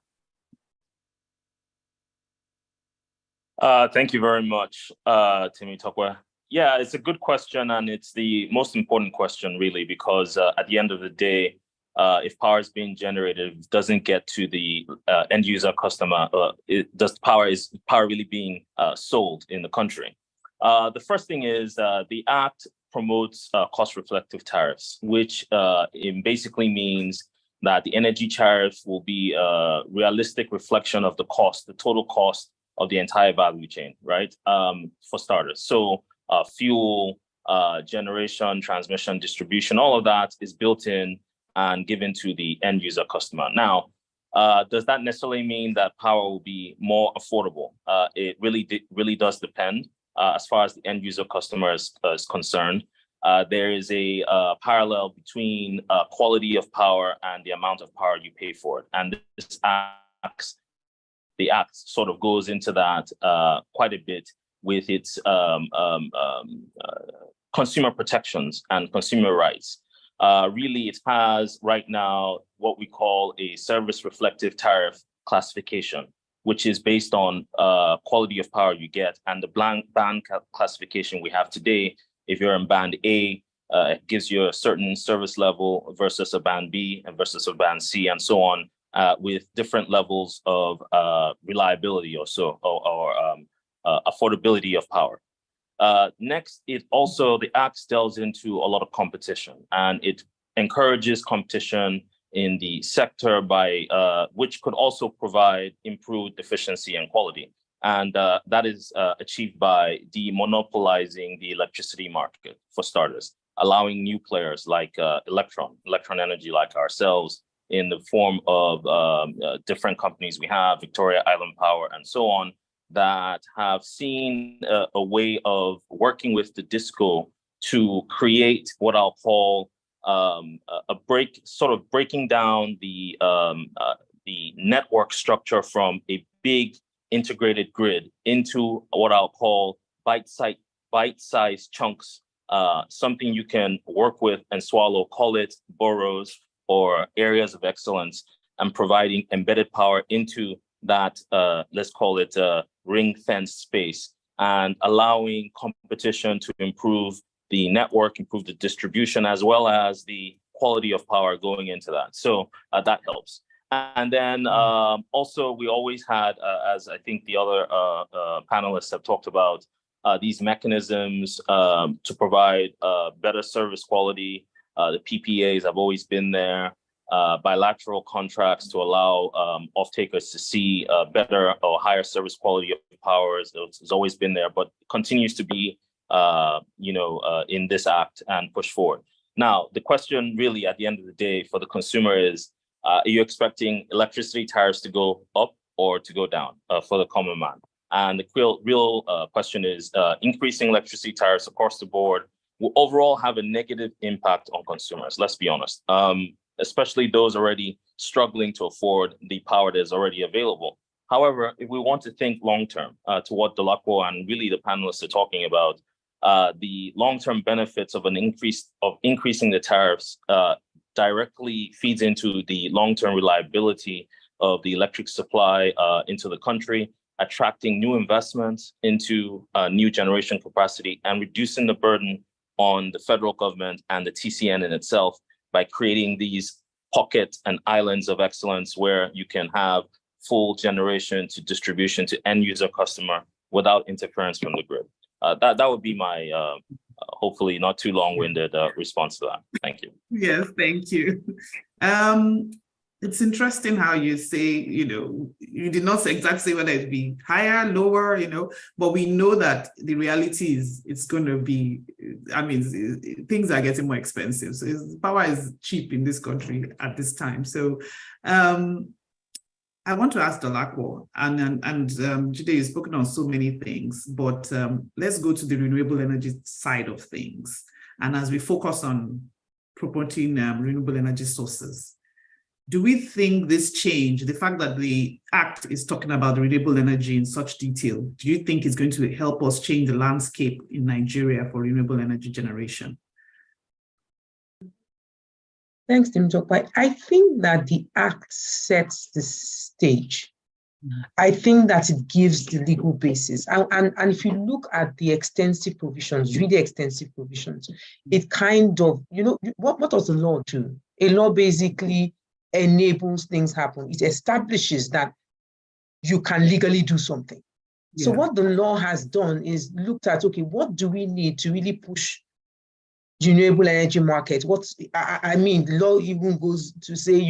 Thank you very much, Timi Tokwe. Yeah, it's a good question, and it's the most important question, really, because at the end of the day, if power is being generated, it doesn't get to the end user customer. Is power really being sold in the country? The first thing is the Act promotes cost-reflective tariffs, which basically means that the energy tariff will be a realistic reflection of the total cost of the entire value chain, right? For starters. So fuel, generation, transmission, distribution, all of that is built in and given to the end user customer. Now, does that necessarily mean that power will be more affordable? It really does depend as far as the end user customer is concerned. There is a parallel between quality of power and the amount of power you pay for it. And the Act sort of goes into that quite a bit with its consumer protections and consumer rights. Really, it has right now what we call a service reflective tariff classification, which is based on quality of power you get. And the band classification we have today, if you're in band A, it gives you a certain service level versus a band B and versus a band C and so on, with different levels of reliability or affordability of power. Next, the Act delves into a lot of competition, and it encourages competition in the sector by which could also provide improved efficiency and quality. And that is achieved by demonopolizing the electricity market, for starters, allowing new players like Electron Energy, like ourselves, in the form of different companies we have, Victoria Island Power and so on, that have seen a way of working with the DISCO to create what I'll call breaking down the network structure from a big integrated grid into what I'll call bite-sized chunks, something you can work with and swallow, call it boroughs or areas of excellence, and providing embedded power into that, let's call it ring-fenced space, and allowing competition to improve the network, improve the distribution, as well as the quality of power going into that. So that helps. And then also we always had, as I think the other panelists have talked about, these mechanisms to provide better service quality. The PPAs have always been there. Bilateral contracts to allow off-takers to see better or higher service quality of power has always been there, but continues to be in this Act and push forward. Now, the question really at the end of the day for the consumer is, are you expecting electricity tariffs to go up or to go down for the common man? And the real question is, increasing electricity tariffs across the board will overall have a negative impact on consumers. Let's be honest. especially those already struggling to afford the power that is already available. However, if we want to think long-term, to what Dolapo and really the panelists are talking about, the long-term benefits of increasing the tariffs directly feeds into the long-term reliability of the electric supply into the country, attracting new investments into new generation capacity, and reducing the burden on the federal government and the TCN in itself by creating these pockets and islands of excellence where you can have full generation to distribution to end user customer without interference from the grid. That would be my hopefully not too long-winded response to that. Thank you. Yes, thank you. It's interesting how you say, you did not exactly say whether it'd be higher, lower, but we know that the reality is it's going to be, things are getting more expensive. So power is cheap in this country at this time. So I want to ask Dolapo, and Jide, you've spoken on so many things, but let's go to the renewable energy side of things. And as we focus on promoting renewable energy sources, do we think this change, the fact that the Act is talking about renewable energy in such detail, do you think it's going to help us change the landscape in Nigeria for renewable energy generation? Thanks, Temitope. I think that the Act sets the stage. I think that it gives the legal basis. And if you look at the extensive provisions, really extensive provisions, it kind of, what does the law do? A law basically enables things happen. It establishes that you can legally do something. Yeah. So what the law has done is looked at, okay, what do we need to really push the renewable energy market? The law even goes to say,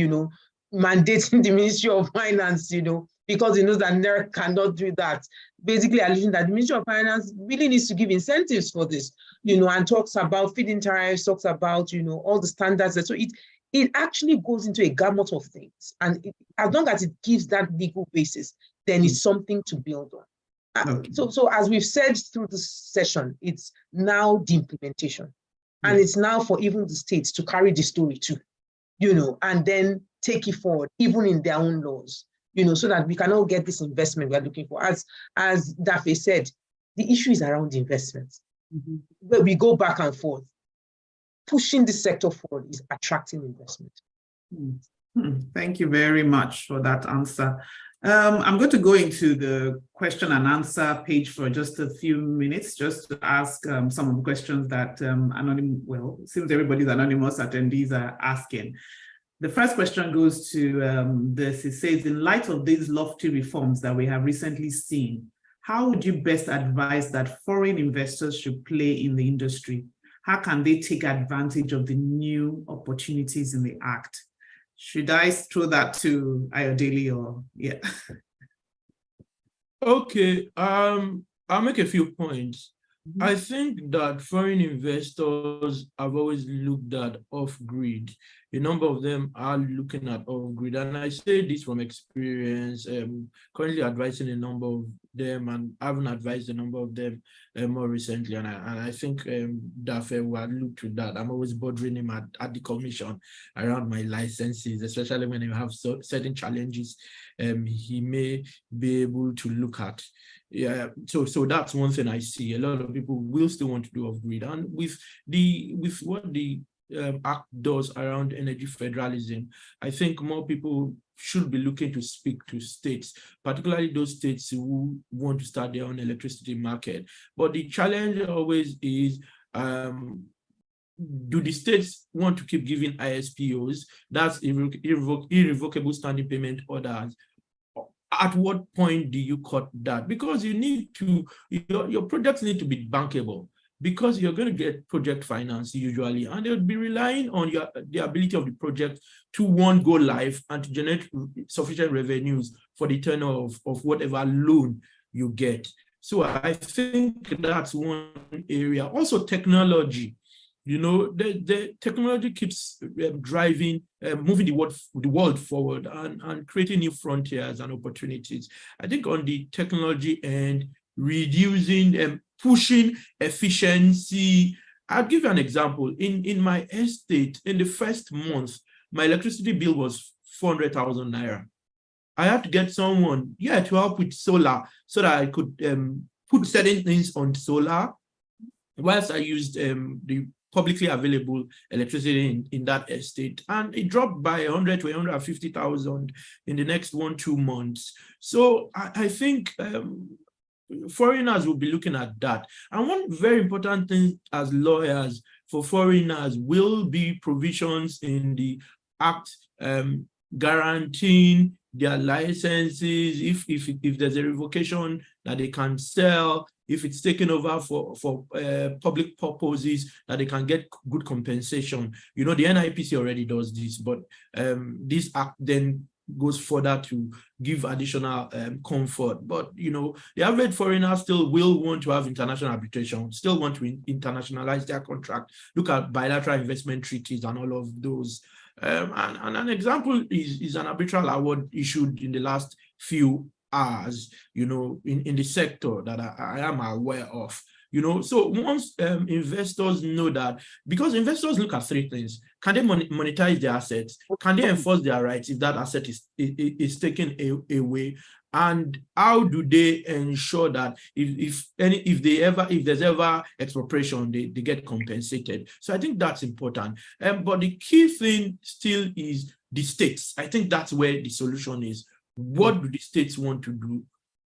mandating the Ministry of Finance, because it knows that NERC cannot do that. Basically alleging that the Ministry of Finance really needs to give incentives for this, and talks about feed-in tariffs, talks about, all the standards. So it actually goes into a gamut of things. And as long as it gives that legal basis, then it's something to build on. Okay. So as we've said through this session, it's now the implementation. And it's now for even the states to carry the story too, and then take it forward, even in their own laws, so that we can all get this investment we're looking for. As Dafe said, the issue is around investment. Where we go back and forth. Pushing this sector forward is attracting investment. Thank you very much for that answer. I'm going to go into the question and answer page for just a few minutes, just to ask some of the questions that it seems everybody's anonymous attendees are asking. The first question goes to this. It says, in light of these lofty reforms that we have recently seen, how would you best advise that foreign investors should play in the industry? How can they take advantage of the new opportunities in the Act? Should I throw that to Ayodele or yeah? Okay, I'll make a few points. I think that foreign investors have always looked at off-grid. A number of them are looking at off-grid, and I say this from experience, currently advising a number of them and haven't advised a number of them more recently, and I think Dafe will allude to that. I'm always bothering him at the commission around my licenses, especially when you have certain challenges he may be able to look at. Yeah, so that's one thing I see. A lot of people will still want to do off-grid, and with what the Act does around energy federalism, I think more people should be looking to speak to states, particularly those states who want to start their own electricity market. But the challenge always is, do the states want to keep giving ISPOs, that's irrevocable standing payment orders? At what point do you cut that? Because you need to, your projects need to be bankable, because you're going to get project finance usually, and they'll be relying on the ability of the project to go live and to generate sufficient revenues for the tenure of whatever loan you get. So I think that's one area. Also technology. The technology keeps driving, moving the world forward and creating new frontiers and opportunities. I think on the technology end, reducing, pushing efficiency. I'll give you an example. In my estate, in the first month, my electricity bill was 400,000 naira. I had to get someone, to help with solar so that I could put certain things on solar, whilst I used the publicly available electricity in that estate, and it dropped by 100 to 150,000 in the next 1-2 months. So I think foreigners will be looking at that. And one very important thing as lawyers for foreigners will be provisions in the Act guaranteeing their licenses, if there's a revocation that they can sell, if it's taken over for public purposes, that they can get good compensation. You know, the NIPC already does this, but this act then goes further to give additional comfort. But, you know, the average foreigner still will want to have international arbitration, still want to internationalize their contract, look at bilateral investment treaties and all of those. And an example is an arbitral award issued in the last few hours, you know, in the sector that I am aware of. You know, so once investors know that, because investors look at three things: can they monetize their assets? Can they enforce their rights if that asset is taken away? And how do they ensure that if there's ever expropriation, they get compensated? So I think that's important. But the key thing still is the states. I think that's where the solution is. What do the states want to do?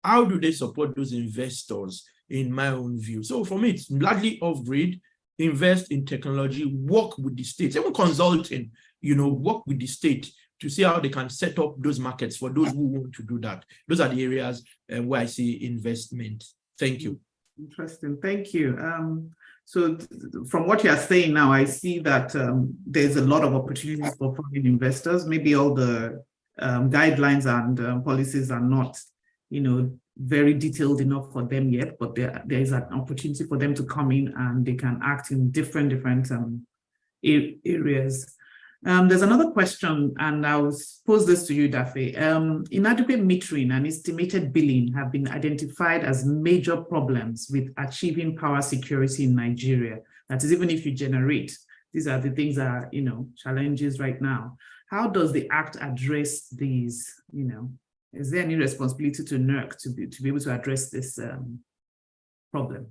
How do they support those investors, in my own view? So for me, it's largely off-grid, invest in technology, work with the states, even consulting, you know, work with the state to see how they can set up those markets for those who want to do that. Those are the areas where I see investment. Thank you. Interesting, thank you. So from what you're saying now, I see that there's a lot of opportunities for foreign investors. Maybe all the guidelines and policies are not, you know, very detailed enough for them yet, but there is an opportunity for them to come in and they can act in different areas. There's another question, and I'll pose this to you, Dafe. Inadequate metering and estimated billing have been identified as major problems with achieving power security in Nigeria. That is, even if you generate, these are the things that are, you know, challenges right now. How does the Act address these, you know? Is there any responsibility to NERC to be able to address this problem?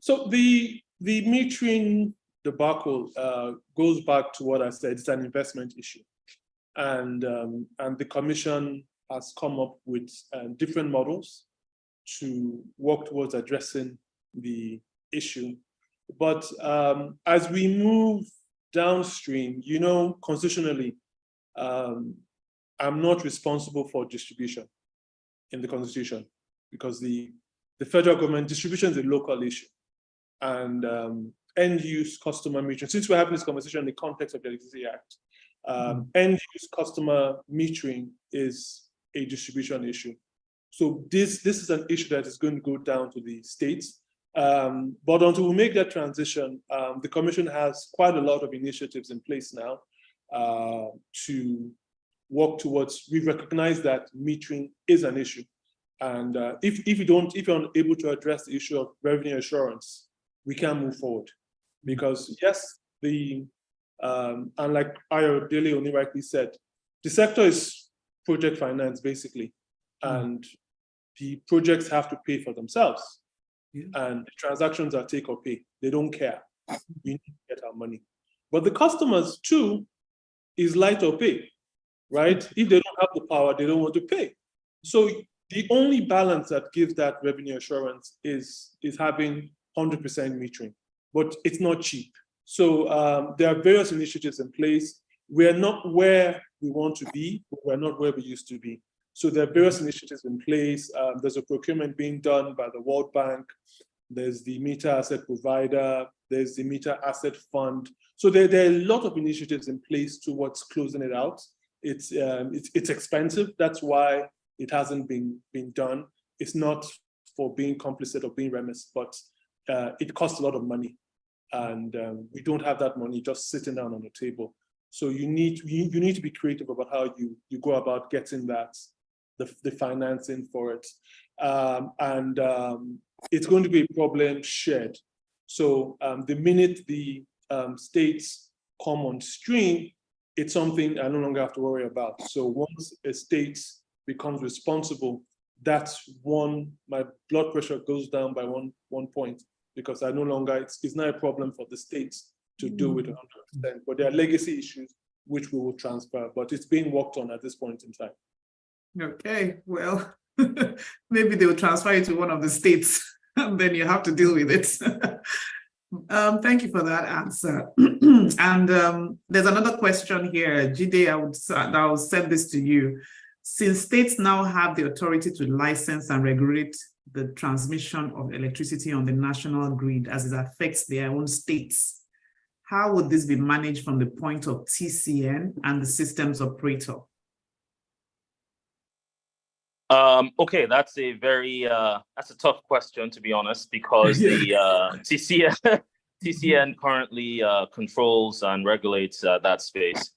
So the metering debacle goes back to what I said. It's an investment issue, and the Commission has come up with different models to work towards addressing the issue. But as we move downstream, you know, constitutionally, I'm not responsible for distribution in the Constitution, because the federal government distribution is a local issue, and end-use customer metering. Since we're having this conversation in the context of the Electricity Act, end-use customer metering is a distribution issue. So this is an issue that is going to go down to the states. But until we make that transition, the Commission has quite a lot of initiatives in place now to work towards. We recognize that metering is an issue, and if you're unable to address the issue of revenue assurance, we can move forward, because yes, and like Ayodele only rightly said, the sector is project finance basically, and the projects have to pay for themselves, and the transactions are take or pay. They don't care. We need to get our money, but the customers too is light or pay. Right? If they don't have the power, they don't want to pay. So the only balance that gives that revenue assurance is having 100% metering, but it's not cheap. So there are various initiatives in place. We're not where we want to be, but we're not where we used to be. So there are various initiatives in place. There's a procurement being done by the World Bank. There's the meter asset provider. There's the meter asset fund. So there are a lot of initiatives in place towards closing it out. It's expensive. That's why it hasn't been done. It's not for being complicit or being remiss, but it costs a lot of money, and we don't have that money just sitting down on the table. So you need to be creative about how you go about getting that, the financing for it, and it's going to be a problem shared. So the minute the states come on stream, it's something I no longer have to worry about. So once a state becomes responsible, that's my blood pressure goes down by one point, because I no longer, it's not a problem for the states to do it 100%, but there are legacy issues which we will transfer, but it's being worked on at this point in time. Okay, well, maybe they will transfer it to one of the states and then you have to deal with it. Thank you for that answer. And there's another question here. Jide, I will send this to you. Since states now have the authority to license and regulate the transmission of electricity on the national grid as it affects their own states, how would this be managed from the point of TCN and the systems operator? Okay, that's a very that's a tough question, to be honest, because the TCN currently controls and regulates that space.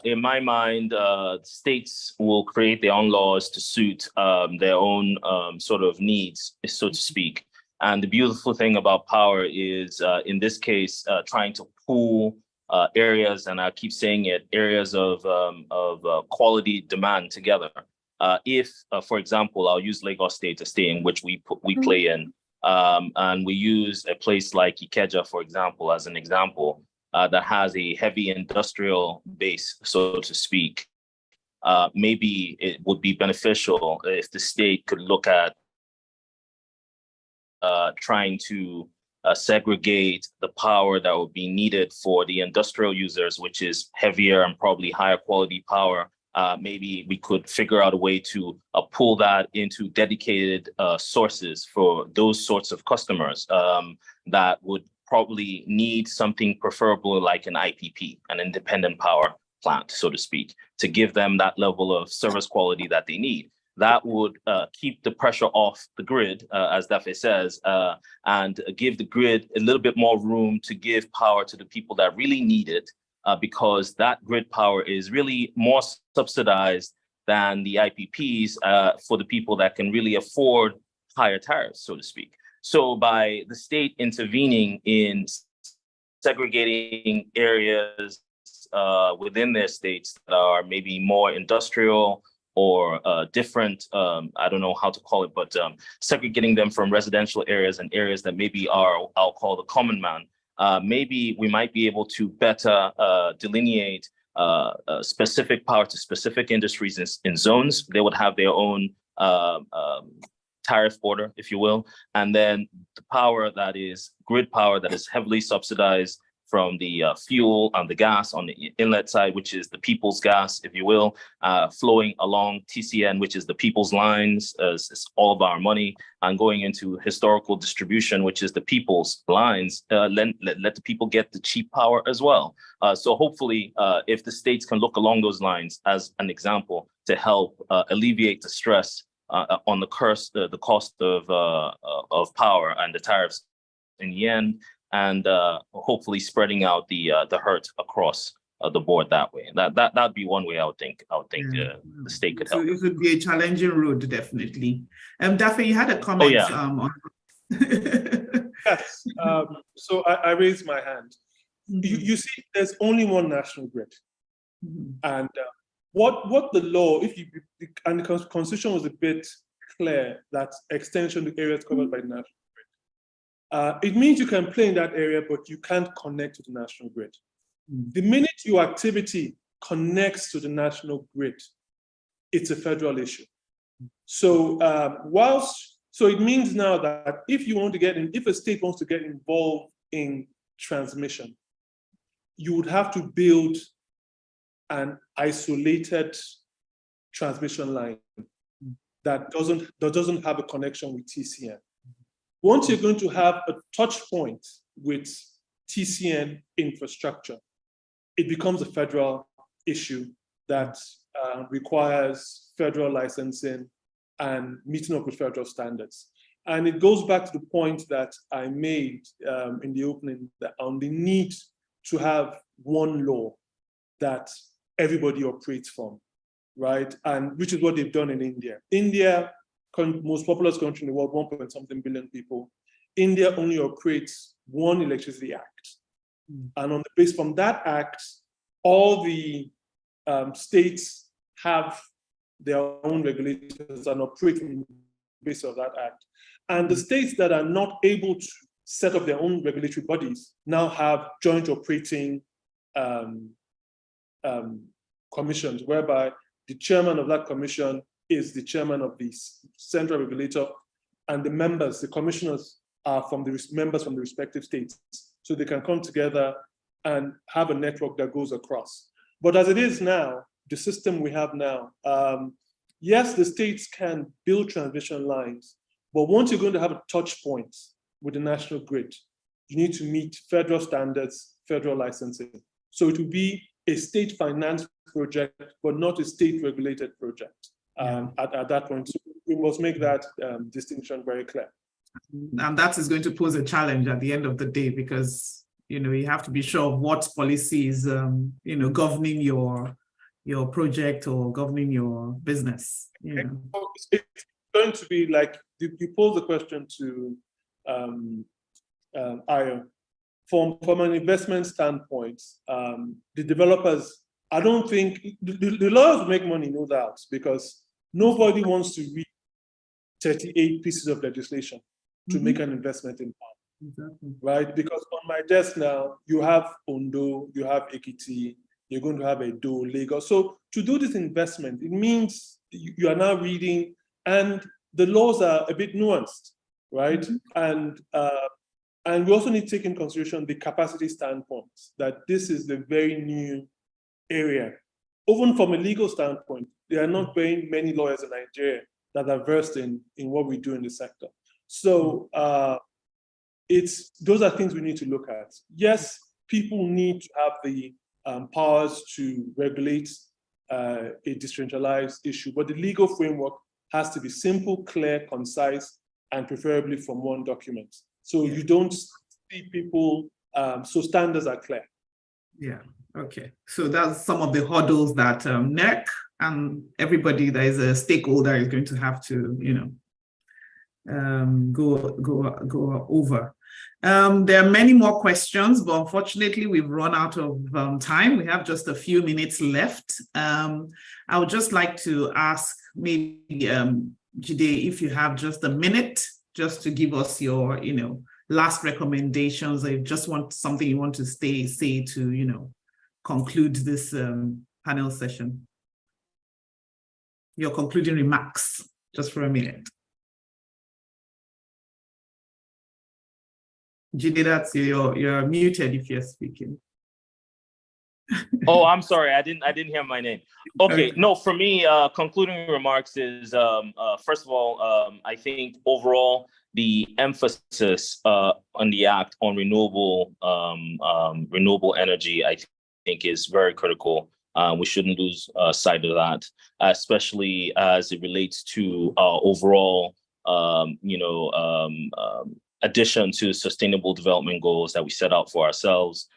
In my mind, states will create their own laws to suit their own sort of needs, so to speak. And the beautiful thing about power is, in this case, trying to pool areas, and I keep saying it, areas of quality demand together. If, for example, I'll use Lagos State, a state in which we play in, and we use a place like Ikeja, for example, as an example, that has a heavy industrial base, so to speak. Maybe it would be beneficial if the state could look at trying to segregate the power that would be needed for the industrial users, which is heavier and probably higher quality power. Maybe we could figure out a way to pull that into dedicated sources for those sorts of customers that would probably need something preferable like an IPP, an independent power plant, so to speak, to give them that level of service quality that they need. That would keep the pressure off the grid, as Dafe says, and give the grid a little bit more room to give power to the people that really need it, because that grid power is really more subsidized than the IPPs for the people that can really afford higher tariffs, so to speak. So by the state intervening in segregating areas within their states that are maybe more industrial or different, I don't know how to call it, but segregating them from residential areas and areas that maybe are, I'll call the common man, maybe we might be able to better delineate specific power to specific industries in zones. They would have their own tariff order, if you will, and then the power that is grid power that is heavily subsidized from the fuel and the gas on the inlet side, which is the people's gas, if you will, flowing along TCN, which is the people's lines, it's all of our money, and going into historical distribution, which is the people's lines, let the people get the cheap power as well. So hopefully, if the states can look along those lines as an example to help alleviate the stress on the cost of power and the tariffs in the end, and hopefully spreading out the hurt across the board that way. That'd be one way I would think the state could help. So it would be a challenging road, definitely. Dafe, you had a comment. Oh, yeah. On Yes. So I raised my hand. You see, there's only one national grid, and what the law, and the constitution was a bit clear that extension to areas covered by the national grid. It means you can play in that area, but you can't connect to the national grid. The minute your activity connects to the national grid, it's a federal issue. So so it means now that if you want to if a state wants to get involved in transmission, you would have to build an isolated transmission line that doesn't have a connection with TCN. Once you're going to have a touch point with TCN infrastructure, it becomes a federal issue that requires federal licensing and meeting up with federal standards. And it goes back to the point that I made in the opening on the need to have one law that everybody operates from, right? And which is what they've done in India. India, most populous country in the world, 1 point something billion people. India only operates one electricity act. And on the base from that act, all the states have their own regulators and operate on the basis of that act. And the states that are not able to set up their own regulatory bodies now have joint operating commissions, whereby the chairman of that commission is the chairman of the central regulator, and the members, the commissioners, are from the members from the respective states. So they can come together and have a network that goes across. But as it is now, the system we have now, yes, the states can build transmission lines, but once you're going to have a touch point with the national grid, you need to meet federal standards, federal licensing. So it will be a state financed project, but not a state regulated project at that point. So we must make that distinction very clear. And that is going to pose a challenge at the end of the day, because you have to be sure of what policy is governing your project or governing your business. It's going to be like you pose the question to Ayo. From an investment standpoint, the developers, I don't think the lawyers make money, no doubt, because nobody wants to read 38 pieces of legislation to make an investment in power. Exactly. Right? Because on my desk now, you have Oando, you have Ekiti, you're going to have Edo, Lagos. So to do this investment, it means you are now reading, and the laws are a bit nuanced, right? And we also need to take into consideration the capacity standpoint, that this is the very new area. Even from a legal standpoint, there are not very many lawyers in Nigeria that are versed in what we do in the sector. So those are things we need to look at. Yes, people need to have the powers to regulate a decentralized issue, but the legal framework has to be simple, clear, concise, and preferably from one document. So you don't see people, so standards are clear. Yeah, okay. So that's some of the hurdles that NEC and everybody that is a stakeholder is going to have to, go over. There are many more questions, but unfortunately we've run out of time. We have just a few minutes left. I would just like to ask maybe Jide, if you have just a minute, just to give us your, last recommendations, or just want something you want to say to, conclude this panel session. Your concluding remarks, just for a minute. Jide, that's you're muted if you're speaking. Oh, I'm sorry. I didn't hear my name. Okay. No, for me, concluding remarks is, first of all, I think overall the emphasis on the act on renewable energy, I think is very critical. We shouldn't lose sight of that, especially as it relates to overall, addition to sustainable development goals that we set out for ourselves.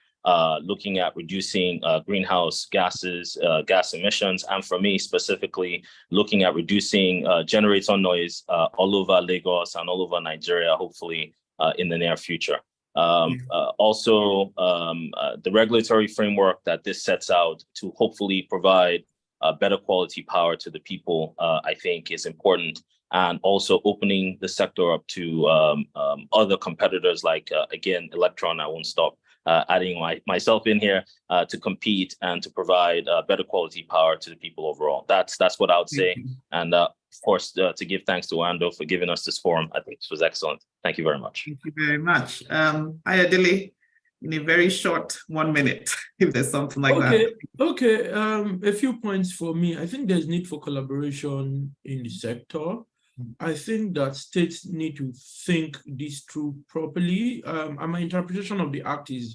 Looking at reducing greenhouse gases, gas emissions, and for me specifically, looking at reducing generator noise all over Lagos and all over Nigeria, hopefully in the near future. Also, the regulatory framework that this sets out to hopefully provide better quality power to the people, I think is important. And also opening the sector up to other competitors like, again, Electron. I won't stop adding myself in here to compete and to provide better quality power to the people overall. That's what I would say. And of course, to give thanks to Oando for giving us this forum. I think this was excellent. Thank you very much. Thank you very much. Ayodele, in a very short 1 minute, if there's something like that. Okay, a few points for me. I think there's need for collaboration in the sector. I think that states need to think this through properly. And my interpretation of the act is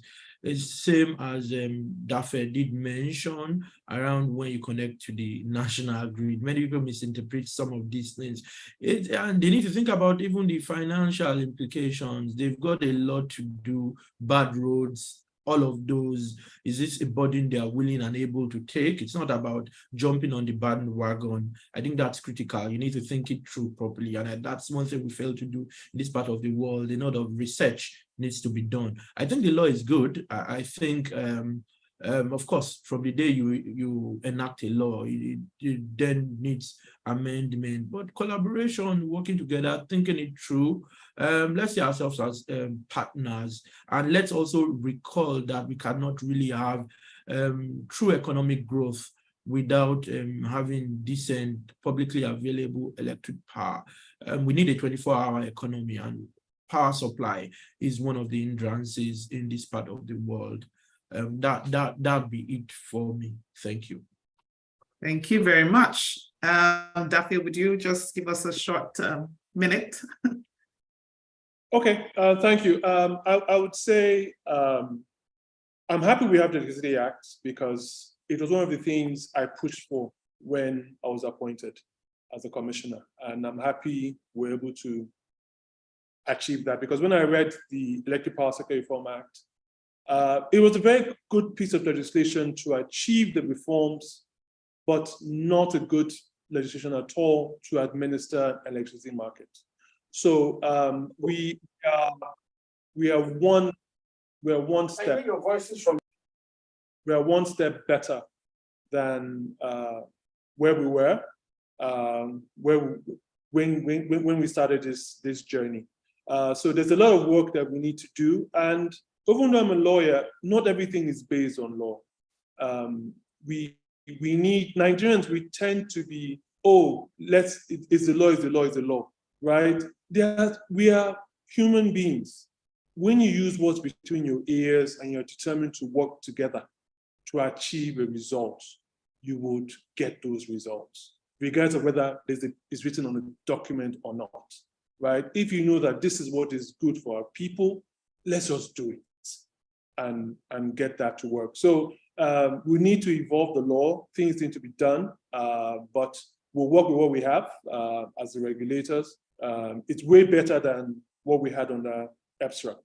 same as Dafe did mention around when you connect to the national grid. Many people misinterpret some of these things. And they need to think about even the financial implications. They've got a lot to do, bad roads, all of those? Is this a burden they are willing and able to take? It's not about jumping on the bandwagon. I think that's critical. You need to think it through properly. And that's one thing we fail to do in this part of the world. A lot of research needs to be done. I think the law is good. I think, of course, from the day you enact a law, it then needs amendment, but collaboration, working together, thinking it through. Let's see ourselves as partners, and let's also recall that we cannot really have true economic growth without having decent, publicly available electric power. We need a 24-hour economy, and power supply is one of the hindrances in this part of the world. That'd be it for me. Thank you. Thank you very much. Daphne, would you just give us a short minute? Okay, thank you. I would say I'm happy we have the Electricity Act because it was one of the things I pushed for when I was appointed as a commissioner. And I'm happy we're able to achieve that, because when I read the Electric Power Sector Reform Act, it was a very good piece of legislation to achieve the reforms, but not a good legislation at all to administer an electricity market. So we are one step better than where we were when we started this journey. So there's a lot of work that we need to do, and even though I'm a lawyer, not everything is based on law. We need Nigerians. We tend to be, it's the law, right? We are human beings. When you use what's between your ears and you're determined to work together to achieve a result, you would get those results, regardless of whether it's written on a document or not, right? If you know that this is what is good for our people, let's just do it and get that to work. So we need to evolve the law. Things need to be done, but we'll work with what we have as the regulators. It's way better than what we had under EPSRA.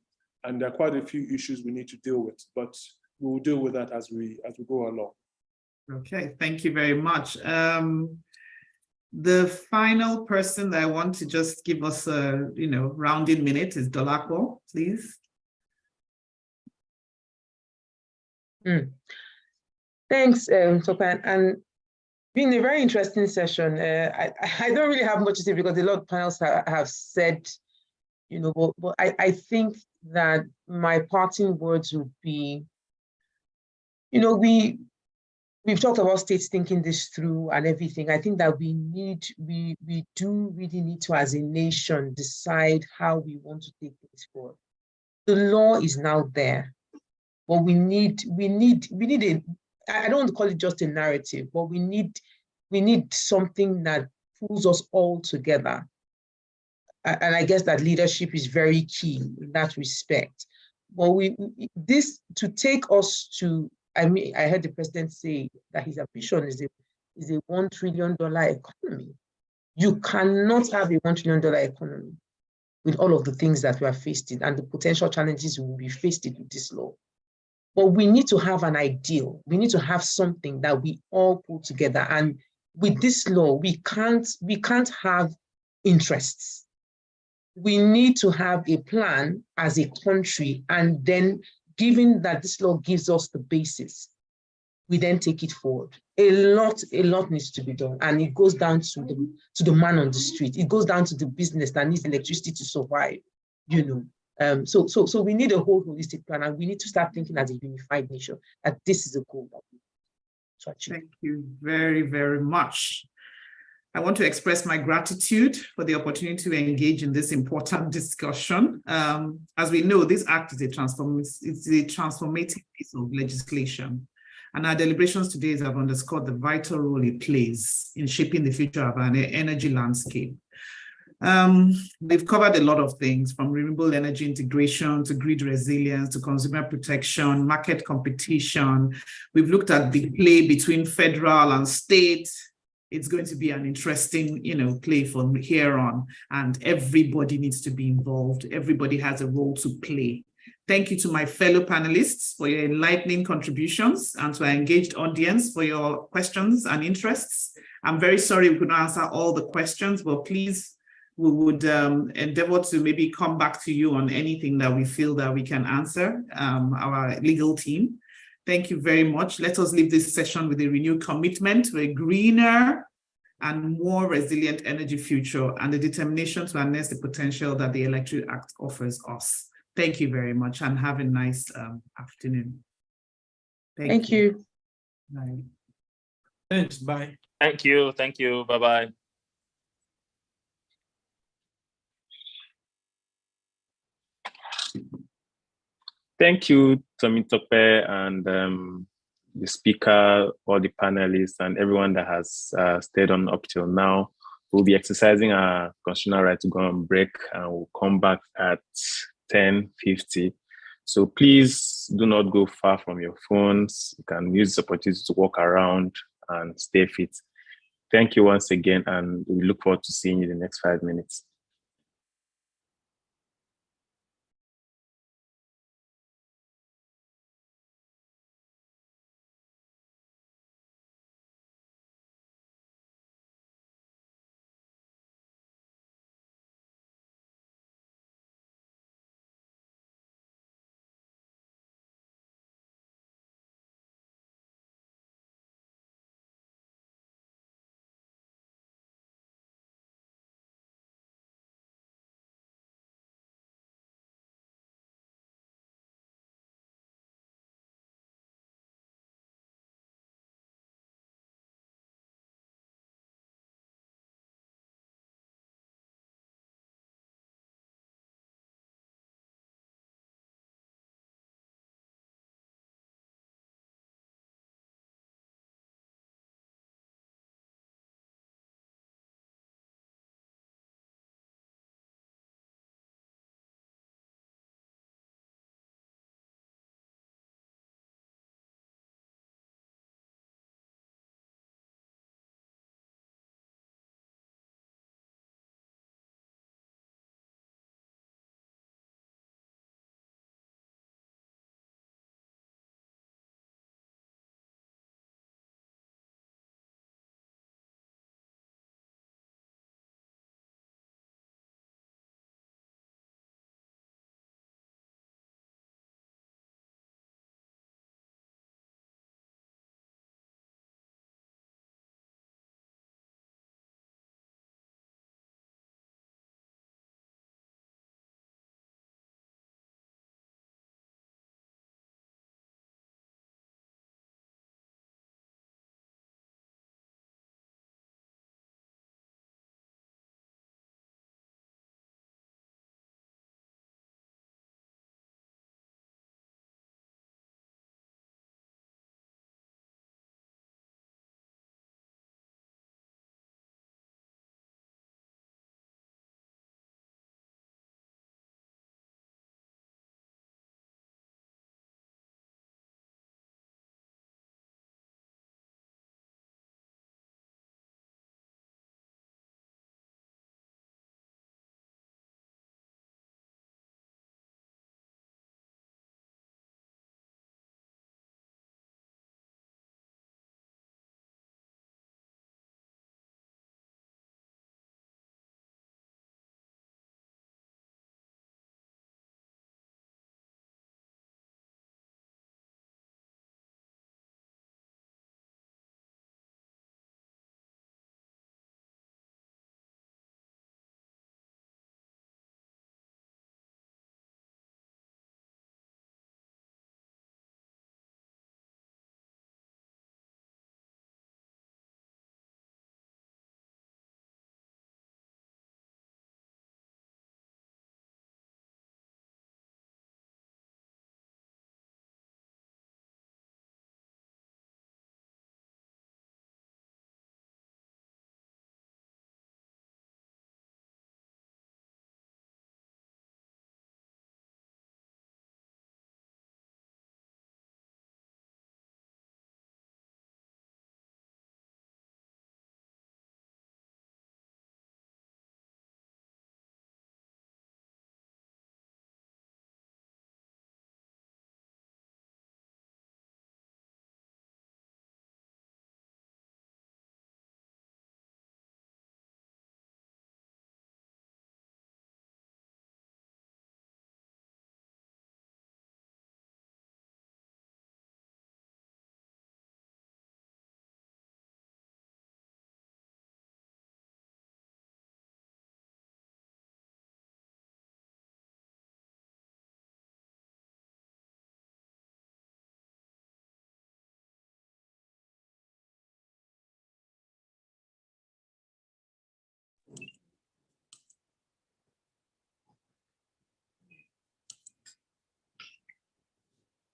And there are quite a few issues we need to deal with, but we will deal with that as we go along. Okay, thank you very much. The final person that I want to just give us a rounding minute is Dolapo, please. Thanks, Topan. And been a very interesting session. I don't really have much to say because a lot of panels have said, but I think that my parting words would be, we've talked about states thinking this through and everything. I think that we do really need to, as a nation, decide how we want to take this forward. The law is now there, but we need a, I don't want to call it just a narrative, but we need something that pulls us all together. And I guess that leadership is very key in that respect. But this to take us to, I heard the president say that his ambition is a $1 trillion economy. You cannot have a $1 trillion economy with all of the things that we are facing and the potential challenges we will be faced with this law. But we need to have an ideal. We need to have something that we all pull together. And with this law, we can't have interests. We need to have a plan as a country, and then given that this law gives us the basis, we then take it forward. A lot needs to be done, and it goes down to the man on the street. It goes down to the business that needs electricity to survive. So we need a whole holistic plan, and we need to start thinking as a unified nation that this is a goal that we need to achieve. Thank you very, very much. I want to express my gratitude for the opportunity to engage in this important discussion. As we know, this act is a transformative piece of legislation. And our deliberations today have underscored the vital role it plays in shaping the future of our energy landscape. We've covered a lot of things, from renewable energy integration to grid resilience to consumer protection, market competition. We've looked at the play between federal and state. It's going to be an interesting, play from here on, and everybody needs to be involved. Everybody has a role to play Thank you to my fellow panelists for your enlightening contributions and to our engaged audience for your questions and interests. I'm very sorry we could not answer all the questions, but please, we would endeavor to maybe come back to you on anything that we feel that we can answer, our legal team. Thank you very much. Let us leave this session with a renewed commitment to a greener and more resilient energy future and the determination to harness the potential that the Electric Act offers us. Thank you very much and have a nice afternoon. Thank you. Bye. Thanks, bye. Thank you. Thank you. Bye-bye. Thank you, Tomitope, and the speaker, all the panelists, and everyone that has stayed on up till now. We'll be exercising our constitutional right to go on break, and we'll come back at 10:50. So please do not go far from your phones. You can use this opportunity to walk around and stay fit. Thank you once again, and we look forward to seeing you in the next 5 minutes.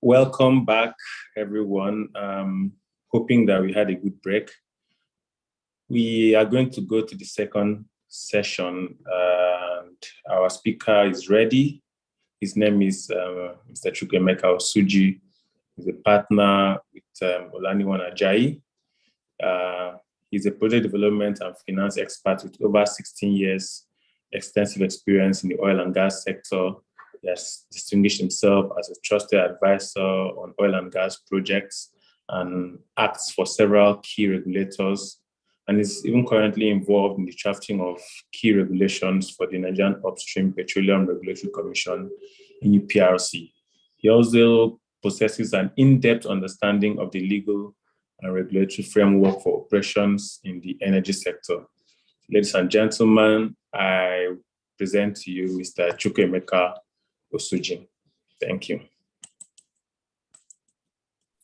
Welcome back, everyone. Hoping that we had a good break. We are going to go to the second session, and our speaker is ready. His name is Mr. Chukwuemeka Osuji. He's a partner with Olaniwan Ajayi. He's a project development and finance expert with over 16 years extensive experience in the oil and gas sector. He has distinguished himself as a trusted advisor on oil and gas projects and acts for several key regulators, and is even currently involved in the drafting of key regulations for the Nigerian Upstream Petroleum Regulatory Commission, NUPRC. He also possesses an in-depth understanding of the legal and regulatory framework for operations in the energy sector. Ladies and gentlemen, I present to you Mr. Chukwuemeka Osuji. Thank you.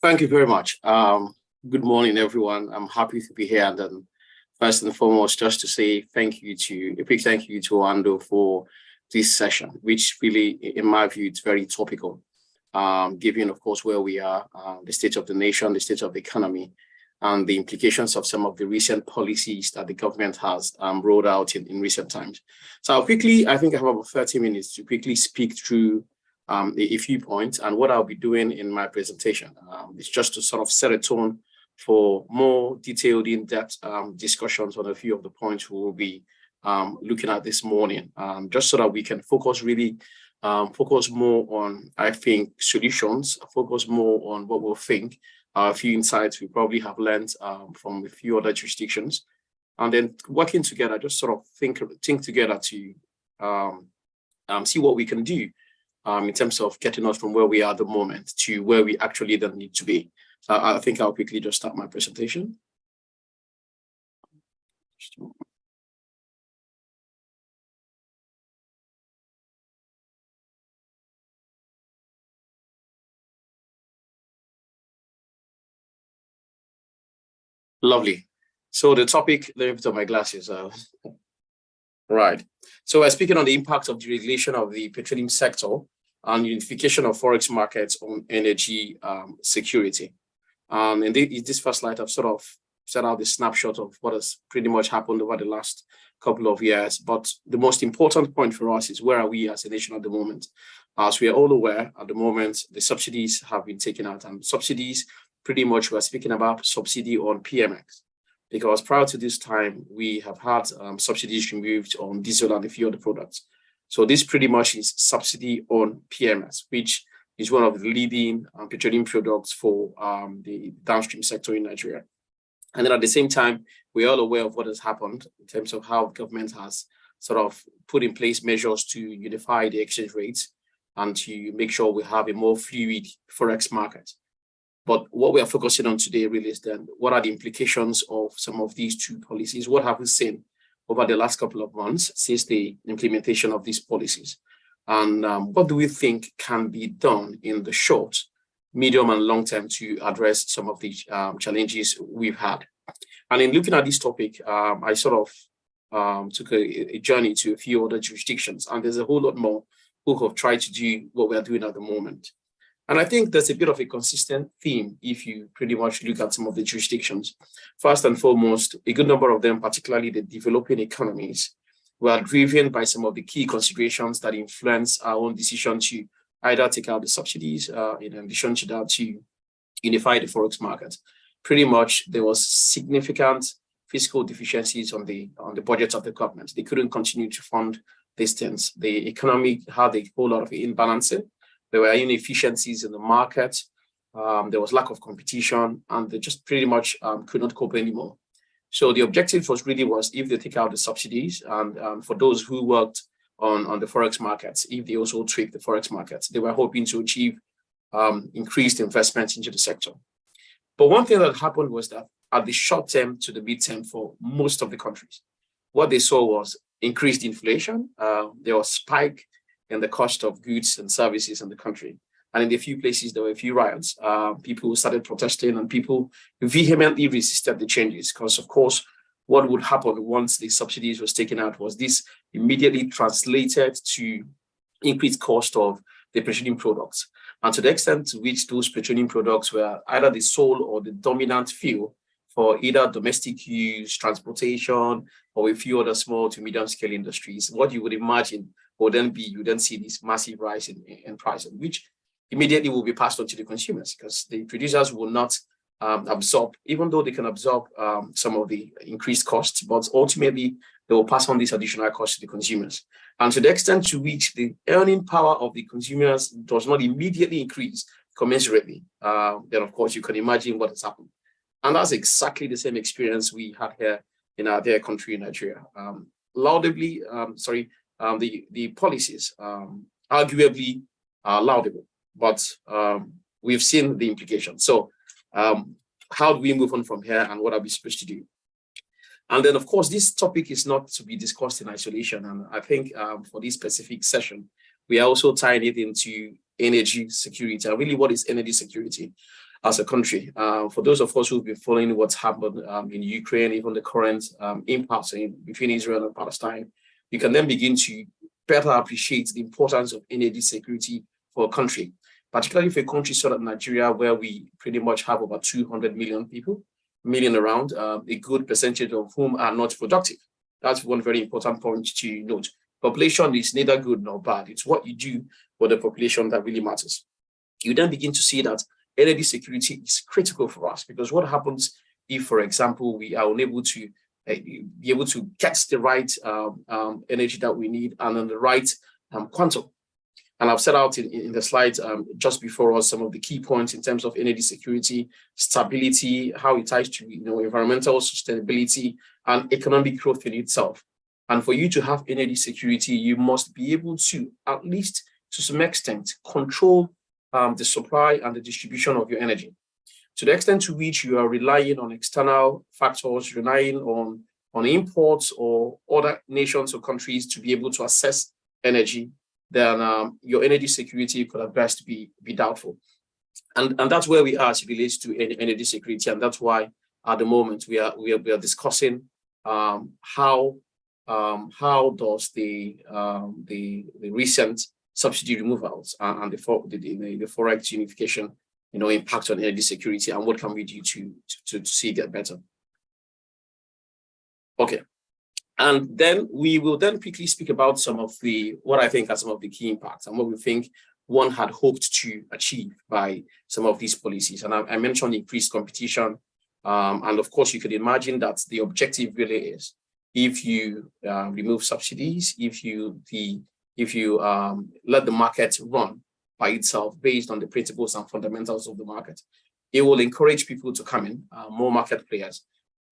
Thank you very much. Good morning, everyone. I'm happy to be here. And then first and foremost, just to say a big thank you to Oando for this session, which really, in my view, it's very topical, given, of course, where we are, the state of the nation, the state of the economy, and the implications of some of the recent policies that the government has rolled out in recent times. So I'll quickly, I think I have about 30 minutes to quickly speak through a few points, and what I'll be doing in my presentation is just to sort of set a tone for more detailed, in-depth discussions on a few of the points we will be looking at this morning, just so that we can focus more on, I think, solutions, focus more on what we'll think, a few insights we probably have learned from a few other jurisdictions, and then working together, just sort of think together to see what we can do in terms of getting us from where we are at the moment to where we actually then need to be. So I think I'll quickly just start my presentation. Lovely. So the topic, let me put on my glasses. Right. So we're speaking on the impact of the regulation of the petroleum sector and unification of forex markets on energy security. In this first slide, I've sort of set out the snapshot of what has pretty much happened over the last couple of years. But the most important point for us is, where are we as a nation at the moment? As we are all aware, at the moment, the subsidies have been taken out, and subsidies, pretty much we're speaking about subsidy on PMX, because prior to this time, we have had subsidies removed on diesel and a few other products. So this pretty much is subsidy on PMS, which is one of the leading petroleum products for the downstream sector in Nigeria. And then at the same time, we're all aware of what has happened in terms of how government has sort of put in place measures to unify the exchange rates and to make sure we have a more fluid forex market. But what we are focusing on today really is then, what are the implications of some of these two policies? What have we seen over the last couple of months since the implementation of these policies? And what do we think can be done in the short, medium, and long term to address some of the challenges we've had? And in looking at this topic, I sort of took a journey to a few other jurisdictions, and there's a whole lot more who have tried to do what we're doing at the moment. And I think there's a bit of a consistent theme if you pretty much look at some of the jurisdictions. First and foremost, a good number of them, particularly the developing economies, were driven by some of the key considerations that influence our own decision to either take out the subsidies, in addition to that, to unify the forex market. Pretty much, there was significant fiscal deficiencies on the budgets of the government. They couldn't continue to fund these things. The economy had a whole lot of imbalances. There were inefficiencies in the market. There was lack of competition, and they just pretty much could not cope anymore. So the objective was if they take out the subsidies, and for those who worked on the forex markets, if they also tweak the forex markets, they were hoping to achieve increased investment into the sector. But one thing that happened was that at the short term to the mid term for most of the countries, what they saw was increased inflation. There was a spike in the cost of goods and services in the country. And in a few places, there were a few riots. People started protesting, and people vehemently resisted the changes, because, of course, what would happen once the subsidies was taken out was this immediately translated to increased cost of the petroleum products. And to the extent to which those petroleum products were either the sole or the dominant fuel for either domestic use, transportation, or a few other small to medium scale industries, what you would imagine would then be, you then see this massive rise in price, which immediately will be passed on to the consumers, because the producers will not absorb, even though they can absorb some of the increased costs, but ultimately they will pass on this additional cost to the consumers. And to the extent to which the earning power of the consumers does not immediately increase commensurately, then of course you can imagine what has happened. And that's exactly the same experience we had here in our dear country, Nigeria. Laudably, the policies arguably are laudable, but we've seen the implications. So how do we move on from here, and what are we supposed to do? And then, of course, this topic is not to be discussed in isolation. And I think for this specific session, we are also tying it into energy security. And really, what is energy security as a country? For those of us who've been following what's happened in Ukraine, even the current impasse between Israel and Palestine, you can then begin to better appreciate the importance of energy security for a country, particularly for a country sort of Nigeria, where we pretty much have about 200 million people, around, a good percentage of whom are not productive. That's one very important point to note. Population is neither good nor bad. It's what you do for the population that really matters. You then begin to see that energy security is critical for us, because what happens if, for example, we are unable to be able to get the right energy that we need and in the right quantum. And I've set out in the slides just before us some of the key points in terms of energy security, stability, how it ties to environmental sustainability and economic growth in itself. And for you to have energy security, you must be able to, at least to some extent, control the supply and the distribution of your energy. To the extent to which you are relying on external factors, relying on imports or other nations or countries to be able to access energy, then your energy security could at best be doubtful. And that's where we are as it relates to energy security. And that's why at the moment we are discussing how does the recent subsidy removals and the forex unification impact on energy security, and what can we do to see it get better. Okay. And then we will then quickly speak about some of what I think are some of the key impacts and what we think one had hoped to achieve by some of these policies. And I mentioned increased competition. And of course, you could imagine that the objective really is, if you remove subsidies, if you let the market run by itself based on the principles and fundamentals of the market, it will encourage people to come in, more market players.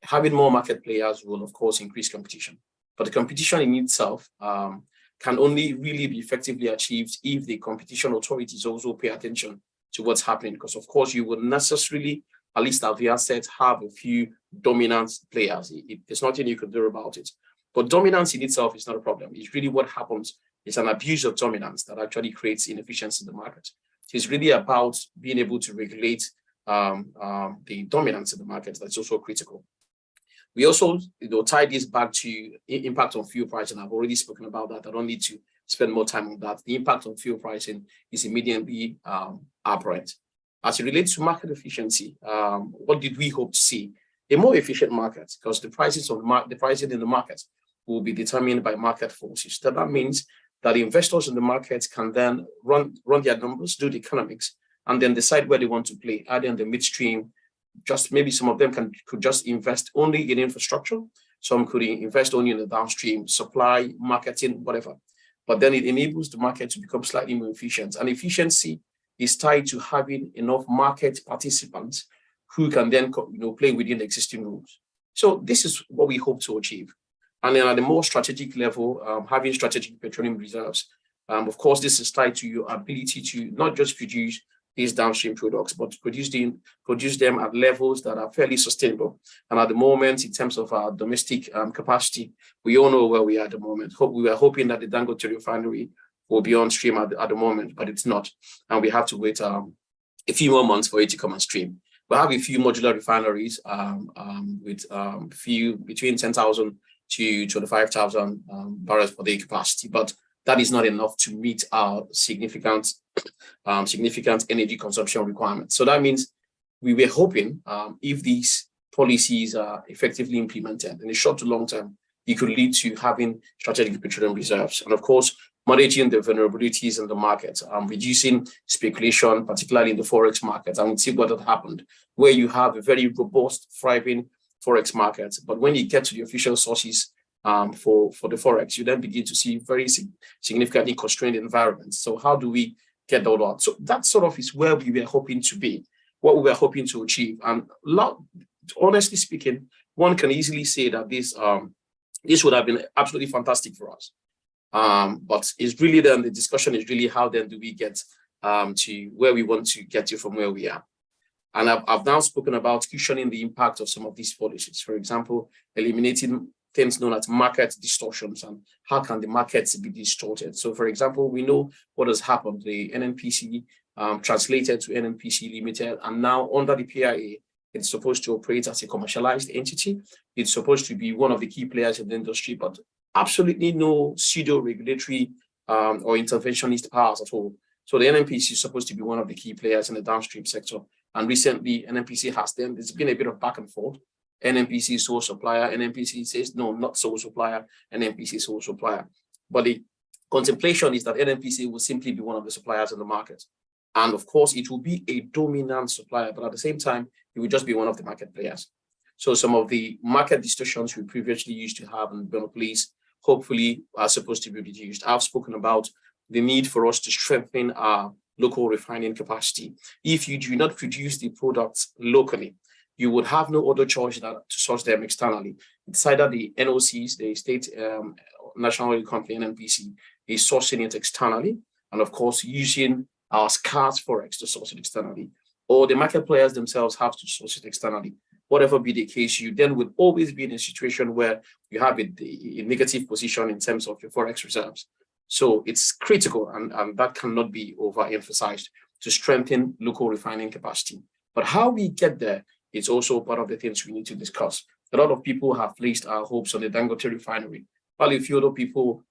Having more market players will, of course, increase competition. But the competition in itself can only really be effectively achieved if the competition authorities also pay attention to what's happening. Because, of course, you will necessarily, at least as we have said, have a few dominant players. There's nothing you can do about it. But dominance in itself is not a problem. It's really what happens. It's an abuse of dominance that actually creates inefficiency in the market. It's really about being able to regulate the dominance in the market. That's also critical. We also tie this back to impact on fuel pricing. I've already spoken about that. I don't need to spend more time on that. The impact on fuel pricing is immediately apparent. As it relates to market efficiency, what did we hope to see? A more efficient market, because the pricing in the market will be determined by market forces. That means that investors in the market can then run their numbers, do the economics, and then decide where they want to play, either in the midstream. Just maybe some of them could just invest only in infrastructure. Some could invest only in the downstream, supply, marketing, whatever. But then it enables the market to become slightly more efficient. And efficiency is tied to having enough market participants who can then play within the existing rules. So this is what we hope to achieve. And then at the more strategic level, having strategic petroleum reserves. Of course, this is tied to your ability to not just produce these downstream products, but produce them at levels that are fairly sustainable. And at the moment, in terms of our domestic capacity, we all know where we are at the moment. We were hoping that the Dangote refinery will be on stream at the moment, but it's not. And we have to wait a few more months for it to come on stream. We have a few modular refineries with between 10,000 to 25,000 barrels per day capacity. But that is not enough to meet our significant energy consumption requirements. So that means we were hoping if these policies are effectively implemented in the short to long term, it could lead to having strategic petroleum reserves. And of course, managing the vulnerabilities in the market, reducing speculation, particularly in the Forex market. And we see what had happened, where you have a very robust, thriving Forex market. But when you get to the official sources for the Forex, you then begin to see very significantly constrained environments. So how do we get that out? So that sort of is where we were hoping to be, what we were hoping to achieve. And honestly speaking, one can easily say that this would have been absolutely fantastic for us. But it's really then the discussion is really how then do we get to where we want to get to from where we are. And I've now spoken about cushioning the impact of some of these policies. For example, eliminating things known as market distortions and how can the markets be distorted. So for example, we know what has happened. The NNPC translated to NNPC Limited, and now under the PIA, it's supposed to operate as a commercialized entity. It's supposed to be one of the key players in the industry, but absolutely no pseudo-regulatory or interventionist powers at all. So the NNPC is supposed to be one of the key players in the downstream sector. And recently, NNPC has then, there's been a bit of back and forth. NNPC sole supplier, NNPC says, no, not sole supplier, NNPC sole supplier. But the contemplation is that NNPC will simply be one of the suppliers in the market. And of course, it will be a dominant supplier, but at the same time, it will just be one of the market players. So some of the market distortions we previously used to have in monopolies, hopefully are supposed to be reduced. I've spoken about the need for us to strengthen our local refining capacity. If you do not produce the products locally, you would have no other choice than to source them externally. It's either the NOCs, the state national oil company, NNPC, is sourcing it externally, and of course, using our scarce Forex to source it externally, or the market players themselves have to source it externally. Whatever be the case, you then would always be in a situation where you have a negative position in terms of your Forex reserves. So it's critical, and that cannot be overemphasized, to strengthen local refining capacity. But how we get there is also part of the things we need to discuss. A lot of people have placed our hopes on the Dangote refinery, while a few other people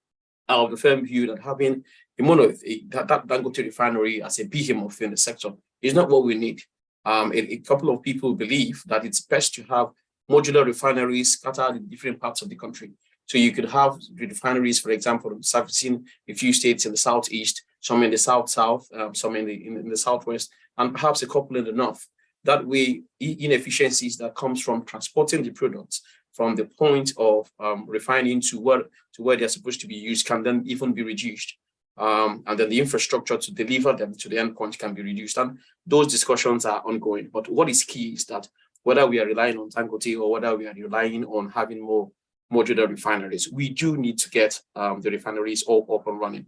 are of the firm view that having a monolith, that Dangote refinery as a behemoth in the sector is not what we need. A couple of people believe that it's best to have modular refineries scattered in different parts of the country. So you could have refineries, for example, servicing a few states in the southeast, some in the south-south, some in the southwest, and perhaps a couple in the north. That way, inefficiencies that comes from transporting the products from the point of refining to where they're supposed to be used can then even be reduced. And then the infrastructure to deliver them to the end point can be reduced. And those discussions are ongoing. But what is key is that whether we are relying on Dangote or whether we are relying on having more modular refineries, we do need to get the refineries all up and running.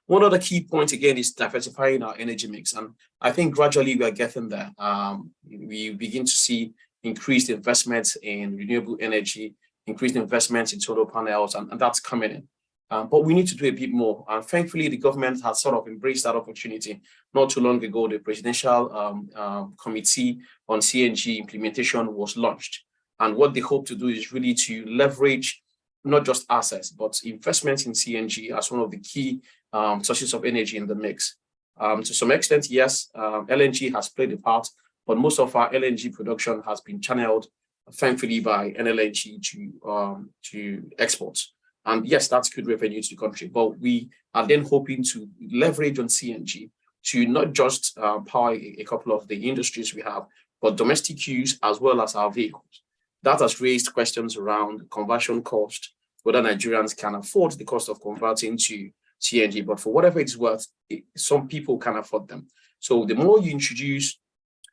One other key point, again, is diversifying our energy mix. And I think gradually we are getting there. We begin to see increased investments in renewable energy, increased investments in solar panels, and that's coming in. But we need to do a bit more. And thankfully, the government has sort of embraced that opportunity. Not too long ago, the Presidential Committee on CNG implementation was launched. And what they hope to do is really to leverage not just assets, but investments in CNG as one of the key sources of energy in the mix. To some extent, yes, LNG has played a part, but most of our LNG production has been channeled, thankfully, by NLNG to exports. And yes, that's good revenue to the country, but we are then hoping to leverage on CNG to not just power a couple of the industries we have, but domestic use as well as our vehicles. That has raised questions around conversion cost, whether Nigerians can afford the cost of converting to CNG, but for whatever it's worth, some people can afford them. So the more you introduce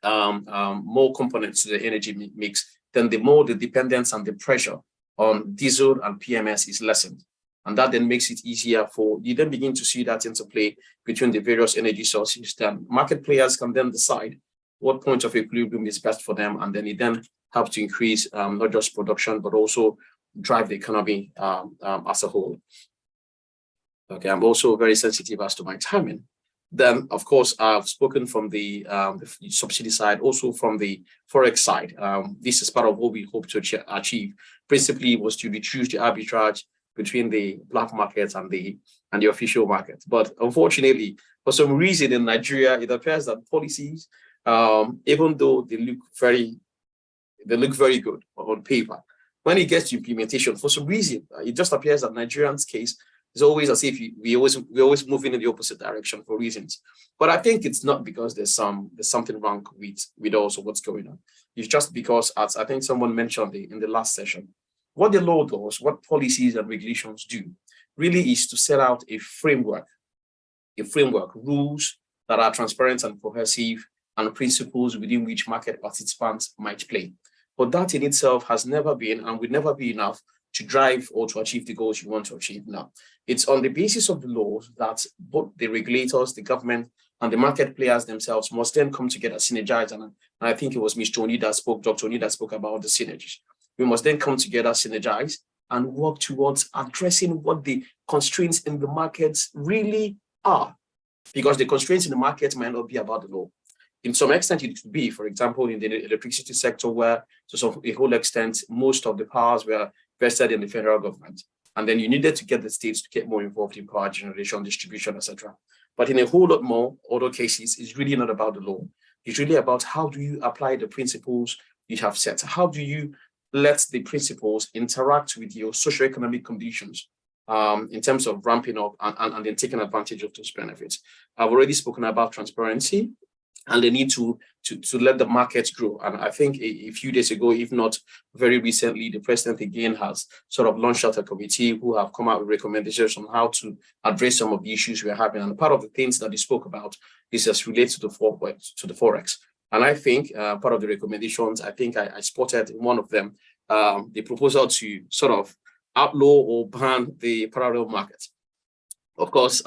more components to the energy mix, then the more the dependence and the pressure on diesel and PMS is lessened. And that then makes it easier you then begin to see that interplay between the various energy sources. Then market players can then decide what point of equilibrium is best for them, and then it then helps to increase not just production, but also drive the economy as a whole. Okay, I'm also very sensitive as to my timing. Then, of course, I've spoken from the subsidy side, also from the Forex side. This is part of what we hope to achieve. Principally was to reduce the arbitrage between the black markets and the official market. But unfortunately, for some reason in Nigeria, it appears that policies, even though they look very good on paper, when it gets to implementation, for some reason, it just appears that Nigerians' case is always as if we're always moving in the opposite direction for reasons. But I think it's not because there's something wrong with also what's going on. It's just because, as I think someone mentioned in the last session, what the law does, what policies and regulations do, really is to set out a framework, rules that are transparent and cohesive, and principles within which market participants might play. But that in itself has never been and will never be enough to drive or to achieve the goals you want to achieve now. It's on the basis of the laws that both the regulators, the government, and the market players themselves must then come together, synergize. And I think it was Dr. Onida spoke about the synergies. We must then come together, synergize, and work towards addressing what the constraints in the markets really are. Because the constraints in the market might not be about the law. In some extent, it could be, for example, in the electricity sector, where to a whole extent, most of the powers were vested in the federal government. And then you needed to get the states to get more involved in power generation, distribution, etc. But in a whole lot more other cases, it's really not about the law. It's really about how do you apply the principles you have set? How do you let the principles interact with your socioeconomic conditions in terms of ramping up and then taking advantage of those benefits? I've already spoken about transparency and the need to let the markets grow. And I think a few days ago, if not very recently, the president again has sort of launched out a committee who have come out with recommendations on how to address some of the issues we're having. And part of the things that he spoke about is as related to the Forex. And I think part of the recommendations, I think I spotted in one of them, the proposal to sort of outlaw or ban the parallel market. Of course,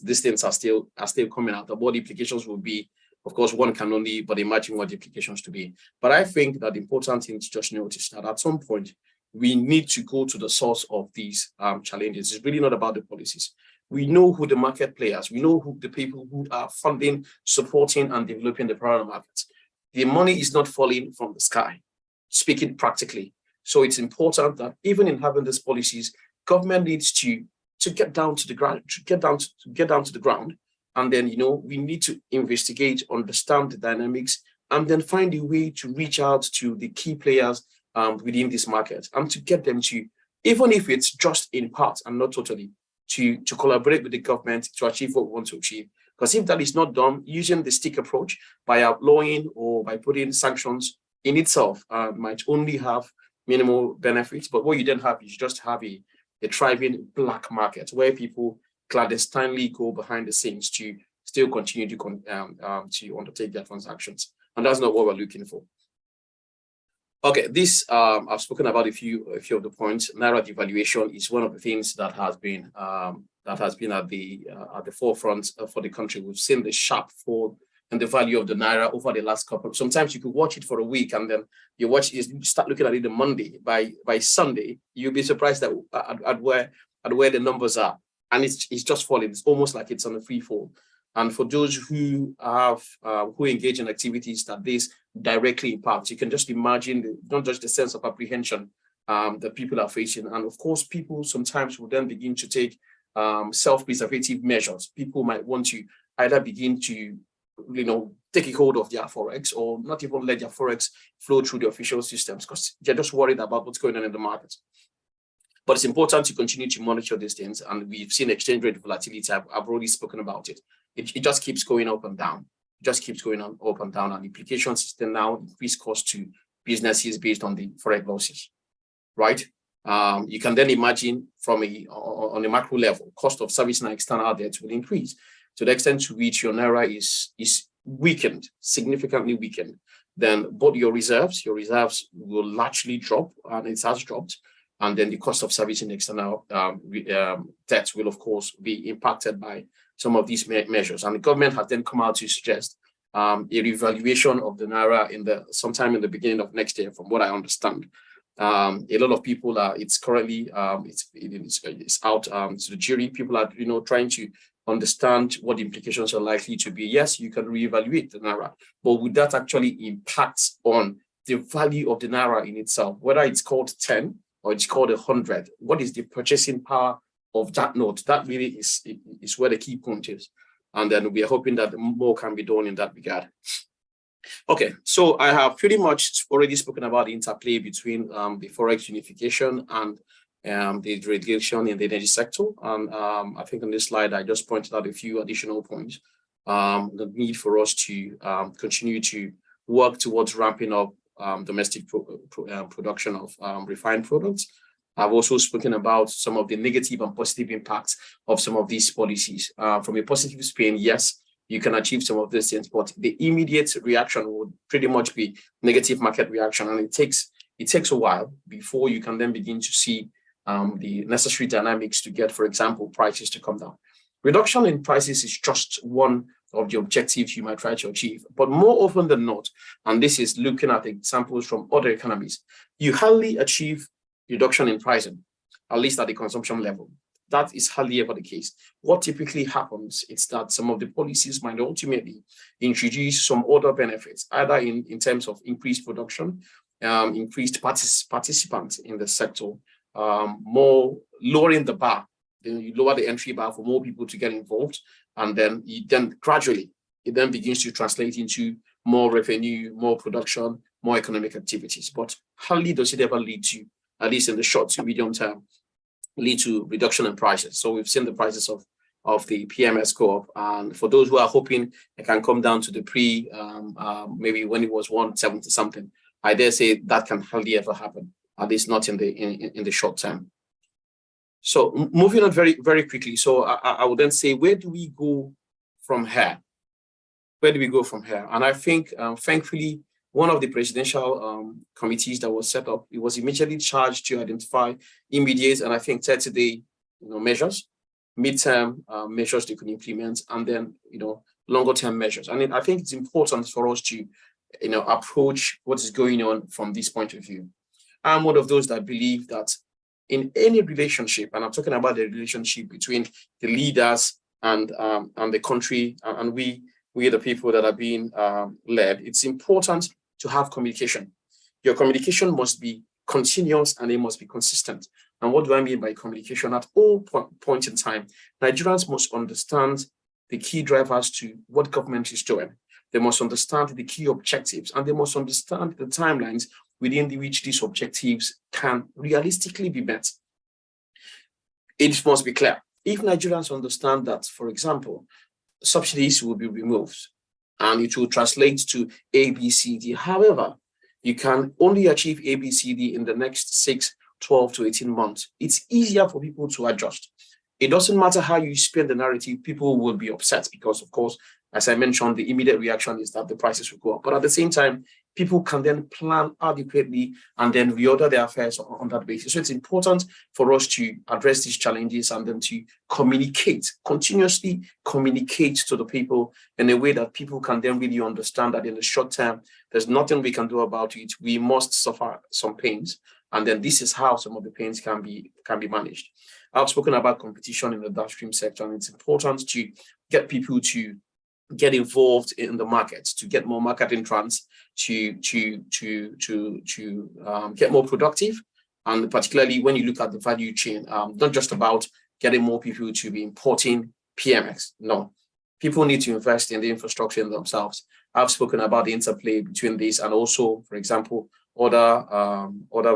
these things are still coming out. What the implications will be, of course, one can only but imagine what the implications to be. But I think that the important thing to just notice that at some point, we need to go to the source of these challenges. It's really not about the policies. We know who the market players, we know who the people who are funding, supporting, and developing the parallel markets. The money is not falling from the sky, speaking practically. So it's important that even in having these policies, government needs to get down to the ground, get down to the ground. And then, we need to investigate, understand the dynamics, and then find a way to reach out to the key players within this market and to get them to, even if it's just in part and not totally, to collaborate with the government to achieve what we want to achieve. Because if that is not done, using the stick approach by outlawing or by putting sanctions in itself might only have minimal benefits. But what you then have is just have a thriving black market where people clandestinely go behind the scenes to still continue to undertake their transactions. And that's not what we're looking for. Okay, this I've spoken about a few of the points. Naira devaluation is one of the things that has been at the forefront for the country. We've seen the sharp fall in the value of the Naira over the last couple. Sometimes you could watch it for a week and then you start looking at it on Monday. By Sunday, you'll be surprised at where the numbers are. And it's just falling. It's almost like it's on a free fall. And for those who engage in activities that this directly impacts, you can just imagine not just the sense of apprehension that people are facing. And of course, people sometimes will then begin to take self-preservative measures. People might want to either begin to, take a hold of their Forex or not even let their Forex flow through the official systems because they're just worried about what's going on in the market. But it's important to continue to monitor these things. And we've seen exchange rate volatility. I've already spoken about it. It just keeps going up and down. It just keeps going on up and down. And implications is now increased cost to businesses based on the Forex losses, right? You can then imagine on a macro level, cost of servicing external debt will increase to the extent to which your Naira is weakened, significantly weakened. Then both your reserves will largely drop, and it has dropped. And then the cost of servicing external debt will, of course, be impacted by some of these measures. And the government has then come out to suggest a revaluation of the Naira sometime in the beginning of next year, from what I understand. A lot of people it's currently it's out to the jury. People are trying to understand what the implications are likely to be. Yes, you can reevaluate the Naira, but would that actually impact on the value of the Naira in itself, whether it's called 10 or it's called 100. What is the purchasing power of that note? That really is where the key point is. And then we are hoping that more can be done in that regard. Okay, so I have pretty much already spoken about the interplay between the Forex unification and the regulation in the energy sector. And I think on this slide, I just pointed out a few additional points. The need for us to continue to work towards ramping up domestic production of refined products. I've also spoken about some of the negative and positive impacts of some of these policies. From a positive spin, yes, you can achieve some of these things, but the immediate reaction would pretty much be negative market reaction, and it takes a while before you can then begin to see the necessary dynamics to get, for example, prices to come down. Reduction in prices is just one of the objectives you might try to achieve, but more often than not, and this is looking at examples from other economies, you hardly achieve reduction in pricing, at least at the consumption level. That is hardly ever the case. What typically happens is that some of the policies might ultimately introduce some other benefits, either in terms of increased production, increased participants in the sector, more lowering the bar. Then you lower the entry bar for more people to get involved, and then gradually it then begins to translate into more revenue, more production, more economic activities. But hardly does it ever lead to, at least in the short to medium term, lead to reduction in prices. So we've seen the prices of the PMS co-op, and for those who are hoping it can come down to the maybe when it was 170 something, I dare say that can hardly ever happen, at least not in the short term. So moving on very, very quickly. So I would then say, where do we go from here? Where do we go from here? And I think, thankfully, one of the presidential committees that was set up, it was immediately charged to identify immediate and I think 30-day measures, midterm measures they could implement, and then longer term measures. And I think it's important for us to approach what is going on from this point of view. I'm one of those that believe that in any relationship, and I'm talking about the relationship between the leaders and the country, and we the people that are being led, it's important to have communication. Your communication must be continuous and it must be consistent. And what do I mean by communication? At all points in time, Nigerians must understand the key drivers to what government is doing. They must understand the key objectives, and they must understand the timelines within which these objectives can realistically be met. It must be clear. If Nigerians understand that, for example, subsidies will be removed and it will translate to ABCD. However, you can only achieve ABCD in the next 6, 12 to 18 months. It's easier for people to adjust. It doesn't matter how you spin the narrative, people will be upset because, of course, as I mentioned, the immediate reaction is that the prices will go up. But at the same time, people can then plan adequately and then reorder their affairs on that basis. So it's important for us to address these challenges and then to communicate, continuously communicate to the people in a way that people can then really understand that in the short term, there's nothing we can do about it. We must suffer some pains. And then this is how some of the pains can be managed. I've spoken about competition in the downstream sector, and it's important to get people to get involved in the markets, to get more market entrants, to get more productive, and particularly when you look at the value chain, not just about getting more people to be importing PMX. No, people need to invest in the infrastructure in themselves. I've spoken about the interplay between these and also, for example, other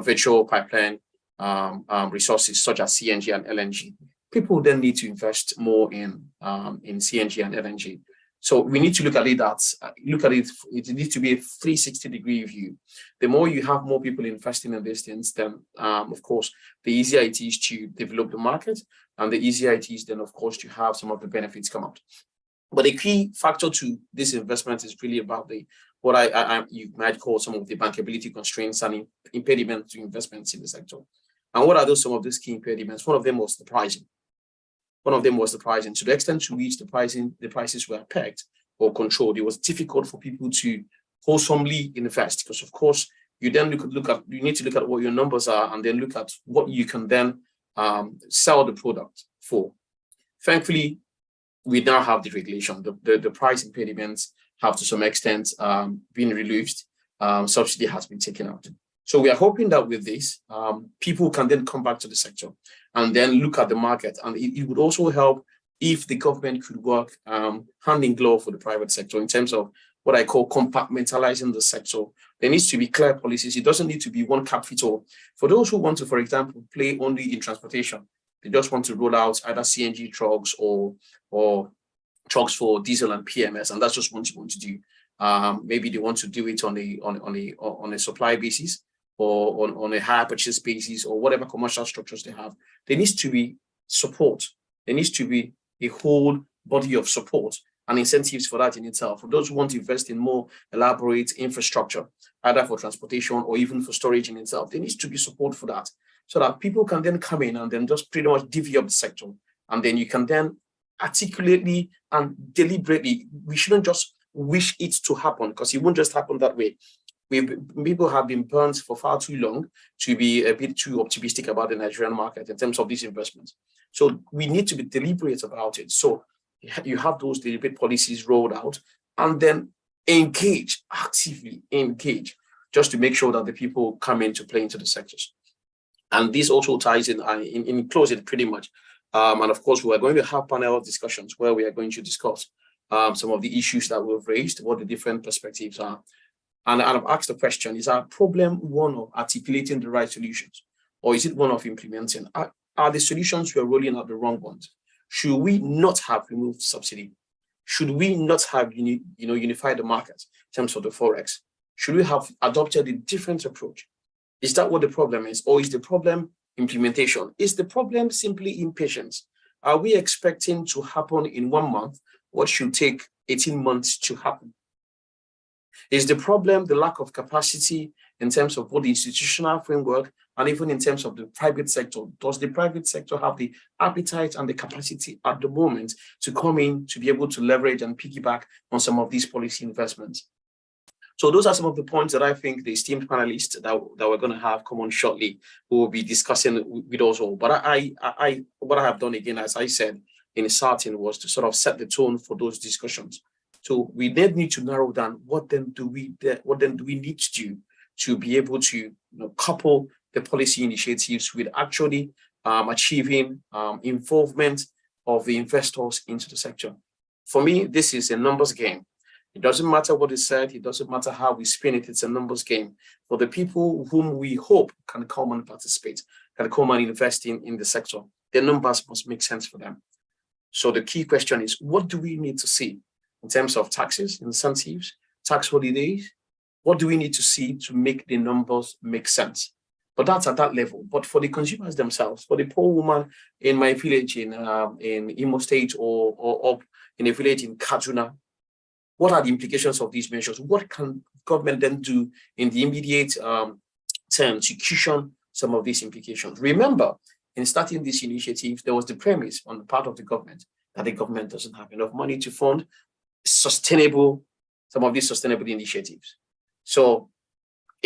virtual pipeline resources such as CNG and LNG. People then need to invest more in CNG and LNG. So we need to look at it. It needs to be a 360-degree view. The more you have more people investing in these things, then of course, the easier it is to develop the market, and the easier it is then, of course, to have some of the benefits come out. But the key factor to this investment is really about what you might call some of the bankability constraints and impediments to investments in the sector. And what are some of these key impediments? One of them was the pricing. To the extent to which the prices were pegged or controlled, it was difficult for people to wholesomely invest because, of course, you then you need to look at what your numbers are and then look at what you can then sell the product for. Thankfully, we now have the regulation. The price impediments have to some extent been reduced. Subsidy has been taken out. So we are hoping that with this, people can then come back to the sector and then look at the market. And it would also help if the government could work hand in glove for the private sector in terms of what I call compartmentalizing the sector. There needs to be clear policies. It doesn't need to be one cap fit all. For those who want to, for example, play only in transportation, they just want to roll out either CNG trucks or trucks for diesel and PMS, and that's just what you want to do. Maybe they want to do it on a supply basis or on a hire purchase basis or whatever commercial structures they have. There needs to be support. There needs to be a whole body of support and incentives for that in itself. For those who want to invest in more elaborate infrastructure, either for transportation or even for storage in itself, there needs to be support for that so that people can then come in and then just pretty much divvy up the sector. And then you can then articulately and deliberately, we shouldn't just wish it to happen because it won't just happen that way. People have been burnt for far too long to be a bit too optimistic about the Nigerian market in terms of these investments. So we need to be deliberate about it. So you have those deliberate policies rolled out and then actively engage, just to make sure that the people come in to play into the sectors. And this also ties in closing pretty much. And of course, we are going to have panel discussions where we are going to discuss some of the issues that we've raised, what the different perspectives are. And I've asked the question, is our problem one of articulating the right solutions, or is it one of implementing? Are the solutions we are rolling out the wrong ones? Should we not have removed subsidy? Should we not have unified the market in terms of the Forex? Should we have adopted a different approach? Is that what the problem is? Or is the problem implementation? Is the problem simply impatience? Are we expecting to happen in 1 month what should take 18 months to happen? Is the problem the lack of capacity in terms of both the institutional framework and even in terms of the private sector? Does the private sector have the appetite and the capacity at the moment to come in to be able to leverage and piggyback on some of these policy investments? So those are some of the points that I think the esteemed panelists that we're going to have come on shortly will be discussing with us all. But what I have done again, as I said in starting, was to sort of set the tone for those discussions. So we then need to narrow down what then do we need to do to be able to couple the policy initiatives with actually achieving involvement of the investors into the sector. For me, this is a numbers game. It doesn't matter what is said. It doesn't matter how we spin it. It's a numbers game. For the people whom we hope can come and participate, can come and invest in the sector, the numbers must make sense for them. So the key question is, what do we need to see in terms of taxes, incentives, tax holidays? What do we need to see to make the numbers make sense? But that's at that level. But for the consumers themselves, for the poor woman in my village in Imo State or up in a village in Kaduna, what are the implications of these measures? What can government then do in the immediate term to cushion some of these implications? Remember, in starting these initiatives, there was the premise on the part of the government that the government doesn't have enough money to fund some of these sustainable initiatives. So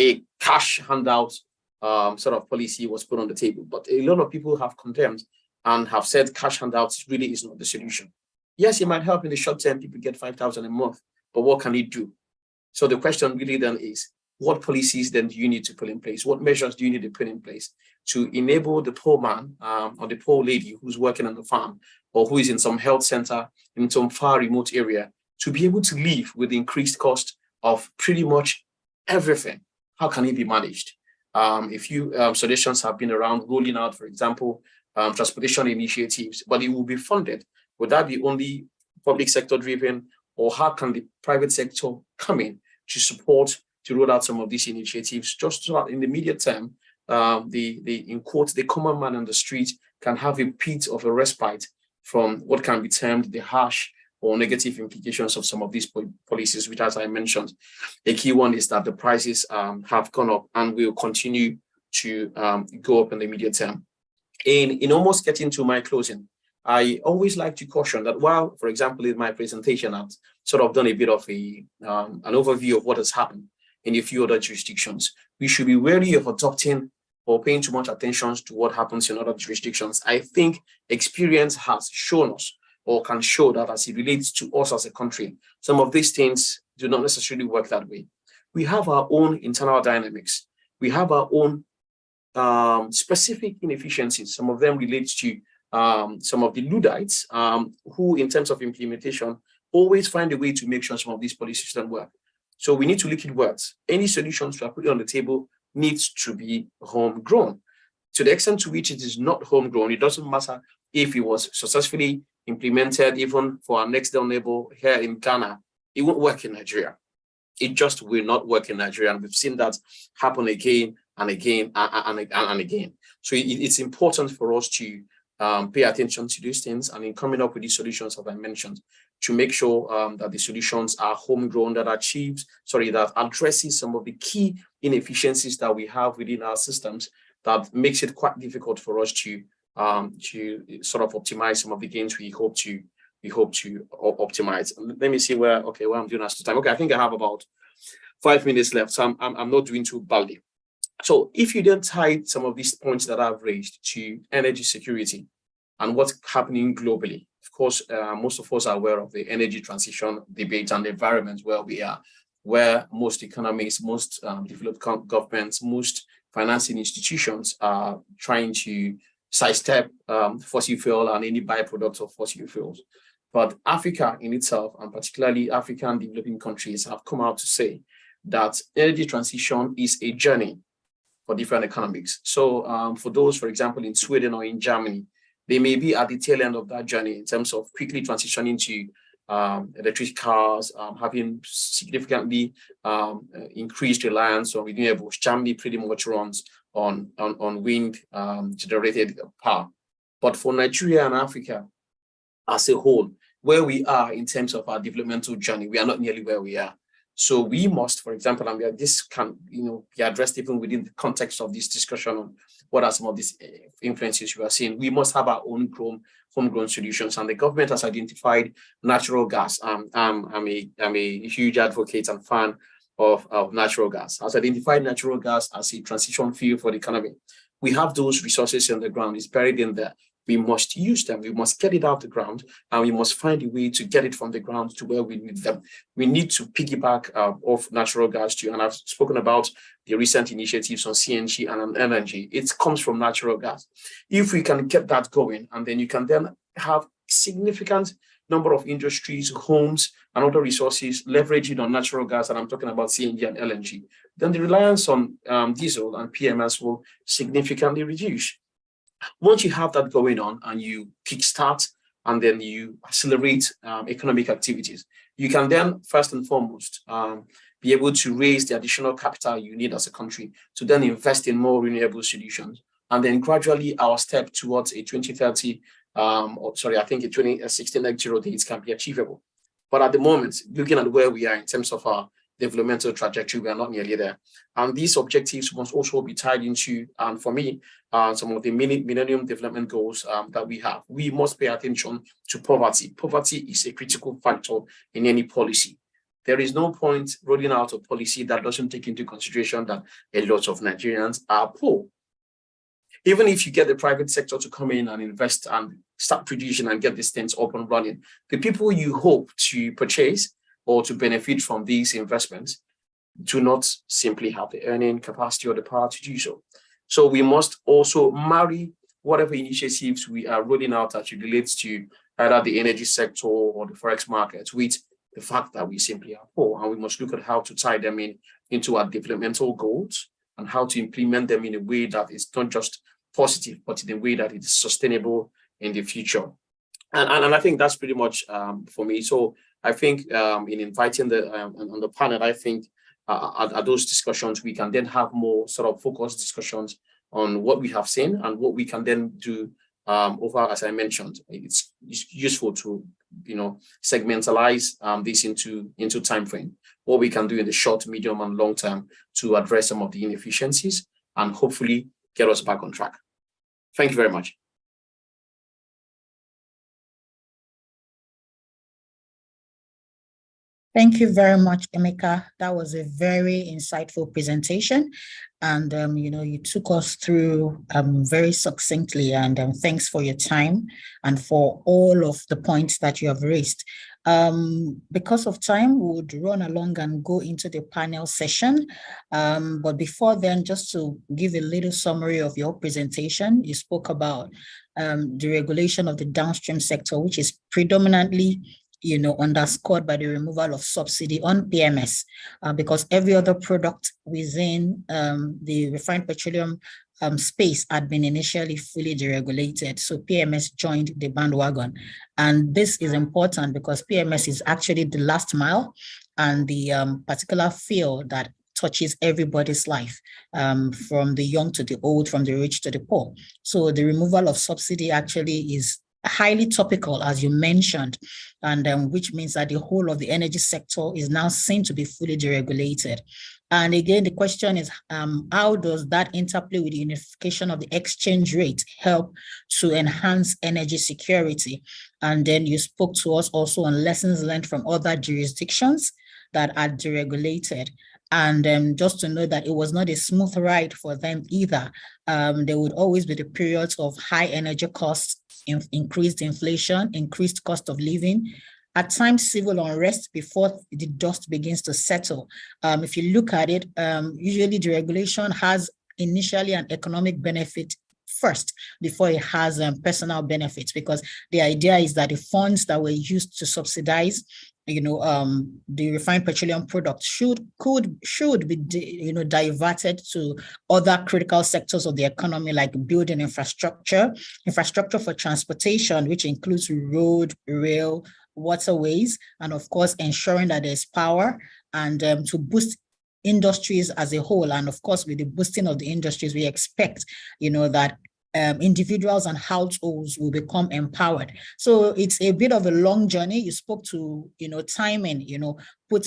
a cash handout sort of policy was put on the table, but a lot of people have condemned and have said cash handouts really is not the solution. Yes, it might help in the short term, people get 5,000 a month, but what can it do? So the question really then is, what policies then do you need to put in place? What measures do you need to put in place to enable the poor man or the poor lady who's working on the farm or who is in some health center in some far remote area to be able to live with the increased cost of pretty much everything? How can it be managed? If you suggestions have been around rolling out, for example, transportation initiatives, but it will be funded. Would that be only public sector driven, or how can the private sector come in to support, to roll out some of these initiatives, just so that in the immediate term, in quotes, the common man on the street can have a bit of a respite from what can be termed the harsh or negative implications of some of these policies, which, as I mentioned, the key one is that the prices have gone up and will continue to go up in the immediate term. In almost getting to my closing, I always like to caution that while, for example, in my presentation, I've sort of done a bit of an overview of what has happened in a few other jurisdictions, we should be wary of adopting or paying too much attention to what happens in other jurisdictions. I think experience has shown us, or can show, that as it relates to us as a country, some of these things do not necessarily work that way. We have our own internal dynamics. we have our own specific inefficiencies. Some of them relate to some of the Luddites who, in terms of implementation, always find a way to make sure some of these policies don't work. So we need to look at words. Any solutions we are putting on the table needs to be homegrown. To the extent to which it is not homegrown, it doesn't matter if it was successfully implemented even for our next door neighbor here in Ghana, it won't work in Nigeria. It just will not work in Nigeria. And we've seen that happen again and again and again. So it's important for us to pay attention to these things, and in coming up with these solutions, as I mentioned, to make sure that the solutions are homegrown, that that addresses some of the key inefficiencies that we have within our systems that makes it quite difficult for us to sort of optimize some of the gains we hope to optimize. Let me see where I'm doing as to time. Okay, I think I have about 5 minutes left, so I'm not doing too badly. So if you then tie some of these points that I've raised to energy security and what's happening globally, of course, most of us are aware of the energy transition debate and the environment where we are, where most economies, most developed governments, most financing institutions are trying to sidestep fossil fuel and any byproducts of fossil fuels. But Africa in itself, and particularly African developing countries, have come out to say that energy transition is a journey for different economies. So for those, for example, in Sweden or in Germany, they may be at the tail end of that journey in terms of quickly transitioning to electric cars, having significantly increased reliance on renewables. Germany pretty much runs on wind generated power. But for Nigeria and Africa as a whole, where we are in terms of our developmental journey, we are not nearly where we are. So we must, for example, and this can be addressed even within the context of this discussion on what are some of these influences we are seeing. We must have our own homegrown solutions, and the government has identified natural gas. I'm a huge advocate and fan of natural gas. Has identified natural gas as a transition fuel for the economy. We have those resources in the ground. It's buried in there. We must use them. We must get it out the ground, and we must find a way to get it from the ground to where we need them. We need to piggyback off natural gas too. And I've spoken about the recent initiatives on CNG and on LNG. It comes from natural gas. If we can get that going, and then you can then have significant number of industries, homes, and other resources leveraging on natural gas, and I'm talking about CNG and LNG, then the reliance on diesel and PMS will significantly reduce. Once you have that going on and you kickstart and then you accelerate economic activities, you can then first and foremost be able to raise the additional capital you need as a country to then invest in more renewable solutions. And then gradually our step towards a 2030, I think a 2016 net zero dates can be achievable. But at the moment, looking at where we are in terms of our developmental trajectory, we are not nearly there. And these objectives must also be tied into, and for me, some of the Millennium Development Goals that we have. We must pay attention to poverty. Poverty is a critical factor in any policy. There is no point rolling out a policy that doesn't take into consideration that a lot of Nigerians are poor. Even if you get the private sector to come in and invest and start producing and get these things up and running, the people you hope to purchase or to benefit from these investments do not simply have the earning capacity or the power to do so. So we must also marry whatever initiatives we are rolling out as it relates to either the energy sector or the forex market with the fact that we simply are poor, and we must look at how to tie them into our developmental goals and how to implement them in a way that is not just positive, but in a way that it is sustainable in the future. And I think that's pretty much for me. So I think in inviting on the panel, I think at those discussions, we can then have more sort of focused discussions on what we have seen and what we can then do over, as I mentioned. It's useful to segmentalize this into time frame, what we can do in the short, medium, and long term to address some of the inefficiencies and hopefully get us back on track. Thank you very much. Thank you very much, Emeka. That was a very insightful presentation. And, you took us through very succinctly, and thanks for your time and for all of the points that you have raised. Because of time, we would run along and go into the panel session. But before then, just to give a little summary of your presentation, you spoke about the regulation of the downstream sector, which is predominantly underscored by the removal of subsidy on PMS, because every other product within the refined petroleum space had been initially fully deregulated. So PMS joined the bandwagon. And this is important because PMS is actually the last mile and the particular field that touches everybody's life, from the young to the old, from the rich to the poor. So the removal of subsidy actually is highly topical, as you mentioned, and which means that the whole of the energy sector is now seen to be fully deregulated. And again, the question is, how does that interplay with the unification of the exchange rate help to enhance energy security? And then you spoke to us also on lessons learned from other jurisdictions that are deregulated. And just to know that it was not a smooth ride for them either. There would always be the periods of high energy costs, increased inflation, increased cost of living, at times civil unrest before the dust begins to settle. If you look at it, usually deregulation has initially an economic benefit first before it has personal benefits, because the idea is that the funds that were used to subsidize the refined petroleum product should be diverted to other critical sectors of the economy, like building infrastructure for transportation, which includes road, rail, waterways, and of course ensuring that there's power, and to boost industries as a whole. And of course, with the boosting of the industries, we expect that individuals and households will become empowered. So it's a bit of a long journey. You spoke to, timing,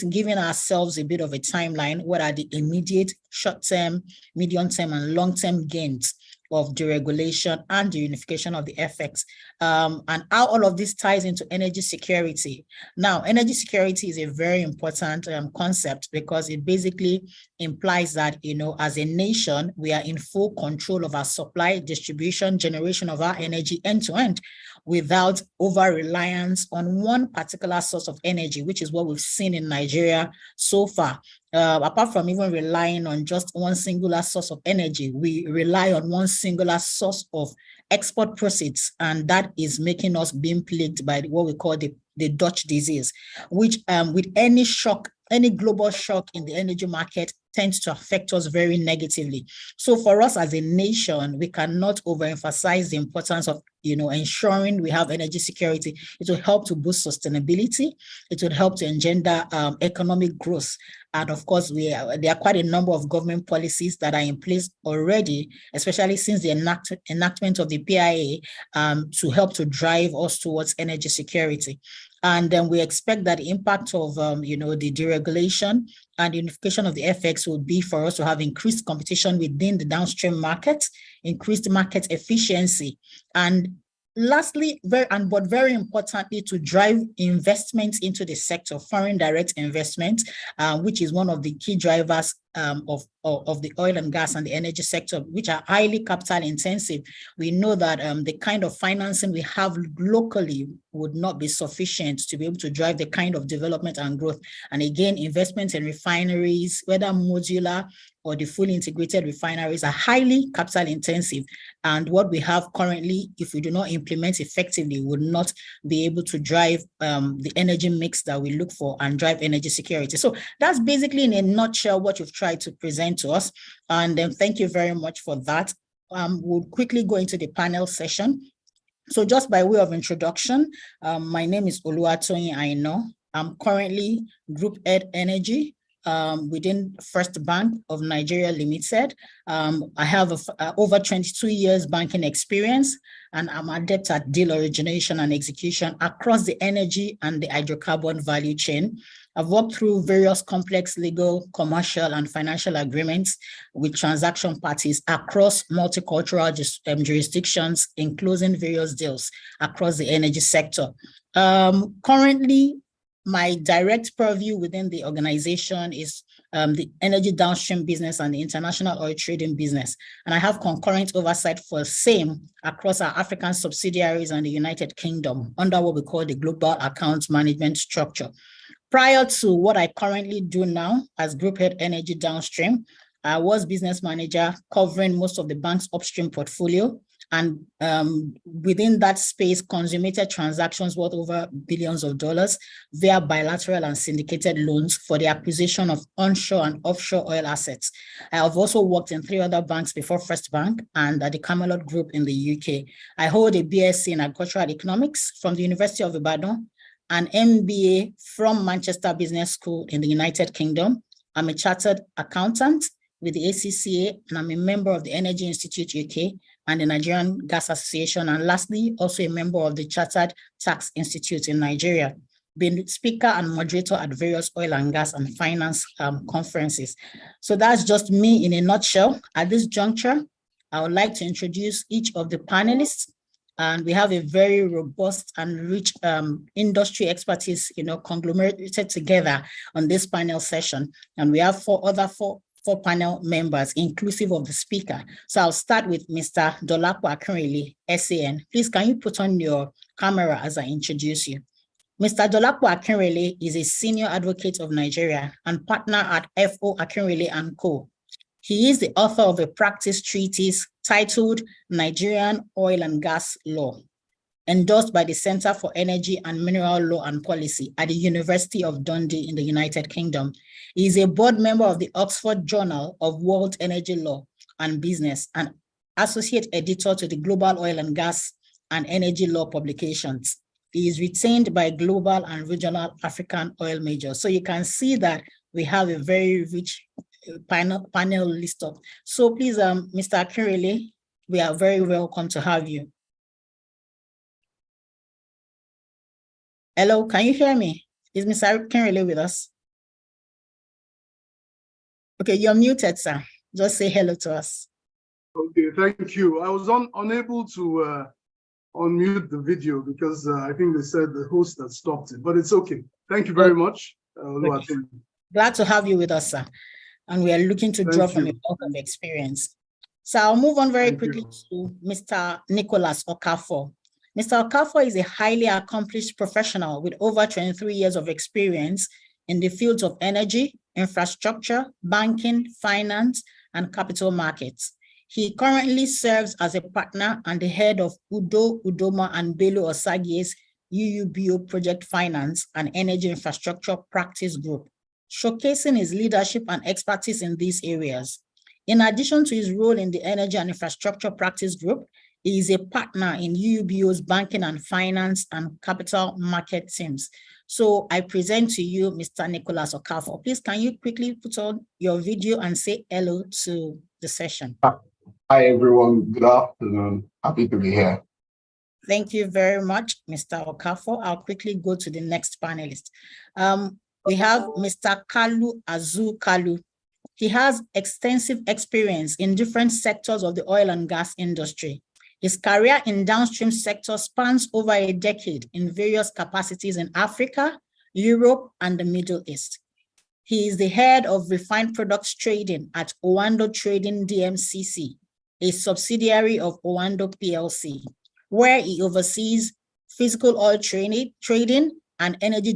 giving ourselves a bit of a timeline. What are the immediate, short-term, medium-term, and long-term gains of deregulation and the unification of the FX, and how all of this ties into energy security. Now, energy security is a very important concept, because it basically implies that, as a nation, we are in full control of our supply, distribution, generation of our energy end-to-end, without over-reliance on one particular source of energy, which is what we've seen in Nigeria so far. Apart from even relying on just one singular source of energy, we rely on one singular source of export proceeds, and that is making us being plagued by what we call the Dutch disease, which with any shock, any global shock in the energy market tends to affect us very negatively. So for us as a nation, we cannot overemphasize the importance of ensuring we have energy security. It will help to boost sustainability. It will help to engender economic growth. And of course, there are quite a number of government policies that are in place already, especially since the enactment of the PIA, to help to drive us towards energy security. And then we expect that the impact of the deregulation and the unification of the FX will be for us to have increased competition within the downstream market, increased market efficiency, and lastly, very importantly, to drive investments into the sector, foreign direct investment, which is one of the key drivers of the oil and gas and the energy sector, which are highly capital intensive. We know that the kind of financing we have locally would not be sufficient to be able to drive the kind of development and growth. And again, investments in refineries, whether modular or the fully integrated refineries, are highly capital intensive. And what we have currently, if we do not implement effectively, would not be able to drive the energy mix that we look for and drive energy security. So that's basically in a nutshell what you've tried to present to us. And thank you very much for that. We'll quickly go into the panel session. So just by way of introduction, my name is Oluwatoyin Aino. I'm currently Group Head Energy within First Bank of Nigeria Limited. I have over 22 years banking experience, and I'm adept at deal origination and execution across the energy and the hydrocarbon value chain. I've worked through various complex legal, commercial, and financial agreements with transaction parties across multicultural jurisdictions, including various deals across the energy sector. Currently, my direct purview within the organization is the energy downstream business and the international oil trading business. And I have concurrent oversight for same across our African subsidiaries and the United Kingdom under what we call the Global Account Management Structure. Prior to what I currently do now as Group Head Energy Downstream, I was business manager covering most of the bank's upstream portfolio, and within that space consummated transactions worth over billions of dollars via bilateral and syndicated loans for the acquisition of onshore and offshore oil assets. I have also worked in 3 other banks before First Bank and at the Camelot Group in the UK. I hold a BSc in Agricultural Economics from the University of Ibadan, an MBA from Manchester Business School in the United Kingdom. I'm a chartered accountant with the ACCA, and I'm a member of the Energy Institute UK and the Nigerian Gas Association, and lastly, also a member of the Chartered Tax Institute in Nigeria, been speaker and moderator at various oil and gas and finance conferences. So that's just me in a nutshell. At this juncture, I would like to introduce each of the panelists, and we have a very robust and rich industry expertise, conglomerated together on this panel session. And we have four panel members, inclusive of the speaker. So I'll start with Mr. Dolapo Akinrele, SAN. Please, can you put on your camera as I introduce you? Mr. Dolapo Akinrele is a senior advocate of Nigeria and partner at F.O. Akinrele & Co. He is the author of a practice treatise titled Nigerian Oil and Gas Law, endorsed by the Center for Energy and Mineral Law and Policy at the University of Dundee in the United Kingdom. He is a board member of the Oxford Journal of World Energy Law and Business and associate editor to the Global Oil and Gas and Energy Law publications. He is retained by global and regional African oil majors. So you can see that we have a very rich panel list of. So please, Mr. Akinrele, we are very welcome to have you. Hello, can you hear me? Is Mr. Akinrele with us? Okay, you're muted, sir. Just say hello to us. Okay, thank you. I was unable to unmute the video because I think they said the host had stopped it, but it's okay. Thank you very much. Okay. Glad to have you with us, sir. And we are looking to draw from your wealth of experience. So I'll move on very quickly to Mr. Nicholas Okafor. Mr. Okafor is a highly accomplished professional with over 23 years of experience in the fields of energy, infrastructure, banking, finance, and capital markets. He currently serves as a partner and the head of Udo, Udoma, and Bello Osagie's UUBO Project Finance and Energy Infrastructure Practice Group, showcasing his leadership and expertise in these areas. In addition to his role in the Energy and Infrastructure Practice Group, he is a partner in UUBO's banking and finance and capital market teams. So I present to you Mr. Nicholas Okafor. Please, can you quickly put on your video and say hello to the session? Hi, everyone. Good afternoon. Happy to be here. Thank you very much, Mr. Okafor. I'll quickly go to the next panelist. We have Mr. Kalu Azu Kalu. He has extensive experience in different sectors of the oil and gas industry. His career in downstream sector spans over a decade in various capacities in Africa, Europe, and the Middle East. He is the head of refined products trading at Oando Trading DMCC, a subsidiary of Oando PLC, where he oversees physical oil trading and energy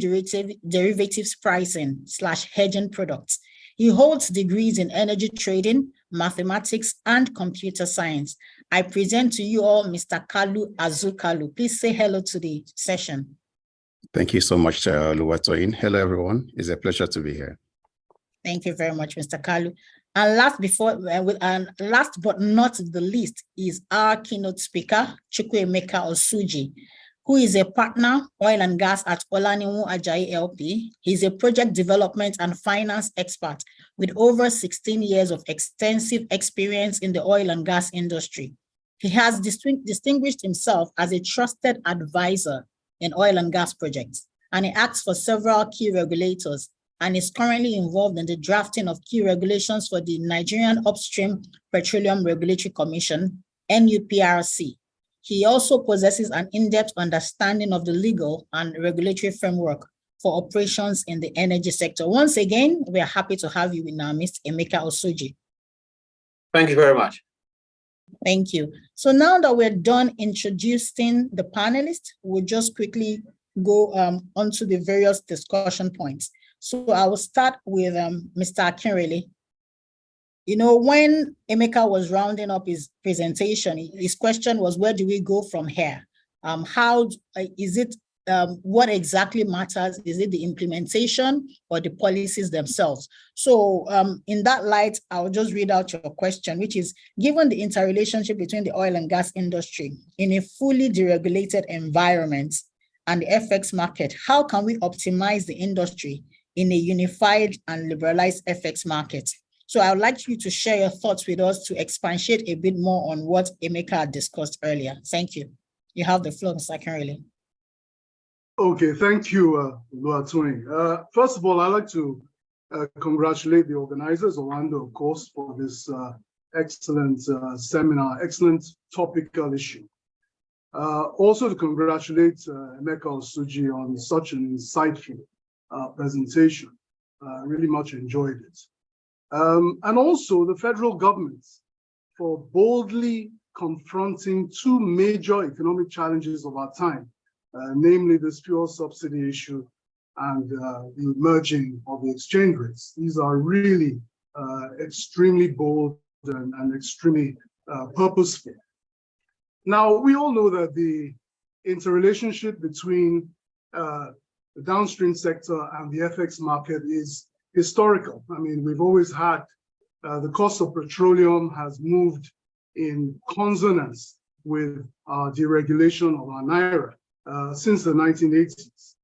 derivatives pricing / hedging products. He holds degrees in energy trading, mathematics, and computer science. I present to you all Mr. Kalu Azu Kalu. Please say hello to the session. Thank you so much, Luwatoyin. Hello, everyone. It's a pleasure to be here. Thank you very much, Mr. Kalu. And last but not the least is our keynote speaker, Chukwuemeka Osuji, who is a partner, oil and gas at Olaniwu Ajayi LP. He's a project development and finance expert with over 16 years of extensive experience in the oil and gas industry. He has distinguished himself as a trusted advisor in oil and gas projects, and he acts for several key regulators and is currently involved in the drafting of key regulations for the Nigerian Upstream Petroleum Regulatory Commission, NUPRC. He also possesses an in-depth understanding of the legal and regulatory framework for operations in the energy sector. Once again, we are happy to have you in our midst, Emeka Osuji. Thank you very much. Thank you. So now that we're done introducing the panelists, we'll just quickly go onto the various discussion points. So I will start with Mr. Akinrele. You know, when Emeka was rounding up his presentation, his question was, where do we go from here? How is it, what exactly matters? Is it the implementation or the policies themselves? So in that light, I'll just read out your question, which is, given the interrelationship between the oil and gas industry in a fully deregulated environment and the FX market, how can we optimize the industry in a unified and liberalized FX market? So I would like you to share your thoughts with us to expatiate a bit more on what Emeka had discussed earlier. Thank you. You have the floor, Mr. Akinrele. Okay, thank you, Oluwatoyin. First of all, I'd like to congratulate the organizers, Oando, of course, for this excellent seminar, excellent topical issue. Also to congratulate Emeka Osuji on such an insightful presentation. Really much enjoyed it. And also the federal government for boldly confronting two major economic challenges of our time, namely this fuel subsidy issue and the merging of the exchange rates. These are really extremely bold and extremely purposeful. Now, we all know that the interrelationship between the downstream sector and the FX market is historical. I mean, we've always had the cost of petroleum has moved in consonance with deregulation of our naira since the 1980s,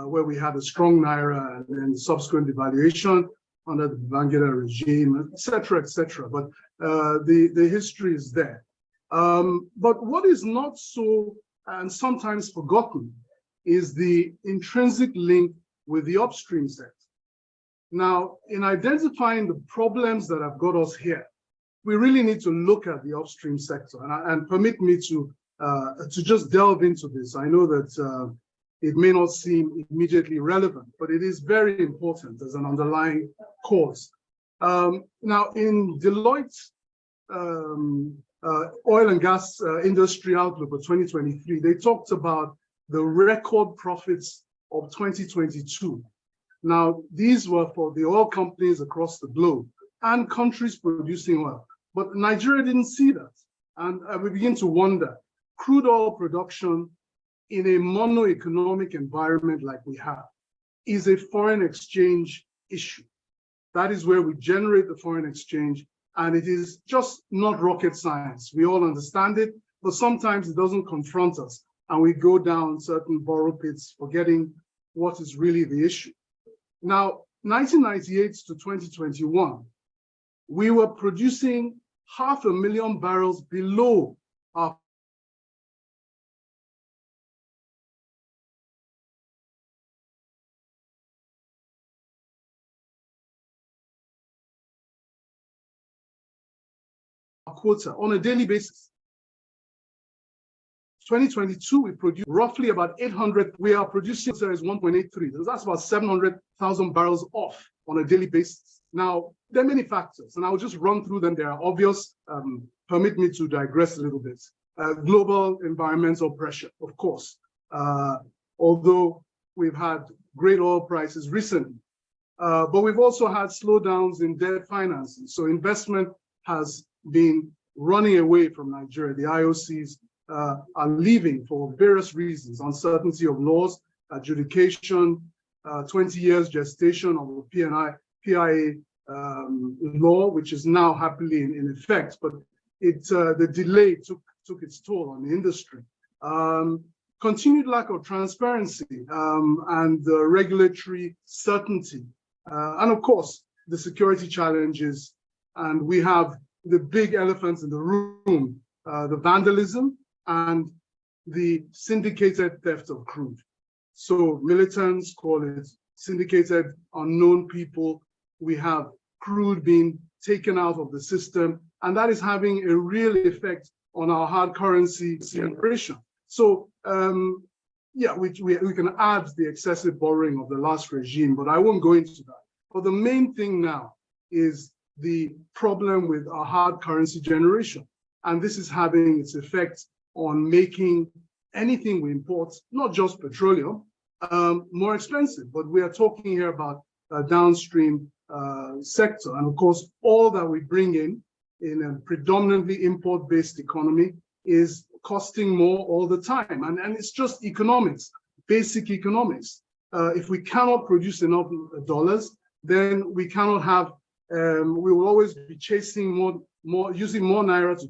where we had a strong naira and then subsequent devaluation under the Babangida regime, et cetera, but the history is there. But what is not so, and sometimes forgotten, is the intrinsic link with the upstream sector. Now, in identifying the problems that have got us here, we really need to look at the upstream sector. And permit me to just delve into this. I know that it may not seem immediately relevant, but it is very important as an underlying cause. Now, in Deloitte's oil and gas industry outlook for 2023, they talked about the record profits of 2022. Now, these were for the oil companies across the globe and countries producing oil. But Nigeria didn't see that. And we begin to wonder, crude oil production in a mono-economic environment like we have is a foreign exchange issue. That is where we generate the foreign exchange, and it is just not rocket science. We all understand it, but sometimes it doesn't confront us, and we go down certain borrow pits, forgetting what is really the issue. Now, 1998 to 2021, we were producing 500,000 barrels below our quota on a daily basis. 2022, we produced roughly about 800. We are producing, so is 1.83. That's about 700,000 barrels off on a daily basis. Now, there are many factors, and I'll just run through them. They are obvious. Permit me to digress a little bit. Global environmental pressure, of course. Although we've had great oil prices recently, but we've also had slowdowns in debt financing. So investment has been running away from Nigeria. The IOCs are leaving for various reasons: uncertainty of laws, adjudication, 20 years gestation of the PIA law, which is now happily in effect, but the delay took its toll on the industry. Continued lack of transparency and regulatory certainty, and of course the security challenges. And we have the big elephants in the room: the vandalism and the syndicated theft of crude. So militants call it syndicated unknown people. We have crude being taken out of the system, and that is having a real effect on our hard currency operation. So yeah, we can add the excessive borrowing of the last regime, but I won't go into that. But the main thing now is the problem with our hard currency generation. And this is having its effect on making anything we import, not just petroleum, more expensive. But we are talking here about a downstream sector. And of course, all that we bring in a predominantly import-based economy is costing more all the time. And it's just economics, basic economics. If we cannot produce enough dollars, then we cannot have, we will always be chasing using more naira to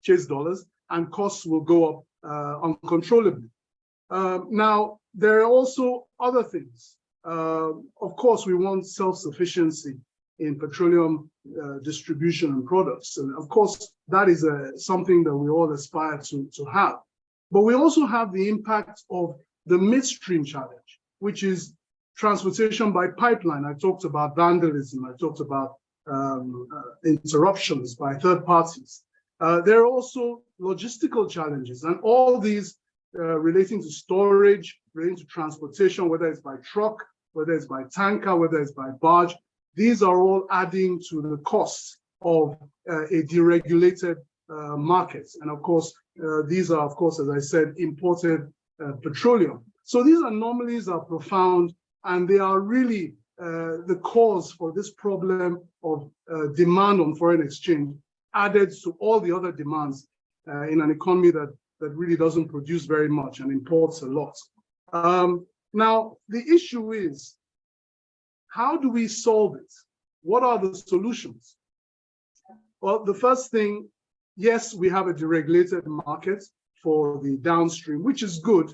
chase dollars, and costs will go up uncontrollably. Now, there are also other things. Of course, we want self-sufficiency in petroleum distribution and products. And of course, that is something that we all aspire to have. But we also have the impact of the midstream challenge, which is transportation by pipeline. I talked about vandalism. I talked about interruptions by third parties. There are also logistical challenges, and all these relating to storage, relating to transportation, whether it's by truck, whether it's by tanker, whether it's by barge. These are all adding to the costs of a deregulated market. And of course, these are, of course, as I said, imported petroleum. So these anomalies are profound, and they are really the cause for this problem of demand on foreign exchange, added to all the other demands in an economy that really doesn't produce very much and imports a lot. Now, the issue is, how do we solve it? What are the solutions? Well, the first thing, yes, we have a deregulated market for the downstream, which is good.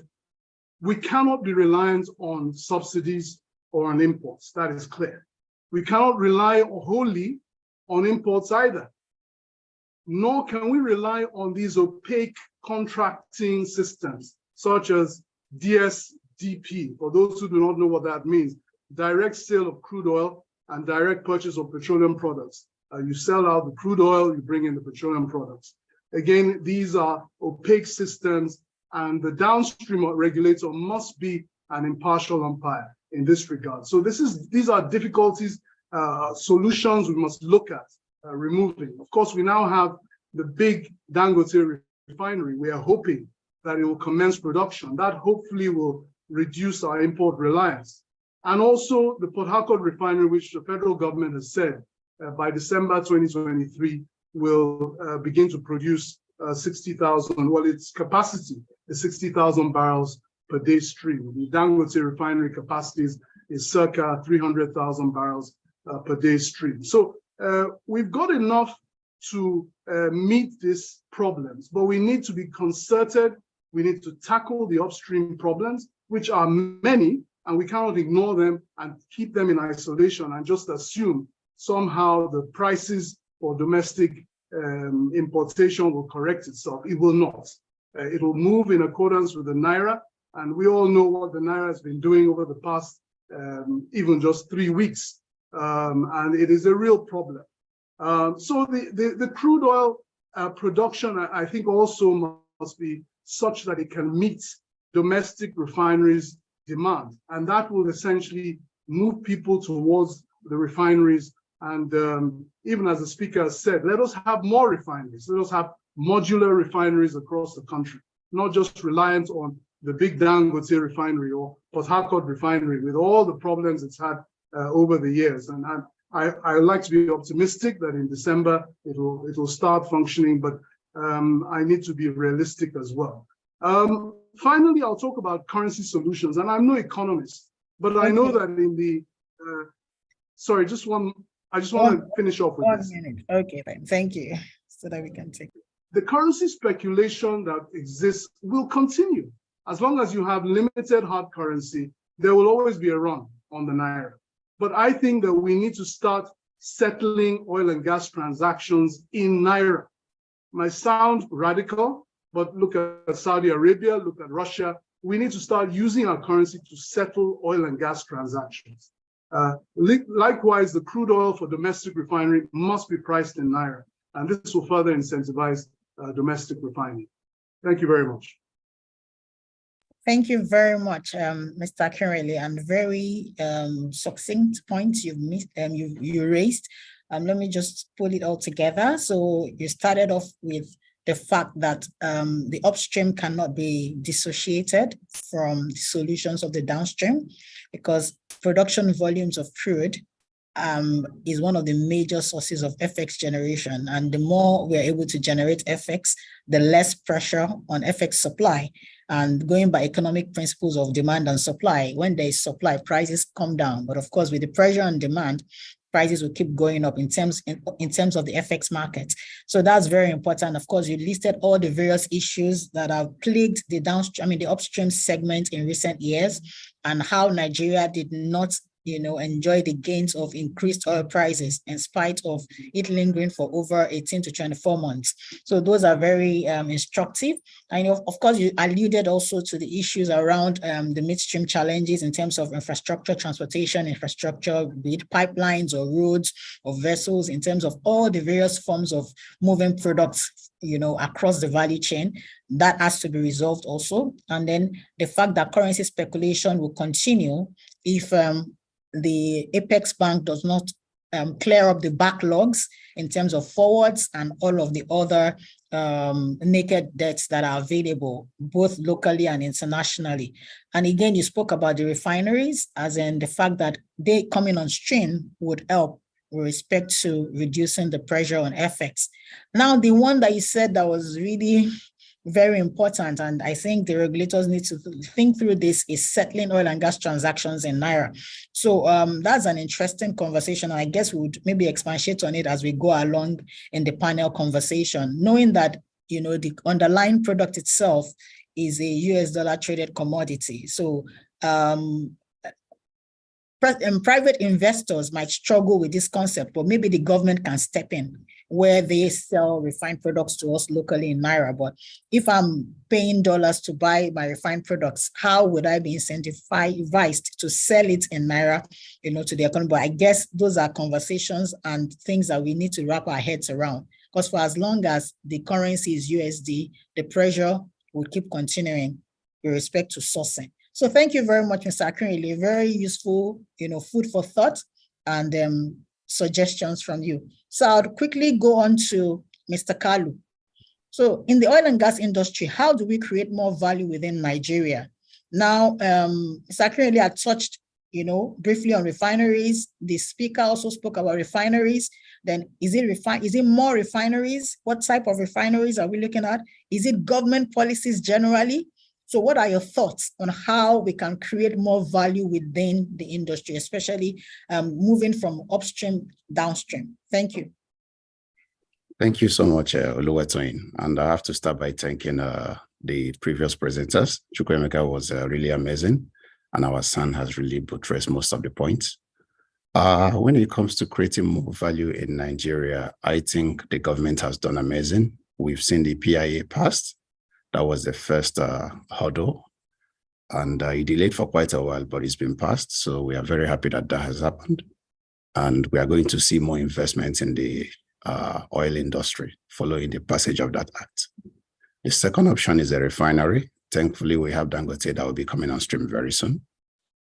We cannot be reliant on subsidies or on imports. That is clear. We cannot rely wholly on imports either. Nor can we rely on these opaque contracting systems, such as DSDP. For those who do not know what that means, direct sale of crude oil and direct purchase of petroleum products. You sell out the crude oil, you bring in the petroleum products. Again, these are opaque systems, and the downstream regulator must be an impartial umpire in this regard. So these are difficulties, solutions we must look at removing. Of course, we now have the big Dangote refinery. We are hoping that it will commence production. That hopefully will reduce our import reliance. And also the Port Harcourt refinery, which the federal government has said by December 2023 will begin to produce 60,000, well, its capacity is 60,000 barrels per day stream. The Dangote refinery capacity is circa 300,000 barrels per day stream. So we've got enough to meet these problems, but we need to be concerted. We need to tackle the upstream problems, which are many, and we cannot ignore them and keep them in isolation and just assume somehow the prices for domestic importation will correct itself. It will not. It will move in accordance with the Naira, and we all know what the Naira has been doing over the past even just 3 weeks, and it is a real problem. So the crude oil production, I think, also must be such that it can meet domestic refineries' demand, and that will essentially move people towards the refineries. And even as the speaker said, let us have more refineries. Let us have modular refineries across the country, not just reliant on the big Dangote refinery or Port Harcourt refinery with all the problems it's had over the years. And I like to be optimistic that in December it will start functioning, but I need to be realistic as well. Finally, I'll talk about currency solutions, and I'm no economist, but I know that in the sorry, I just want to finish off with this. 1 minute. Okay, then. Thank you. So that we can take it. The currency speculation that exists will continue. As long as you have limited hard currency, there will always be a run on the Naira. But I think that we need to start settling oil and gas transactions in Naira. Might sound radical, but look at Saudi Arabia, look at Russia. We need to start using our currency to settle oil and gas transactions. Likewise, the crude oil for domestic refinery must be priced in Naira, and this will further incentivize domestic refining. Thank you very much. Thank you very much, Mr. Akinrele, and very succinct points you raised. Let me just pull it all together. So you started off with the fact that the upstream cannot be dissociated from the solutions of the downstream, because production volumes of crude is one of the major sources of FX generation. And the more we're able to generate FX, the less pressure on FX supply. And going by economic principles of demand and supply, when there is supply, prices come down. But of course, with the pressure on demand, prices will keep going up in terms of the FX market. So that's very important. Of course, you listed all the various issues that have plagued the downstream, the upstream segment in recent years, and how Nigeria did not enjoy the gains of increased oil prices in spite of it lingering for over 18 to 24 months. So those are very instructive. I know, of course, you alluded also to the issues around the midstream challenges in terms of infrastructure, transportation infrastructure, be it pipelines or roads or vessels, in terms of all the various forms of moving products, across the value chain. That has to be resolved also. And then the fact that currency speculation will continue if the Apex Bank does not clear up the backlogs in terms of forwards and all of the other naked debts that are available, both locally and internationally. And again, you spoke about the refineries, as in the fact that they coming on stream would help with respect to reducing the pressure on FX. Now, the one that you said that was really very important, and I think the regulators need to think through this, is settling oil and gas transactions in Naira. So that's an interesting conversation. I guess we would maybe expatiate on it as we go along in the panel conversation, knowing that, the underlying product itself is a US dollar traded commodity. So private investors might struggle with this concept, but maybe the government can step in where they sell refined products to us locally in Naira. But if I'm paying dollars to buy my refined products, how would I be incentivized to sell it in Naira, to the economy? But I guess those are conversations and things that we need to wrap our heads around. Because for as long as the currency is USD, the pressure will keep continuing with respect to sourcing. So thank you very much, Mr. Akinrele. Very useful, food for thought and suggestions from you. So I'll quickly go on to Mr. Kalu. So in the oil and gas industry, how do we create more value within Nigeria? Now, Mr. Akinrele had touched, briefly on refineries. The speaker also spoke about refineries. Then is it more refineries? What type of refineries are we looking at? Is it government policies generally? So what are your thoughts on how we can create more value within the industry, especially moving from upstream downstream? Thank you. Thank you so much, Oluwatoyin. And I have to start by thanking the previous presenters. Chukwuemeka was really amazing, and our son has really buttressed most of the points. When it comes to creating more value in Nigeria, I think the government has done amazing. We've seen the PIA passed. That was the first hurdle, and it delayed for quite a while, but it's been passed. So we are very happy that that has happened. And we are going to see more investments in the oil industry following the passage of that act. The second option is a refinery. Thankfully, we have Dangote that will be coming on stream very soon.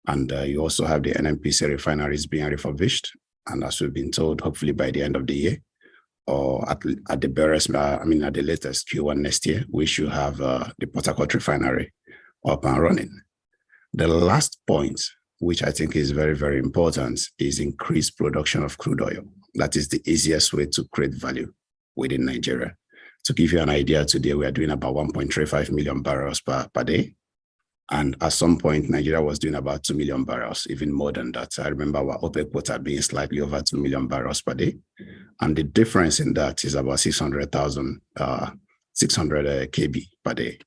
And you also have the NNPC refineries being refurbished. And as we've been told, hopefully by the end of the year, or at the barest, at the latest Q1 next year, we should have the Port Harcourt refinery up and running. The last point, which I think is very, very important, is increased production of crude oil. That is the easiest way to create value within Nigeria. To give you an idea, today we are doing about 1.35 million barrels per day. And at some point, Nigeria was doing about 2 million barrels, even more than that. I remember our OPEC quota being slightly over 2 million barrels per day. And the difference in that is about 600 KB per day.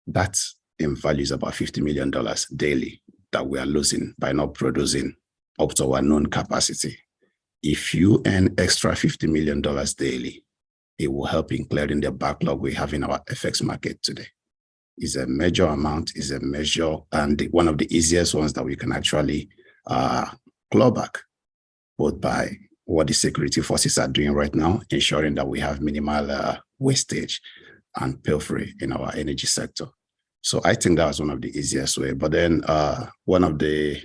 That in value is about $50 million daily that we are losing by not producing up to our known capacity. If you earn extra $50 million daily, it will help in clearing the backlog we have in our FX market today. Is a major amount, is a measure, and one of the easiest ones that we can actually claw back, both by what the security forces are doing right now, ensuring that we have minimal wastage and pilfering in our energy sector. So I think that was one of the easiest way. But then one of the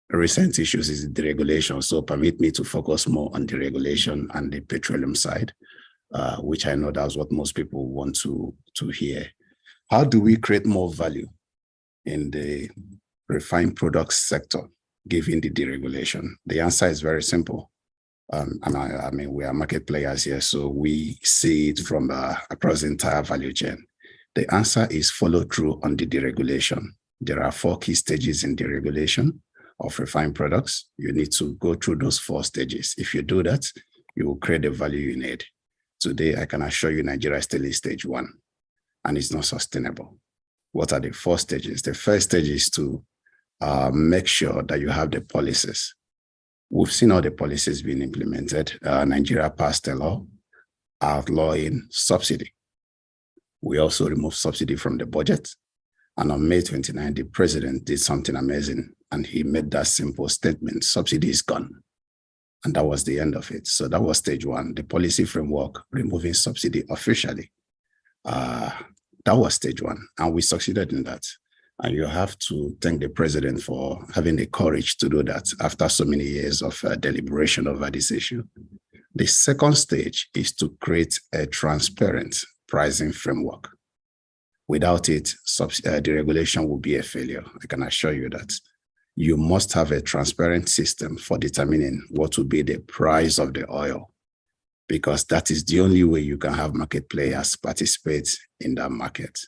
recent issues is deregulation. So permit me to focus more on deregulation and the petroleum side, which I know that's what most people want to hear. How do we create more value in the refined products sector, given the deregulation? The answer is very simple. And I mean, we are market players here, so we see it from across the entire value chain. The answer is follow through on the deregulation. There are 4 key stages in deregulation of refined products. You need to go through those 4 stages. If you do that, you will create the value you need. Today, I can assure you Nigeria is still in stage 1, and it's not sustainable. What are the 4 stages? The first stage is to make sure that you have the policies. We've seen all the policies being implemented. Nigeria passed a law outlawing subsidy. We also removed subsidy from the budget. And on May 29, the president did something amazing, and he made that simple statement: subsidy is gone. And that was the end of it. So that was stage 1, the policy framework, removing subsidy officially. That was stage 1, and we succeeded in that. And you have to thank the president for having the courage to do that after so many years of deliberation over this issue. The second stage is to create a transparent pricing framework. Without it, deregulation will be a failure. I can assure you that. You must have a transparent system for determining what will be the price of the oil, because that is the only way you can have market players participate in that market.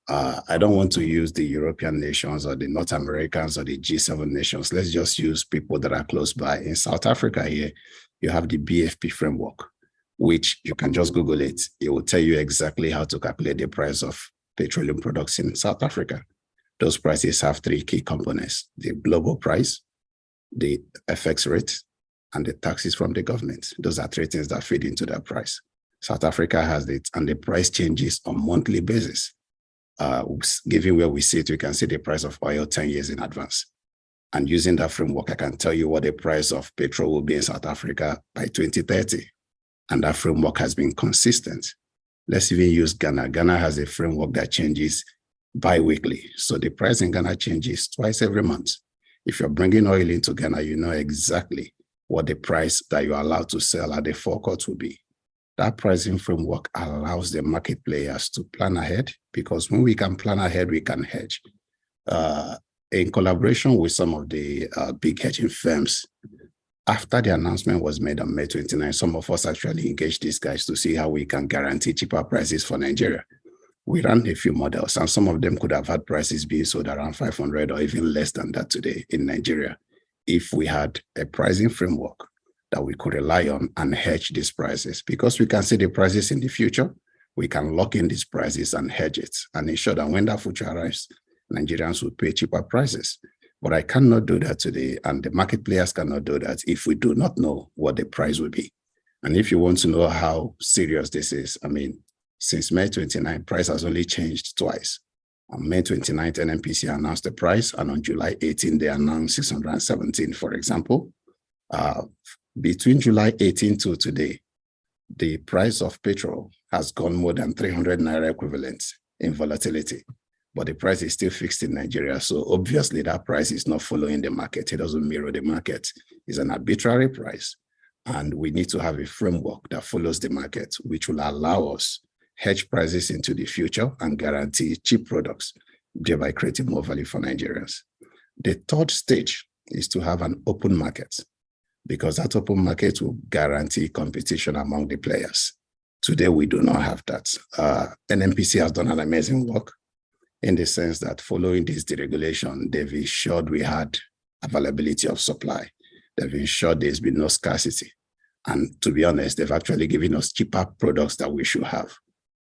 I don't want to use the European nations or the North Americans or the G7 nations. Let's just use people that are close by. In South Africa here, you have the BFP framework, which you can just Google it. It will tell you exactly how to calculate the price of petroleum products in South Africa. Those prices have 3 key components: the global price, the FX rate, and the taxes from the government. Those are 3 things that feed into that price. South Africa has it, and the price changes on a monthly basis. Given where we sit, we can see the price of oil 10 years in advance. And using that framework, I can tell you what the price of petrol will be in South Africa by 2030. And that framework has been consistent. Let's even use Ghana. Ghana has a framework that changes bi-weekly. So the price in Ghana changes twice every month. If you're bringing oil into Ghana, you know exactly what the price that you're allowed to sell at the forecourt will be. That pricing framework allows the market players to plan ahead, because when we can plan ahead, we can hedge. In collaboration with some of the big hedging firms, after the announcement was made on May 29, some of us actually engaged these guys to see how we can guarantee cheaper prices for Nigeria. We ran a few models, and some of them could have had prices being sold around 500 or even less than that today in Nigeria, if we had a pricing framework that we could rely on and hedge these prices. Because we can see the prices in the future, we can lock in these prices and hedge it and ensure that when that future arrives, Nigerians will pay cheaper prices. But I cannot do that today, and the market players cannot do that if we do not know what the price will be. And if you want to know how serious this is, I mean, since May 29, price has only changed twice. On May 29th, NNPC announced the price, and on July 18, they announced 617, for example. Between July 18 to today, the price of petrol has gone more than 300 Naira equivalent in volatility, but the price is still fixed in Nigeria. So obviously that price is not following the market. It doesn't mirror the market. It's an arbitrary price. And we need to have a framework that follows the market, which will allow us hedge prices into the future and guarantee cheap products, thereby creating more value for Nigerians. The third stage is to have an open market, because that open market will guarantee competition among the players. Today, we do not have that. NNPC has done an amazing work in the sense that following this deregulation, they've ensured we had availability of supply. They've ensured there's been no scarcity. And to be honest, they've actually given us cheaper products that we should have.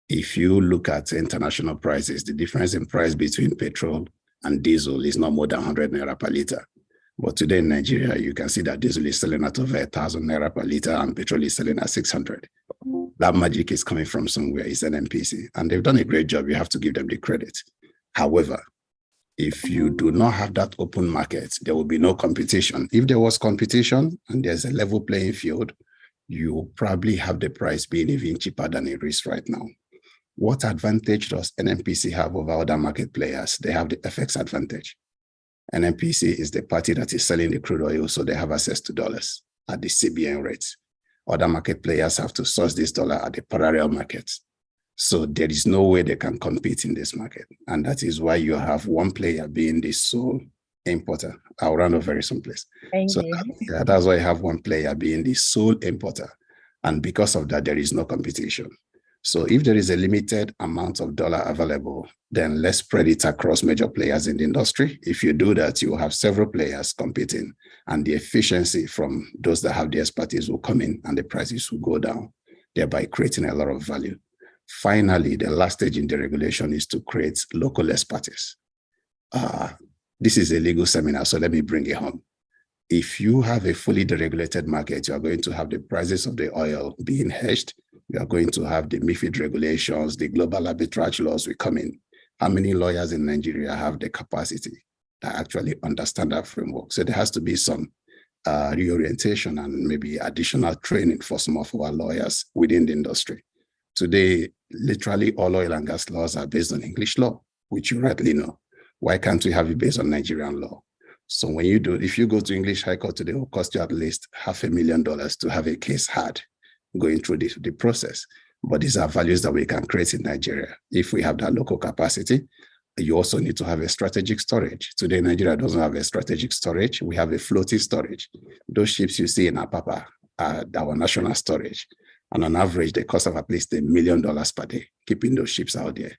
If you look at international prices, the difference in price between petrol and diesel is not more than 100 Naira per liter. But today in Nigeria, you can see that diesel is selling at over 1,000 Naira per liter and petrol is selling at 600. That magic is coming from somewhere. It's NNPC. And they've done a great job. You have to give them the credit. However, if you do not have that open market, there will be no competition. If there was competition and there's a level playing field, you will probably have the price being even cheaper than it is right now. What advantage does NNPC have over other market players? They have the FX advantage. NNPC is the party that is selling the crude oil, so they have access to dollars at the CBN rates. Other market players have to source this dollar at the parallel markets. So there is no way they can compete in this market. And that is why you have one player being the sole importer. I'll run over very someplace. Yeah, that's why you have one player being the sole importer. And because of that, there is no competition. So if there is a limited amount of dollar available, then let's spread it across major players in the industry. If you do that, you will have several players competing, and the efficiency from those that have the expertise will come in and the prices will go down, thereby creating a lot of value. Finally, the last stage in the regulation is to create local expertise. This is a legal seminar, so let me bring it home. If you have a fully deregulated market, you are going to have the prices of the oil being hedged. You are going to have the MiFID regulations, the global arbitrage laws will come in. How many lawyers in Nigeria have the capacity to actually understand that framework? So there has to be some reorientation and maybe additional training for some of our lawyers within the industry. Today, literally all oil and gas laws are based on English law, which you rightly know. Why can't we have it based on Nigerian law? So when you do, if you go to English High Court today, it will cost you at least $500,000 to have a case heard going through the process. But these are values that we can create in Nigeria. If we have that local capacity, you also need to have a strategic storage. Today, Nigeria doesn't have a strategic storage. We have a floating storage. Those ships you see in Apapa are our national storage. And on average, they cost of at least $1 million per day, keeping those ships out there.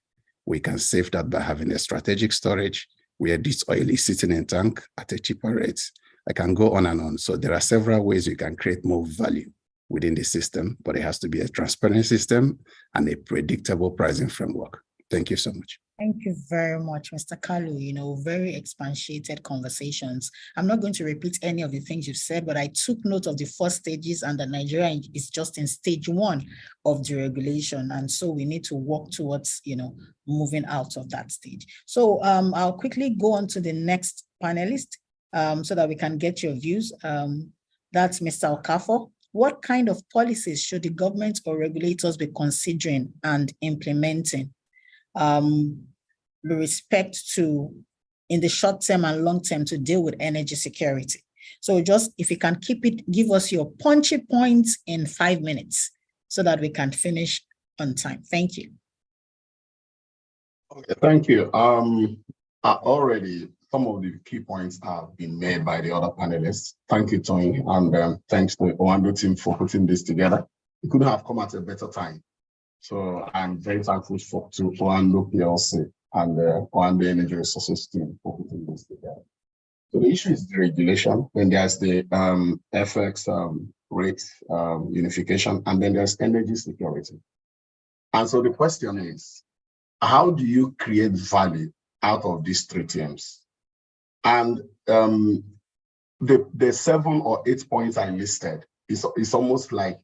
We can save that by having a strategic storage where this oil is sitting in tank at a cheaper rate. I can go on and on. So there are several ways you can create more value within the system, but it has to be a transparent system and a predictable pricing framework. Thank you so much. Thank you very much, Mr. Kalu. Very expatiated conversations. I'm not going to repeat any of the things you've said, but I took note of the 4 stages and that Nigeria is just in stage 1 of deregulation. And so we need to work towards, moving out of that stage. So I'll quickly go on to the next panelist so that we can get your views. That's Mr. Okafor. What kind of policies should the government or regulators be considering and implementing with respect to in the short term and long term to deal with energy security? So just if you can give us your punchy points in 5 minutes so that we can finish on time. Thank you. Okay, thank you. Already some of the key points have been made by the other panelists. Thank you, Tony, and thanks to the Oando team for putting this together. It couldn't have come at a better time. So I'm very thankful to Oando PLC and the Oando Energy Resources team for putting this together. So the issue is deregulation. Then there's the FX rate unification, and then there's energy security. And so the question is, how do you create value out of these 3 terms? And the 7 or 8 points I listed is almost like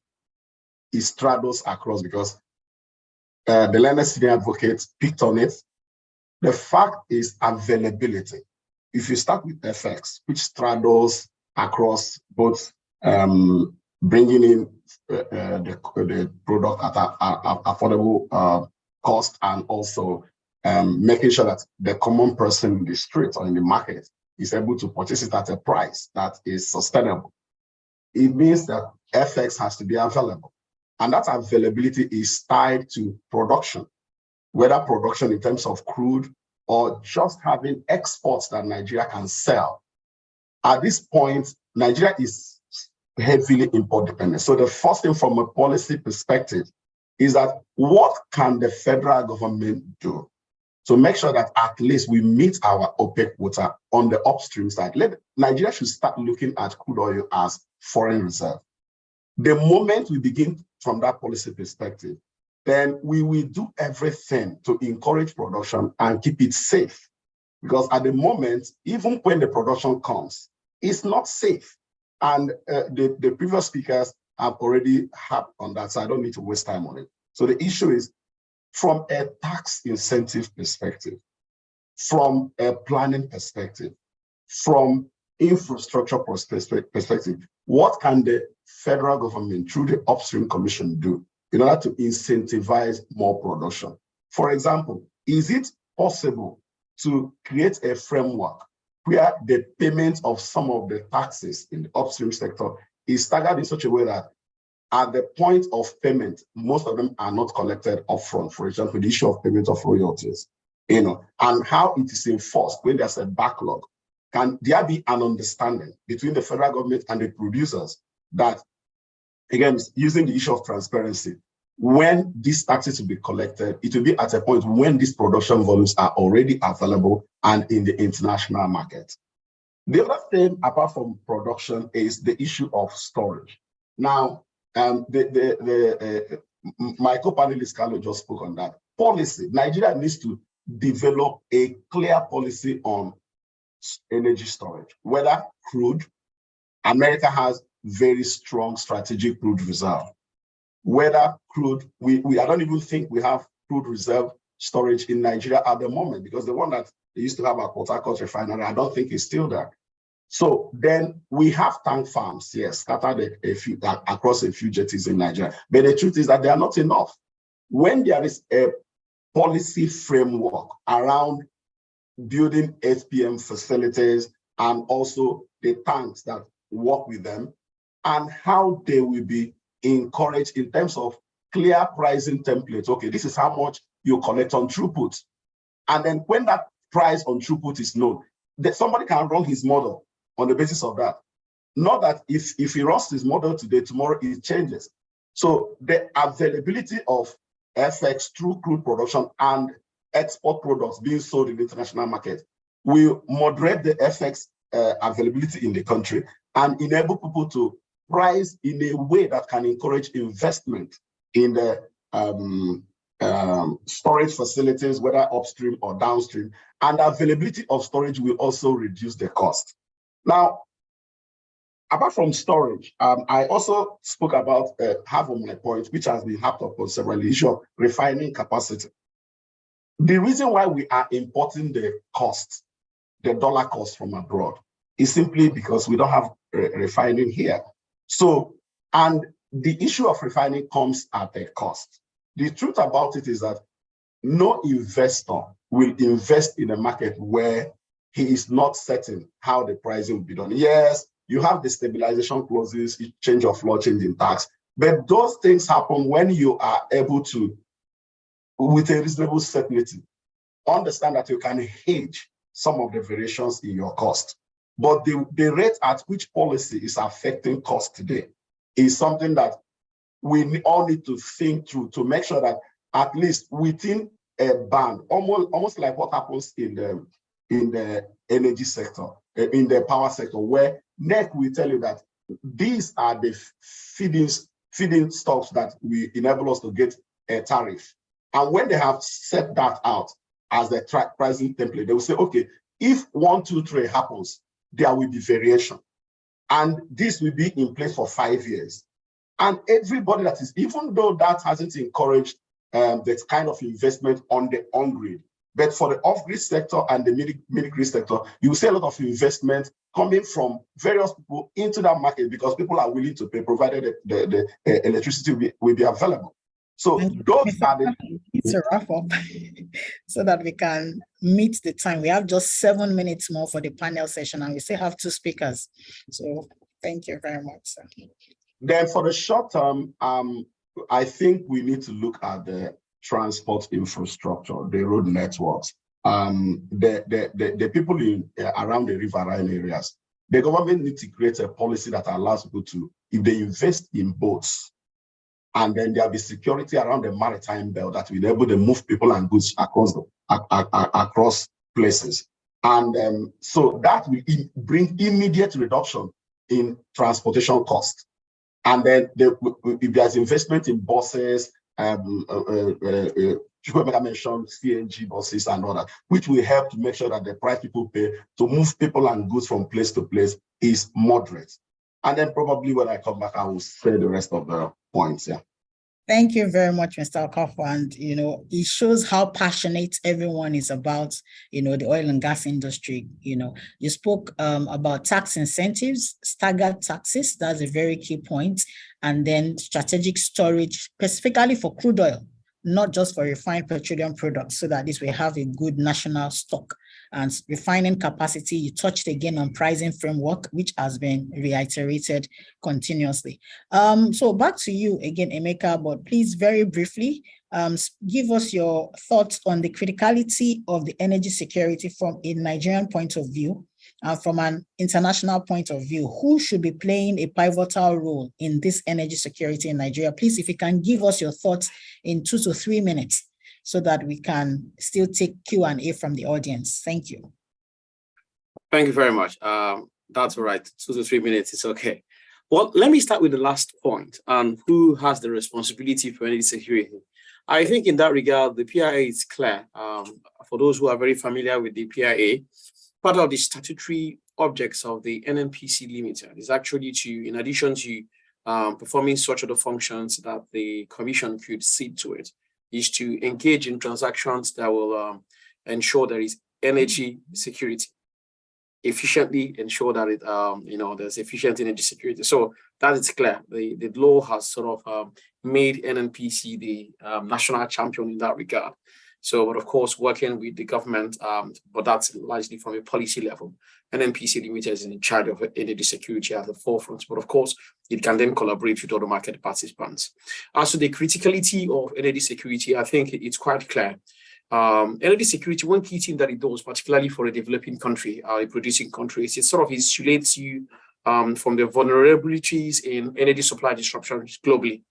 it straddles across, because the learned senior advocate picked on it. The fact is availability. If you start with FX, which straddles across both bringing in the product at an affordable cost and also making sure that the common person in the street or in the market is able to purchase it at a price that is sustainable. It means that FX has to be available. And that availability is tied to production, whether production in terms of crude or just having exports that Nigeria can sell. At this point, Nigeria is heavily import dependent. So the first thing from a policy perspective is that what can the federal government do to make sure that at least we meet our OPEC quota on the upstream side? Nigeria should start looking at crude oil as foreign reserve. The moment we begin from that policy perspective, then we will do everything to encourage production and keep it safe. Because at the moment, even when the production comes, it's not safe. And the previous speakers have already harped on that, so I don't need to waste time on it. So the issue is, from a tax incentive perspective, from a planning perspective, from infrastructure perspective, what can the federal government through the upstream commission do in order to incentivize more production. For example, is it possible to create a framework where the payment of some of the taxes in the upstream sector is staggered in such a way that at the point of payment, most of them are not collected upfront? For example, the issue of payment of royalties, and how it is enforced when there's a backlog. Can there be an understanding between the federal government and the producers that, again, using the issue of transparency, when these taxes will be collected, it will be at a point when these production volumes are already available and in the international market? The other thing, apart from production, is the issue of storage. Now, my co-panelist Carlo just spoke on that. Policy. Nigeria needs to develop a clear policy on energy storage, whether crude. America has very strong strategic crude reserve. Whether crude, I don't even think we have crude reserve storage in Nigeria at the moment, because the one that they used to have at Port Harcourt refinery, I don't think is still there. So then we have tank farms, yes, scattered across a few jetties in Nigeria. But the truth is that they are not enough. When there is a policy framework around building SPM facilities and also the tanks that work with them, and how they will be encouraged in terms of clear pricing templates. Okay, this is how much you collect on throughput. And then when that price on throughput is known, that somebody can run his model on the basis of that. Not that if he runs his model today, tomorrow it changes. So the availability of FX through crude production and export products being sold in the international market will moderate the FX availability in the country and enable people to price in a way that can encourage investment in the storage facilities, whether upstream or downstream, and availability of storage will also reduce the cost. Now, apart from storage, I also spoke about half of my point, which has been harped upon several, the issue of refining capacity. The reason why we are importing the cost, the dollar cost from abroad, is simply because we don't have refining here. So, and the issue of refining comes at a cost. The truth about it is that no investor will invest in a market where he is not certain how the pricing will be done. Yes, you have the stabilization clauses, change of law, change in tax, but those things happen when you are able to, with a reasonable certainty, understand that you can hedge some of the variations in your cost. But the rate at which policy is affecting cost today is something that we all need to think through to make sure that at least within a band, almost like what happens in the energy sector, in the power sector, where NEC will tell you that these are the feeding stocks that will enable us to get a tariff. And when they have set that out as the pricing template, they will say, okay, if 1, 2, 3 happens, there will be variation. And this will be in place for 5 years. And everybody that is, even though that hasn't encouraged that kind of investment on the on-grid, but for the off-grid sector and the mini-grid sector, you will see a lot of investment coming from various people into that market because people are willing to pay, provided the electricity will be available. So those are the... It's a wrap up so that we can meet the time. We have just 7 minutes more for the panel session and we still have 2 speakers. So thank you very much, sir. Then for the short term, I think we need to look at the transport infrastructure, the road networks, the people around the riverine areas. The government needs to create a policy that allows people to, if they invest in boats, and then there'll be security around the maritime belt that will enable them to move people and goods across places. And so that will bring immediate reduction in transportation costs. And then if there's investment in buses, Chukwemeka mentioned CNG buses and all that, which will help to make sure that the price people pay to move people and goods from place to place is moderate. And then probably when I come back, I will say the rest of the points. Yeah. Thank you very much, Mr. Okafor. And, it shows how passionate everyone is about, the oil and gas industry. You spoke about tax incentives, staggered taxes. That's a very key point. And then strategic storage, specifically for crude oil, not just for refined petroleum products, so that this will have a good national stock. And refining capacity, you touched again on pricing framework, which has been reiterated continuously. So back to you again, Emeka, but please very briefly, give us your thoughts on the criticality of the energy security from a Nigerian point of view, from an international point of view. Who should be playing a pivotal role in this energy security in Nigeria? Please, if you can give us your thoughts in 2 to 3 minutes, so that we can still take Q&A from the audience. Thank you. Thank you very much. That's all right. 2 to 3 minutes, it's okay. Well, let me start with the last point, and who has the responsibility for energy security. I think in that regard, the PIA is clear. For those who are very familiar with the PIA, part of the statutory objects of the NNPC Limited is actually to, in addition to performing such other functions that the commission could see to it, is to engage in transactions that will ensure there is energy security, efficiently ensure that it, there's efficient energy security. So that is clear. The law has sort of made NNPC the national champion in that regard. So, but of course, working with the government, but that's largely from a policy level. NNPC Limited is in charge of energy security at the forefront, but of course, it can then collaborate with other market participants. As to the criticality of energy security, I think it's quite clear. Energy security, one key thing that it does, particularly for a developing country, a producing country, is it sort of insulates you from the vulnerabilities in energy supply disruptions globally,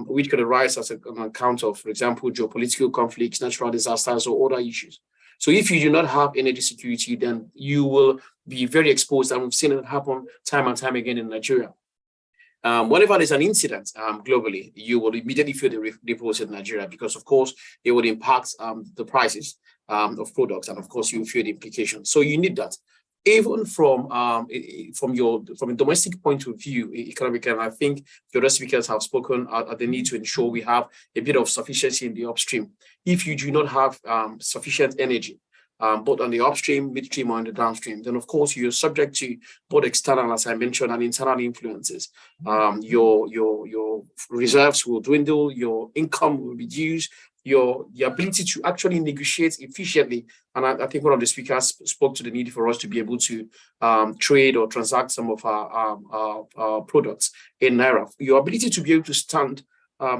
which could arise as an account of, for example, geopolitical conflicts, natural disasters, or other issues. So if you do not have energy security, then you will be very exposed, and we've seen it happen time and time again in Nigeria. Whenever there's an incident globally, you will immediately feel the ripples in Nigeria, because of course it would impact the prices of products, and of course you feel the implications. So you need that. Even from a domestic point of view, economic, and I think the other speakers have spoken at the need to ensure we have a bit of sufficiency in the upstream. If you do not have sufficient energy, both on the upstream, midstream, or on the downstream, then of course you're subject to both external, as I mentioned, and internal influences. Your reserves will dwindle, your income will reduce, your ability to actually negotiate efficiently. And I think one of the speakers spoke to the need for us to be able to trade or transact some of our products in Naira. Your ability to be able to stand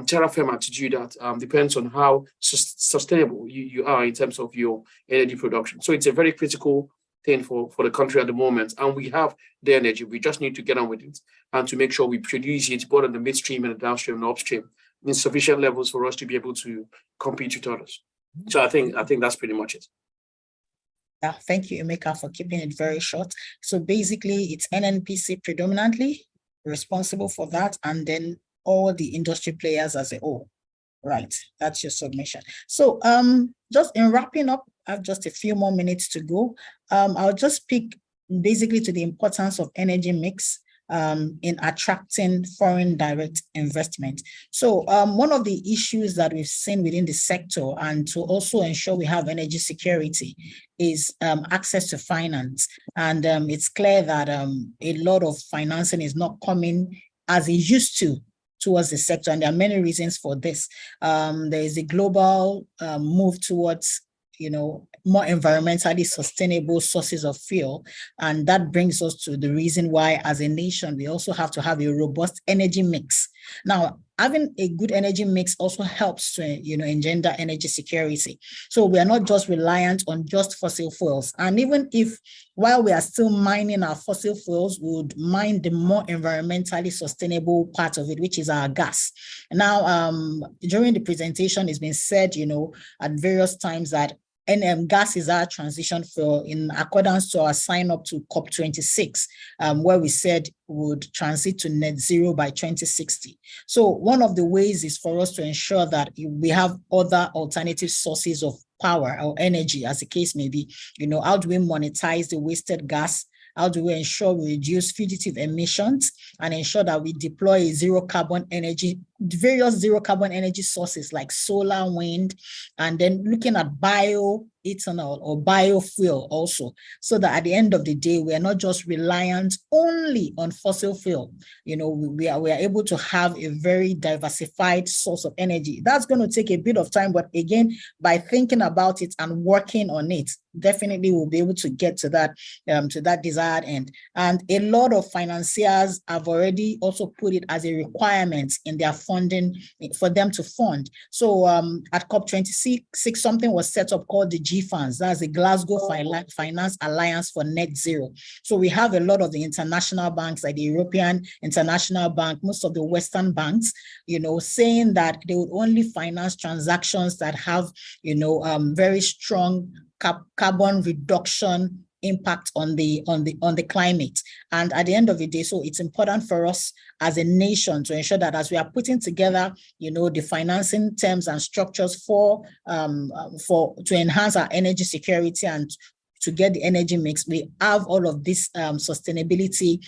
terra firma to do that depends on how sustainable you are in terms of your energy production. So it's a very critical thing for the country at the moment. And we have the energy. We just need to get on with it and to make sure we produce it both on the midstream and the downstream and the upstream in sufficient levels for us to be able to compete with others. So I think that's pretty much it. Yeah, thank you, Emeka, for keeping it very short. So basically, it's NNPC predominantly responsible for that, and then all the industry players as a whole. Right, that's your submission. So just in wrapping up, I have just a few more minutes to go. I'll just speak basically to the importance of energy mix in attracting foreign direct investment. So one of the issues that we've seen within the sector, and to also ensure we have energy security, is access to finance. And it's clear that a lot of financing is not coming as it used to towards the sector, and there are many reasons for this. There is a global move towards more environmentally sustainable sources of fuel. And that brings us to the reason why, as a nation, we also have to have a robust energy mix. Now, having a good energy mix also helps to, engender energy security. So we are not just reliant on just fossil fuels. And even if, while we are still mining our fossil fuels, we would mine the more environmentally sustainable part of it, which is our gas. Now, during the presentation, it's been said, at various times that gas is our transition fuel in accordance to our sign up to COP26, where we said would transit to net zero by 2060. So one of the ways is for us to ensure that we have other alternative sources of power or energy, as the case may be. How do we monetize the wasted gas? How do we ensure we reduce fugitive emissions and ensure that we deploy a zero carbon energy various zero carbon energy sources like solar, wind, and then looking at bioethanol or biofuel also, so that at the end of the day, we are not just reliant only on fossil fuel. You know, we are able to have a very diversified source of energy. That's going to take a bit of time, but again, by thinking about it and working on it, definitely we'll be able to get to that desired end. And a lot of financiers have already also put it as a requirement in their funding for them to fund. So at COP26, something was set up called the GFANZ. That's the Glasgow Finance Alliance for Net Zero. So we have a lot of the international banks, like the European International Bank, most of the Western banks, you know, saying that they would only finance transactions that have, you know, very strong carbon reduction impact on the climate. And at the end of the day, so it's important for us as a nation to ensure that as we are putting together, you know, the financing terms and structures to enhance our energy security and to get the energy mix, we have all of these sustainability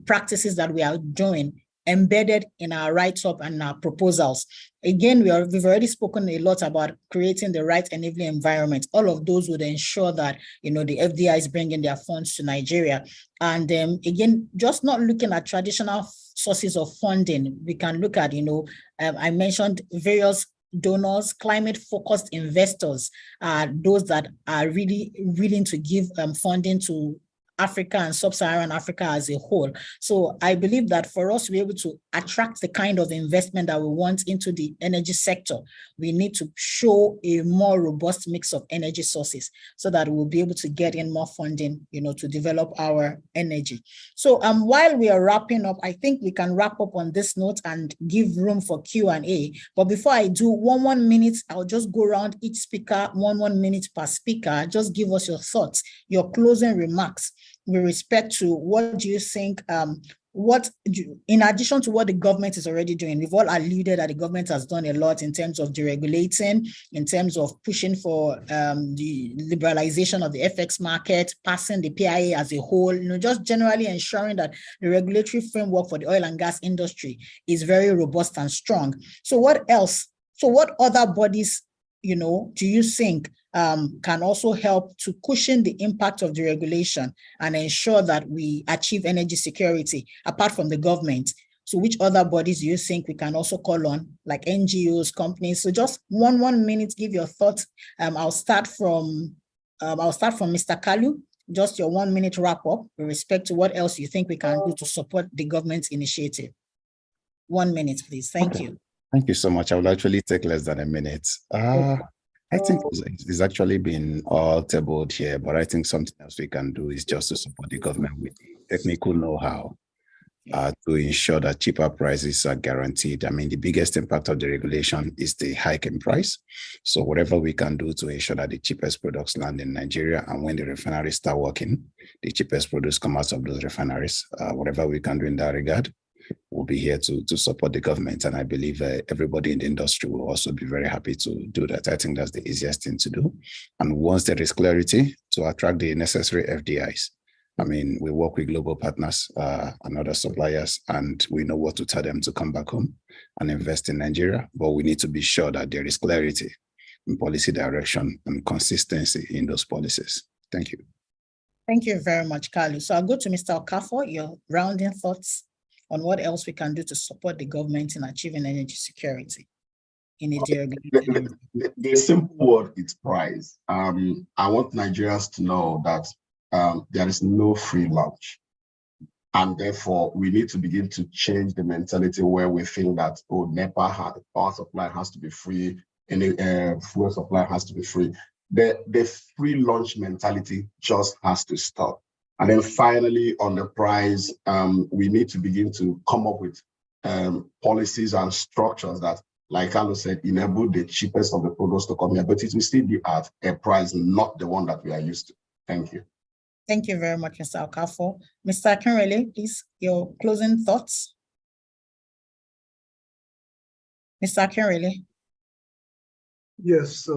practices that we are doing embedded in our write-up and our proposals. Again, we've already spoken a lot about creating the right enabling environment. All of those would ensure that, you know, the FDI is bringing their funds to Nigeria. And again, just not looking at traditional sources of funding, we can look at, you know, I mentioned various donors, climate-focused investors, those that are really willing to give funding to Africa and sub-Saharan Africa as a whole. So I believe that for us to be able to attract the kind of investment that we want into the energy sector, we need to show a more robust mix of energy sources so that we'll be able to get in more funding, you know, to develop our energy. So while we are wrapping up, I think we can wrap up on this note and give room for Q&A. But before I do, 1 minute, I'll just go around each speaker, 1 minute per speaker. Just give us your thoughts, your closing remarks with respect to what do you think, in addition to what the government is already doing. We've all alluded that the government has done a lot in terms of deregulating, in terms of pushing for the liberalization of the FX market, passing the PIA as a whole, you know, just generally ensuring that the regulatory framework for the oil and gas industry is very robust and strong. So what else? So what other bodies, you know, do you think can also help to cushion the impact of deregulation and ensure that we achieve energy security apart from the government? So which other bodies do you think we can also call on, like NGOs, companies? So just one minute, give your thoughts. I'll start from Mr. Kalu. Just your 1 minute wrap up with respect to what else you think we can do to support the government's initiative. 1 minute, please. Thank you. Thank you so much. I will actually take less than a minute. I think it's actually been all tabled here, but I think something else we can do is just to support the government with technical know-how to ensure that cheaper prices are guaranteed. I mean, the biggest impact of the regulation is the hike in price. So whatever we can do to ensure that the cheapest products land in Nigeria, and when the refineries start working, the cheapest products come out of those refineries. Whatever we can do in that regard, we'll be here to support the government. And I believe everybody in the industry will also be very happy to do that. I think that's the easiest thing to do. And once there is clarity, to attract the necessary FDIs. I mean, we work with global partners and other suppliers, and we know what to tell them to come back home and invest in Nigeria. But we need to be sure that there is clarity in policy direction and consistency in those policies. Thank you. Thank you very much, Kalu. So I'll go to Mr. Okafor, your rounding thoughts on what else we can do to support the government in achieving energy security in a deregulated. The simple word is price. I want Nigerians to know that there is no free lunch. And therefore, we need to begin to change the mentality where we feel that, oh, NEPA power supply has to be free, and fuel supply has to be free. The free lunch mentality just has to stop. And then finally, on the price, we need to begin to come up with policies and structures that, like Carlo said, enable the cheapest of the products to come here, but it will still be at a price, not the one that we are used to. Thank you. Thank you very much, Mr. Okafor. Mr. Akinrele, please, your closing thoughts. Mr. Akinrele. Yes,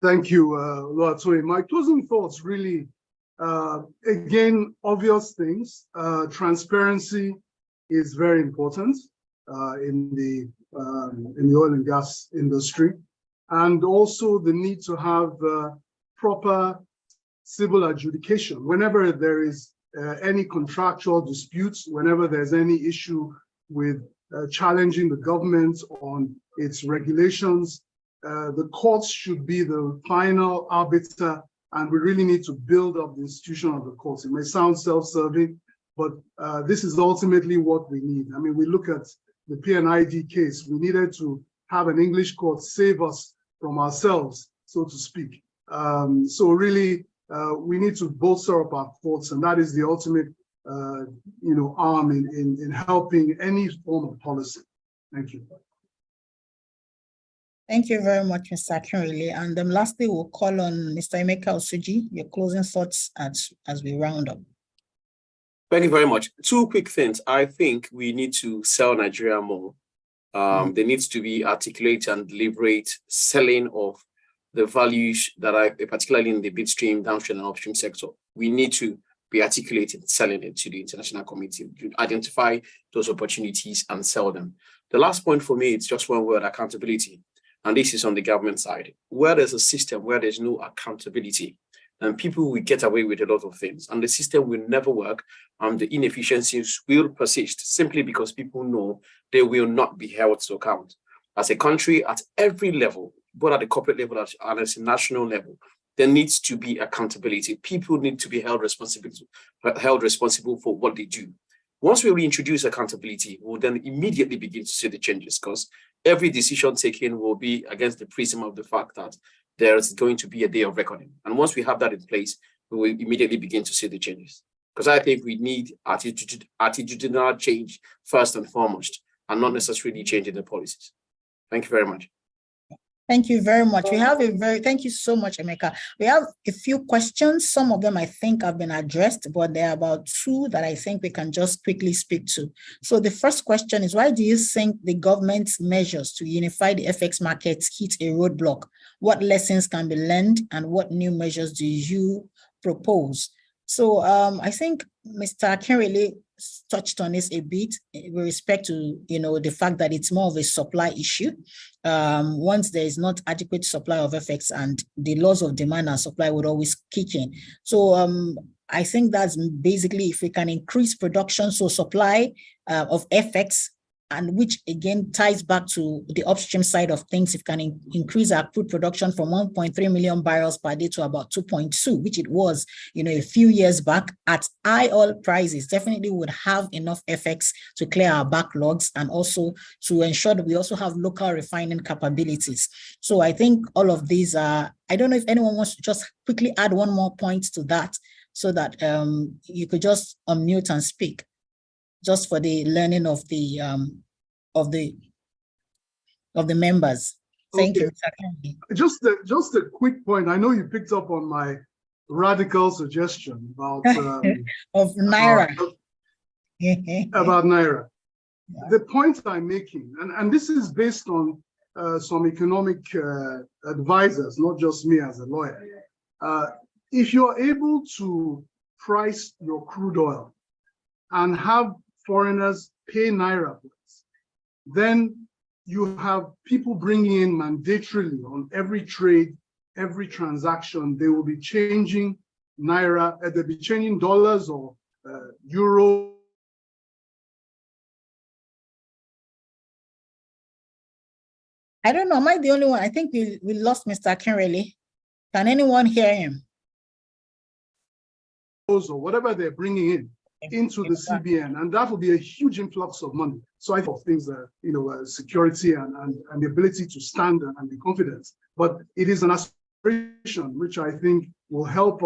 thank you, Oluwatoyin. My closing thoughts really, again, obvious things. Transparency is very important. in the oil and gas industry, and also the need to have proper civil adjudication whenever there is any contractual disputes, whenever there's any issue with challenging the government on its regulations. The courts should be the final arbiter, and we really need to build up the institution of the courts. It may sound self-serving, but this is ultimately what we need. I mean, we look at the PNID case. We needed to have an English court save us from ourselves, so to speak. So really, we need to bolster up our courts, and that is the ultimate, arm in helping any form of policy. Thank you. Thank you very much, Mr. Akinrele. And then lastly, we'll call on Mr. Emeka Osuji, your closing thoughts as we round up. Thank you very much. Two quick things. I think we need to sell Nigeria more. There needs to be articulate and deliberate selling of the values that are particularly in the midstream, downstream, and upstream sector. We need to be articulating, selling it to the international community, to identify those opportunities and sell them. The last point for me, it's just one word: accountability. And this is on the government side. Where there's a system where there's no accountability, and people will get away with a lot of things, and the system will never work, and the inefficiencies will persist simply because people know they will not be held to account. As a country, at every level, both at the corporate level and at the national level, there needs to be accountability. People need to be held responsible for what they do. Once we reintroduce accountability, we'll then immediately begin to see the changes, because every decision taken will be against the prism of the fact that there's going to be a day of reckoning. And once we have that in place, we will immediately begin to see the changes. Because I think we need attitudinal change first and foremost, and not necessarily changing the policies. Thank you very much. Thank you very much. Thank you so much, Emeka. We have a few questions. Some of them I think have been addressed, but there are about two that I think we can just quickly speak to. So the first question is, why do you think the government's measures to unify the FX markets hit a roadblock? What lessons can be learned, and what new measures do you propose? So I think Mr. Akinrele touched on this a bit with respect to, the fact that it's more of a supply issue. Once there is not adequate supply of FX, and the laws of demand and supply would always kick in. So I think that's basically if we can increase production, so supply of FX, and which again ties back to the upstream side of things, if can increase our crude production from 1.3 million barrels per day to about 2.2, which it was, a few years back at high oil prices, definitely would have enough FX to clear our backlogs, and also to ensure that we also have local refining capabilities. So I think all of these are, I don't know if anyone wants to just quickly add one more point to that, so that you could just unmute and speak, just for the learning of the members. Thank you. Just a quick point. I know you picked up on my radical suggestion about of Naira. About Naira. Yeah. The point I'm making, and this is based on some economic advisors, not just me as a lawyer. If you're able to price your crude oil and have foreigners pay Naira, then you have people bringing in mandatorily on every trade, every transaction. They will be changing Naira, they'll be changing dollars or euro. I don't know, am I the only one? I think we lost Mr. Akinrele. Can anyone hear him? Or whatever they're bringing in into the CBN, and that will be a huge influx of money. So I thought things that, security and the ability to stand and be confident, but it is an aspiration which I think will help.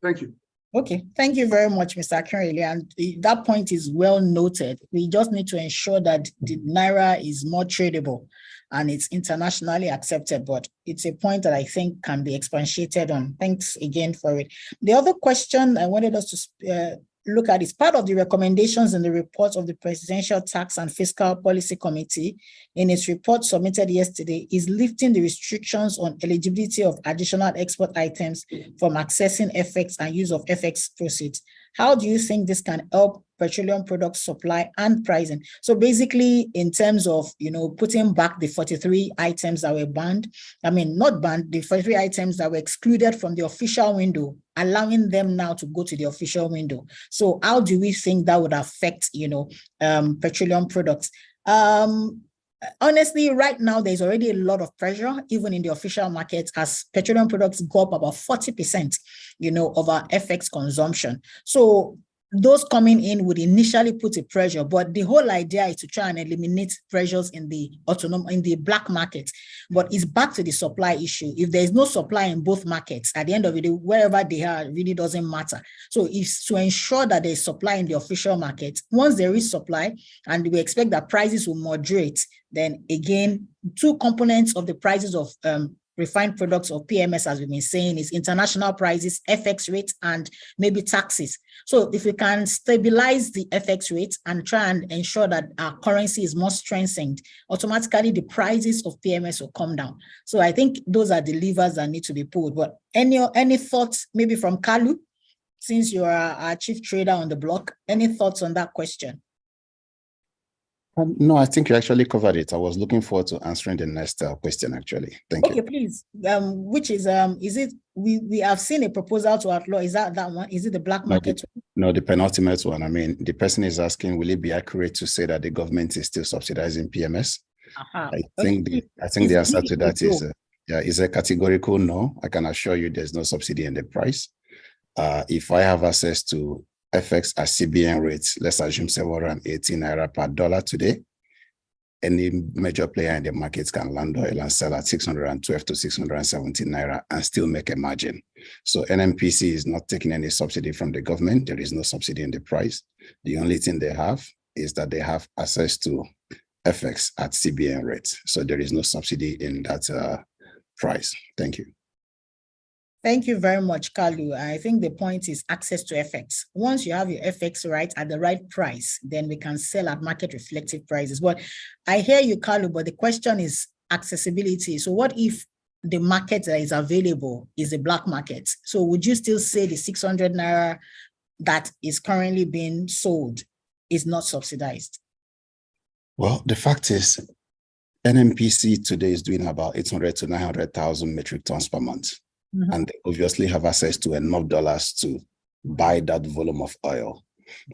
Thank you. Okay, thank you very much, Mr. Akinrele. And that point is well noted. We just need to ensure that the Naira is more tradable and it's internationally accepted, but it's a point that I think can be expatiated on. Thanks again for it. The other question I wanted us to look at is part of the recommendations in the report of the Presidential Tax and Fiscal Policy Committee in its report submitted yesterday is lifting the restrictions on eligibility of additional export items from accessing FX and use of FX proceeds. how do you think this can help petroleum product supply and pricing? So basically, in terms of, putting back the 43 items that were banned, not banned, the 43 items that were excluded from the official window, allowing them now to go to the official window. So how do we think that would affect, petroleum products? Honestly, right now, there's already a lot of pressure, even in the official market, as petroleum products go up about 40%, of our FX consumption. So those coming in would initially put a pressure, but the whole idea is to try and eliminate pressures in the black market. But it's back to the supply issue. If there is no supply in both markets, at the end of the day, wherever they are, it really doesn't matter. So it's to ensure that there's supply in the official market. Once there is supply, and we expect that prices will moderate, then again, two components of the prices of refined products or PMS, as we've been saying, is international prices, FX rates, and maybe taxes. So if we can stabilize the FX rates and try and ensure that our currency is more strengthened, automatically the prices of PMS will come down. So I think those are the levers that need to be pulled. But any thoughts maybe from Kalu, since you are our chief trader on the block, any thoughts on that question? No, I think you actually covered it. I was looking forward to answering the next question, actually. Thank you. Okay, please. Which is it, we have seen a proposal to outlaw, is that one? Is it the black market? No, the penultimate one. I mean, the person is asking, will it be accurate to say that the government is still subsidizing PMS? I think the answer to that is a categorical no. I can assure you there's no subsidy in the price. If I have access to FX at CBN rates, let's assume 718 naira per dollar today, any major player in the market can land oil and sell at 612 to 617 naira and still make a margin. So NNPC is not taking any subsidy from the government. There is no subsidy in the price. The only thing they have is that they have access to FX at CBN rates. So there is no subsidy in that price. Thank you. Thank you very much, Kalu. I think the point is access to FX. Once you have your FX right at the right price, then we can sell at market reflective prices. But I hear you, Kalu, but the question is accessibility. So what if the market that is available is a black market? So would you still say the 600 naira that is currently being sold is not subsidized? Well, the fact is, NNPC today is doing about 800 to 900,000 metric tons per month. Mm-hmm. And they obviously have access to enough dollars to buy that volume of oil.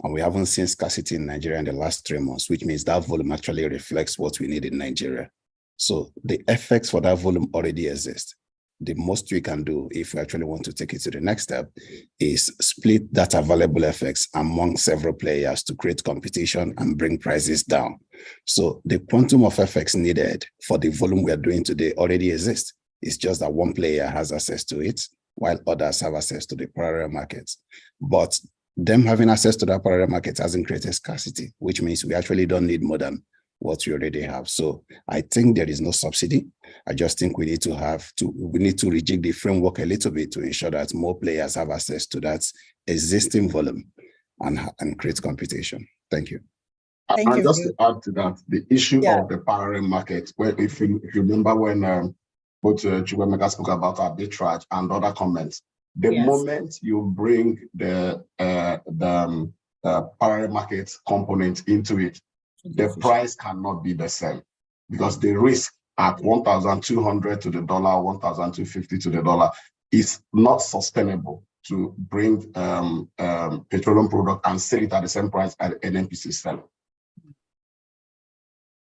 And we haven't seen scarcity in Nigeria in the last 3 months, which means that volume actually reflects what we need in Nigeria. So the FX for that volume already exists. The most we can do, if we actually want to take it to the next step, is split that available FX among several players to create competition and bring prices down. So the quantum of FX needed for the volume we are doing today already exists. It's just that one player has access to it, while others have access to the parallel markets. But them having access to that parallel market hasn't created scarcity, which means we actually don't need more than what we already have. So I think there is no subsidy. I just think we need to rejig the framework a little bit to ensure that more players have access to that existing volume and create competition. Thank you. And just to add to that, the issue of the parallel market, where if you remember when both Chukwemeka spoke about arbitrage and other comments. The moment you bring the parallel market component into it, the price cannot be the same because the risk at 1,200 to the dollar, 1,250 to the dollar is not sustainable to bring petroleum product and sell it at the same price at NNPC selling.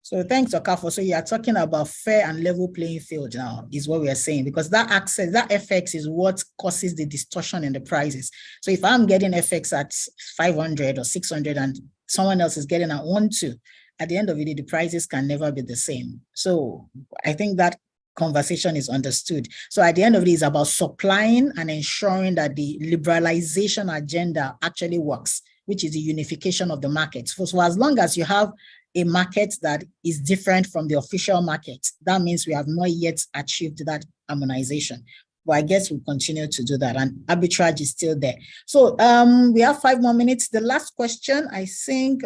So thanks, Okafo. So you are talking about fair and level playing field now, is what we are saying, because that access, that FX is what causes the distortion in the prices. So if I'm getting FX at 500 or 600 and someone else is getting at 1.2, at the end of the day, the prices can never be the same. So I think that conversation is understood. So at the end of it is about supplying and ensuring that the liberalization agenda actually works, which is the unification of the markets. So as long as you have a market that is different from the official market, that means we have not yet achieved that harmonization. But I guess we'll continue to do that, and arbitrage is still there. So we have 5 more minutes. The last question, I think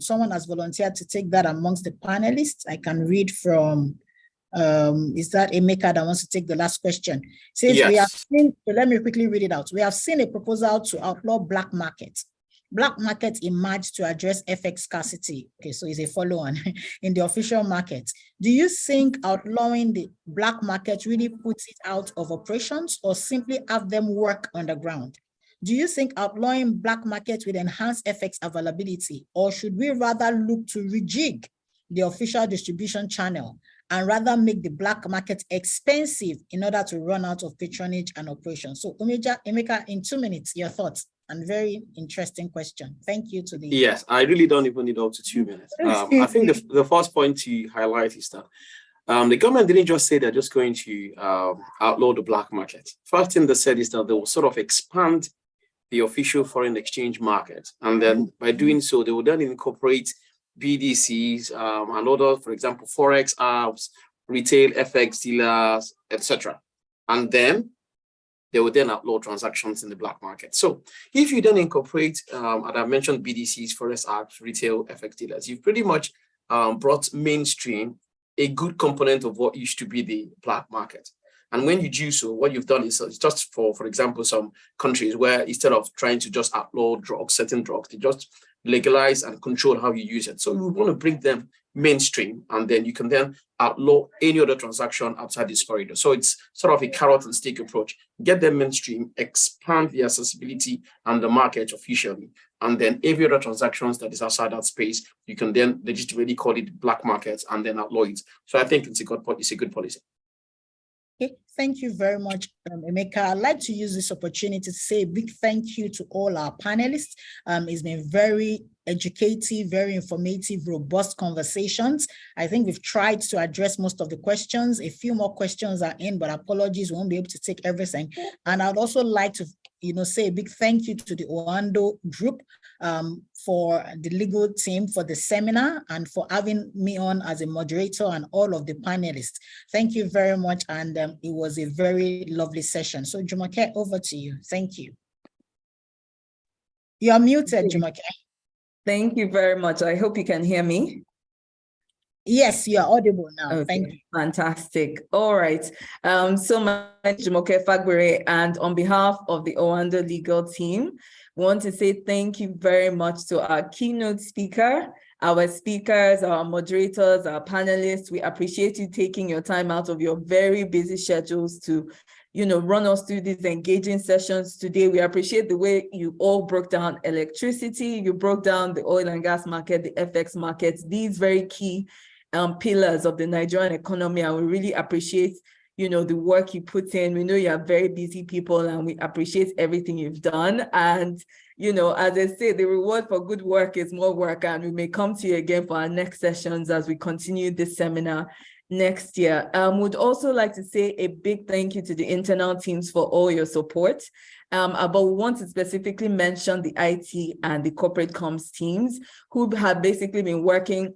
someone has volunteered to take that amongst the panelists. I can read from Is that Emeka that wants to take the last question? Says Yes. we have seen, so let me quickly read it out. We have seen a proposal to outlaw black market. Black market emerged to address FX scarcity. Okay, so it's a follow-on in the official market. Do you think outlawing the black market really puts it out of operations or simply have them work on the ground? Do you think outlawing black market will enhance FX availability, or should we rather look to rejig the official distribution channel and rather make the black market expensive in order to run out of patronage and operations? So Emeka, in 2 minutes, your thoughts. And very interesting question. Thank you to the— Yes, I really don't even need up to 2 minutes. I think the first point to highlight is that the government didn't just say they're just going to outlaw the black market. First thing they said is that they will sort of expand the official foreign exchange market. And then by doing so, they will then incorporate BDCs and other, for example, Forex apps, retail FX dealers, etc. And then they will then outlaw transactions in the black market. So if you then incorporate, and I mentioned BDCs, Forex apps, retail FX dealers, you've pretty much brought mainstream a good component of what used to be the black market. And when you do so, what you've done is just for example, some countries where instead of trying to just outlaw drugs, certain drugs, they just legalize and control how you use it. So we want to bring them mainstream, and then you can then outlaw any other transaction outside this corridor. So it's sort of a carrot and stick approach. Get them mainstream, expand the accessibility and the market officially, and then every other transactions that is outside that space, you can then legitimately call it black markets and then outlaw it. So I think it's a good policy. Okay, thank you very much, Emeka. I'd like to use this opportunity to say a big thank you to all our panelists. It's been very educative, very informative, robust conversations. I think we've tried to address most of the questions. A few more questions are in, but apologies, we won't be able to take everything. And I'd also like to say a big thank you to the Oando group for the legal team for the seminar and for having me on as a moderator and all of the panelists. Thank you very much. And it was a very lovely session. So Jumoke, over to you. Thank you. You're muted, Jumoke. Thank you very much. I hope you can hear me. Yes, you are audible now. Okay, thank you. Fantastic. All right. So my name is Jumoke Fagbere, and on behalf of the Oando legal team, we want to say thank you very much to our keynote speaker, our speakers, our moderators, our panelists. We appreciate you taking your time out of your very busy schedules to run us through these engaging sessions today. We appreciate the way you all broke down electricity, you broke down the oil and gas market, the FX markets, these very key pillars of the Nigerian economy, and we really appreciate the work you put in. We know you are very busy people, and we appreciate everything you've done. And as I say, the reward for good work is more work, and we may come to you again for our next sessions as we continue this seminar next year. Would also like to say a big thank you to the internal teams for all your support. But we want to specifically mention the IT and the corporate comms teams who have basically been working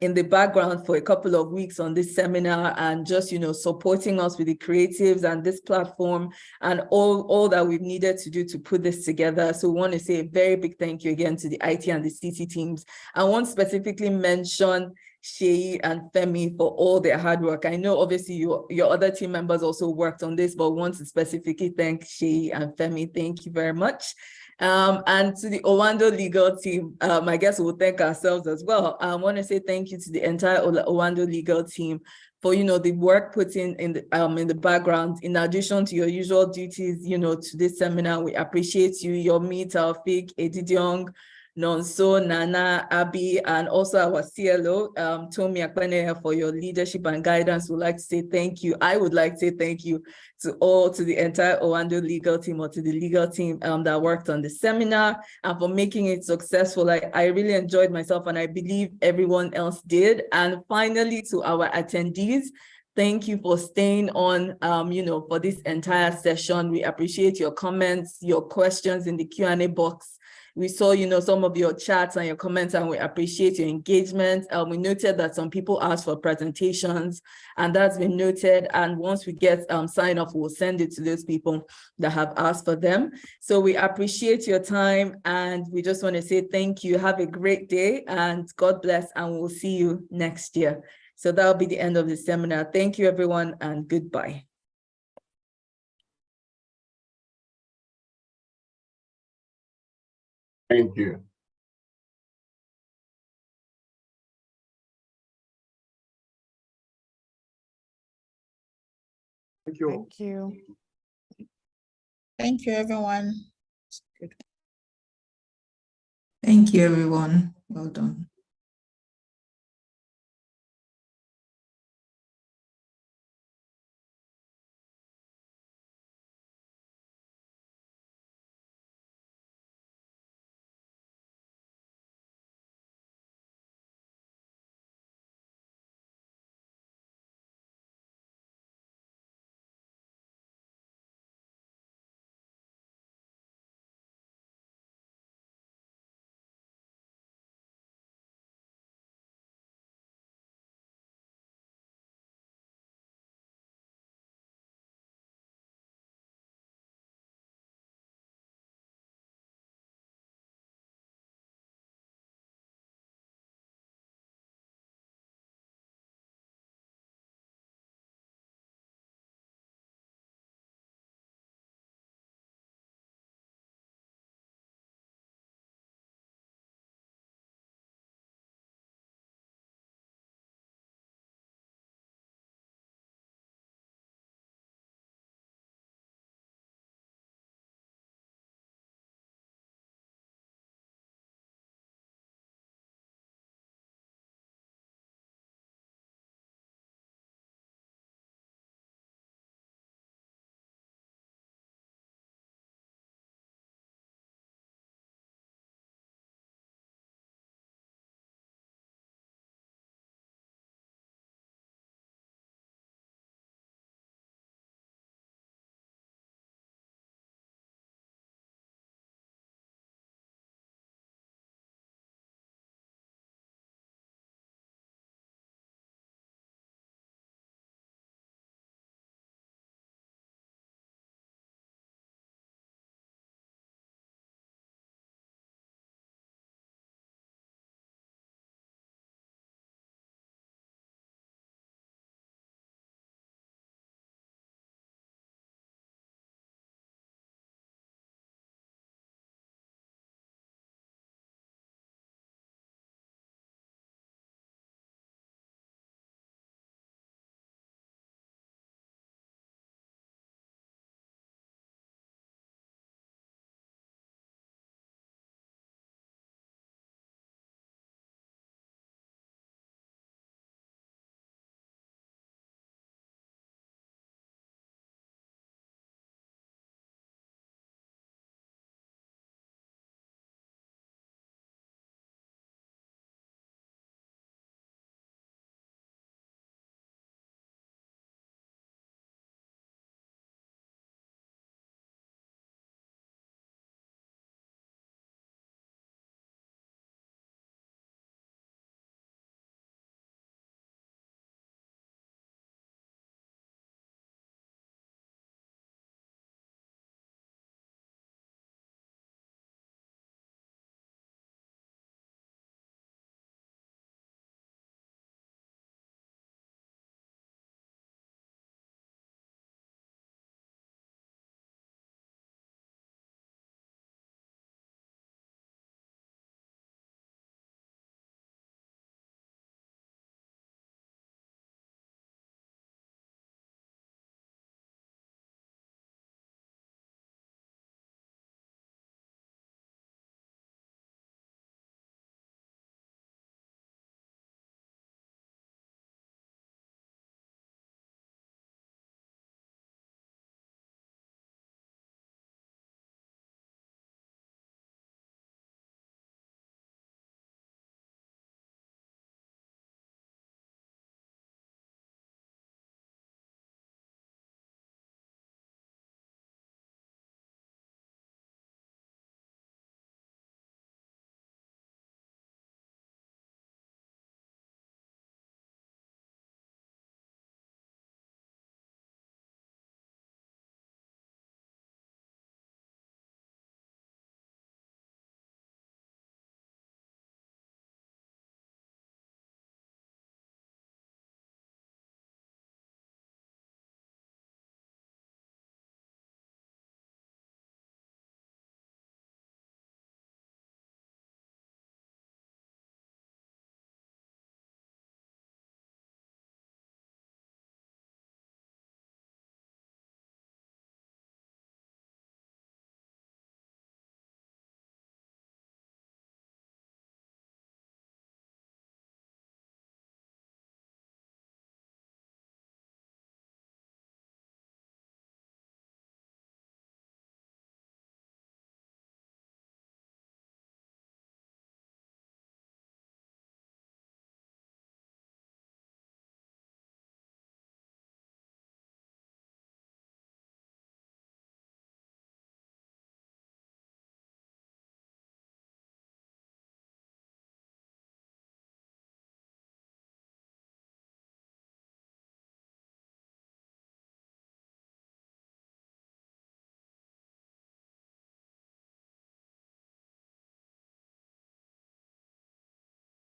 in the background for a couple of weeks on this seminar and just, supporting us with the creatives and this platform and all that we've needed to do to put this together. So we want to say a very big thank you again to the IT and the CC teams. I want to specifically mention Sheyi and Femi for all their hard work. I know obviously your other team members also worked on this, but want to specifically thank Sheyi and Femi. Thank you very much. And to the Oando legal team, I guess we'll thank ourselves as well. I want to say thank you to the entire Oando legal team for the work put in the background. In addition to your usual duties, to this seminar, we appreciate you, Yomi, Taufik, Edidiong, Nonso, Nana, Abi, and also our CLO, Tomi Akpene, for your leadership and guidance. We'd like to say thank you. I would like to say thank you to the entire Oando legal team, or to the legal team that worked on the seminar, and for making it successful. I really enjoyed myself, and I believe everyone else did. And finally, to our attendees, thank you for staying on, for this entire session. We appreciate your comments, your questions in the Q&A box. We saw, some of your chats and your comments, and we appreciate your engagement. We noted that some people asked for presentations, and that's been noted. And once we get sign off, we'll send it to those people that have asked for them. So we appreciate your time, and we just want to say thank you. Have a great day, and God bless, and we'll see you next year. So that'll be the end of the seminar. Thank you, everyone, and goodbye. Thank you. Thank you. Thank you. Thank you, everyone. Thank you, everyone. Well done.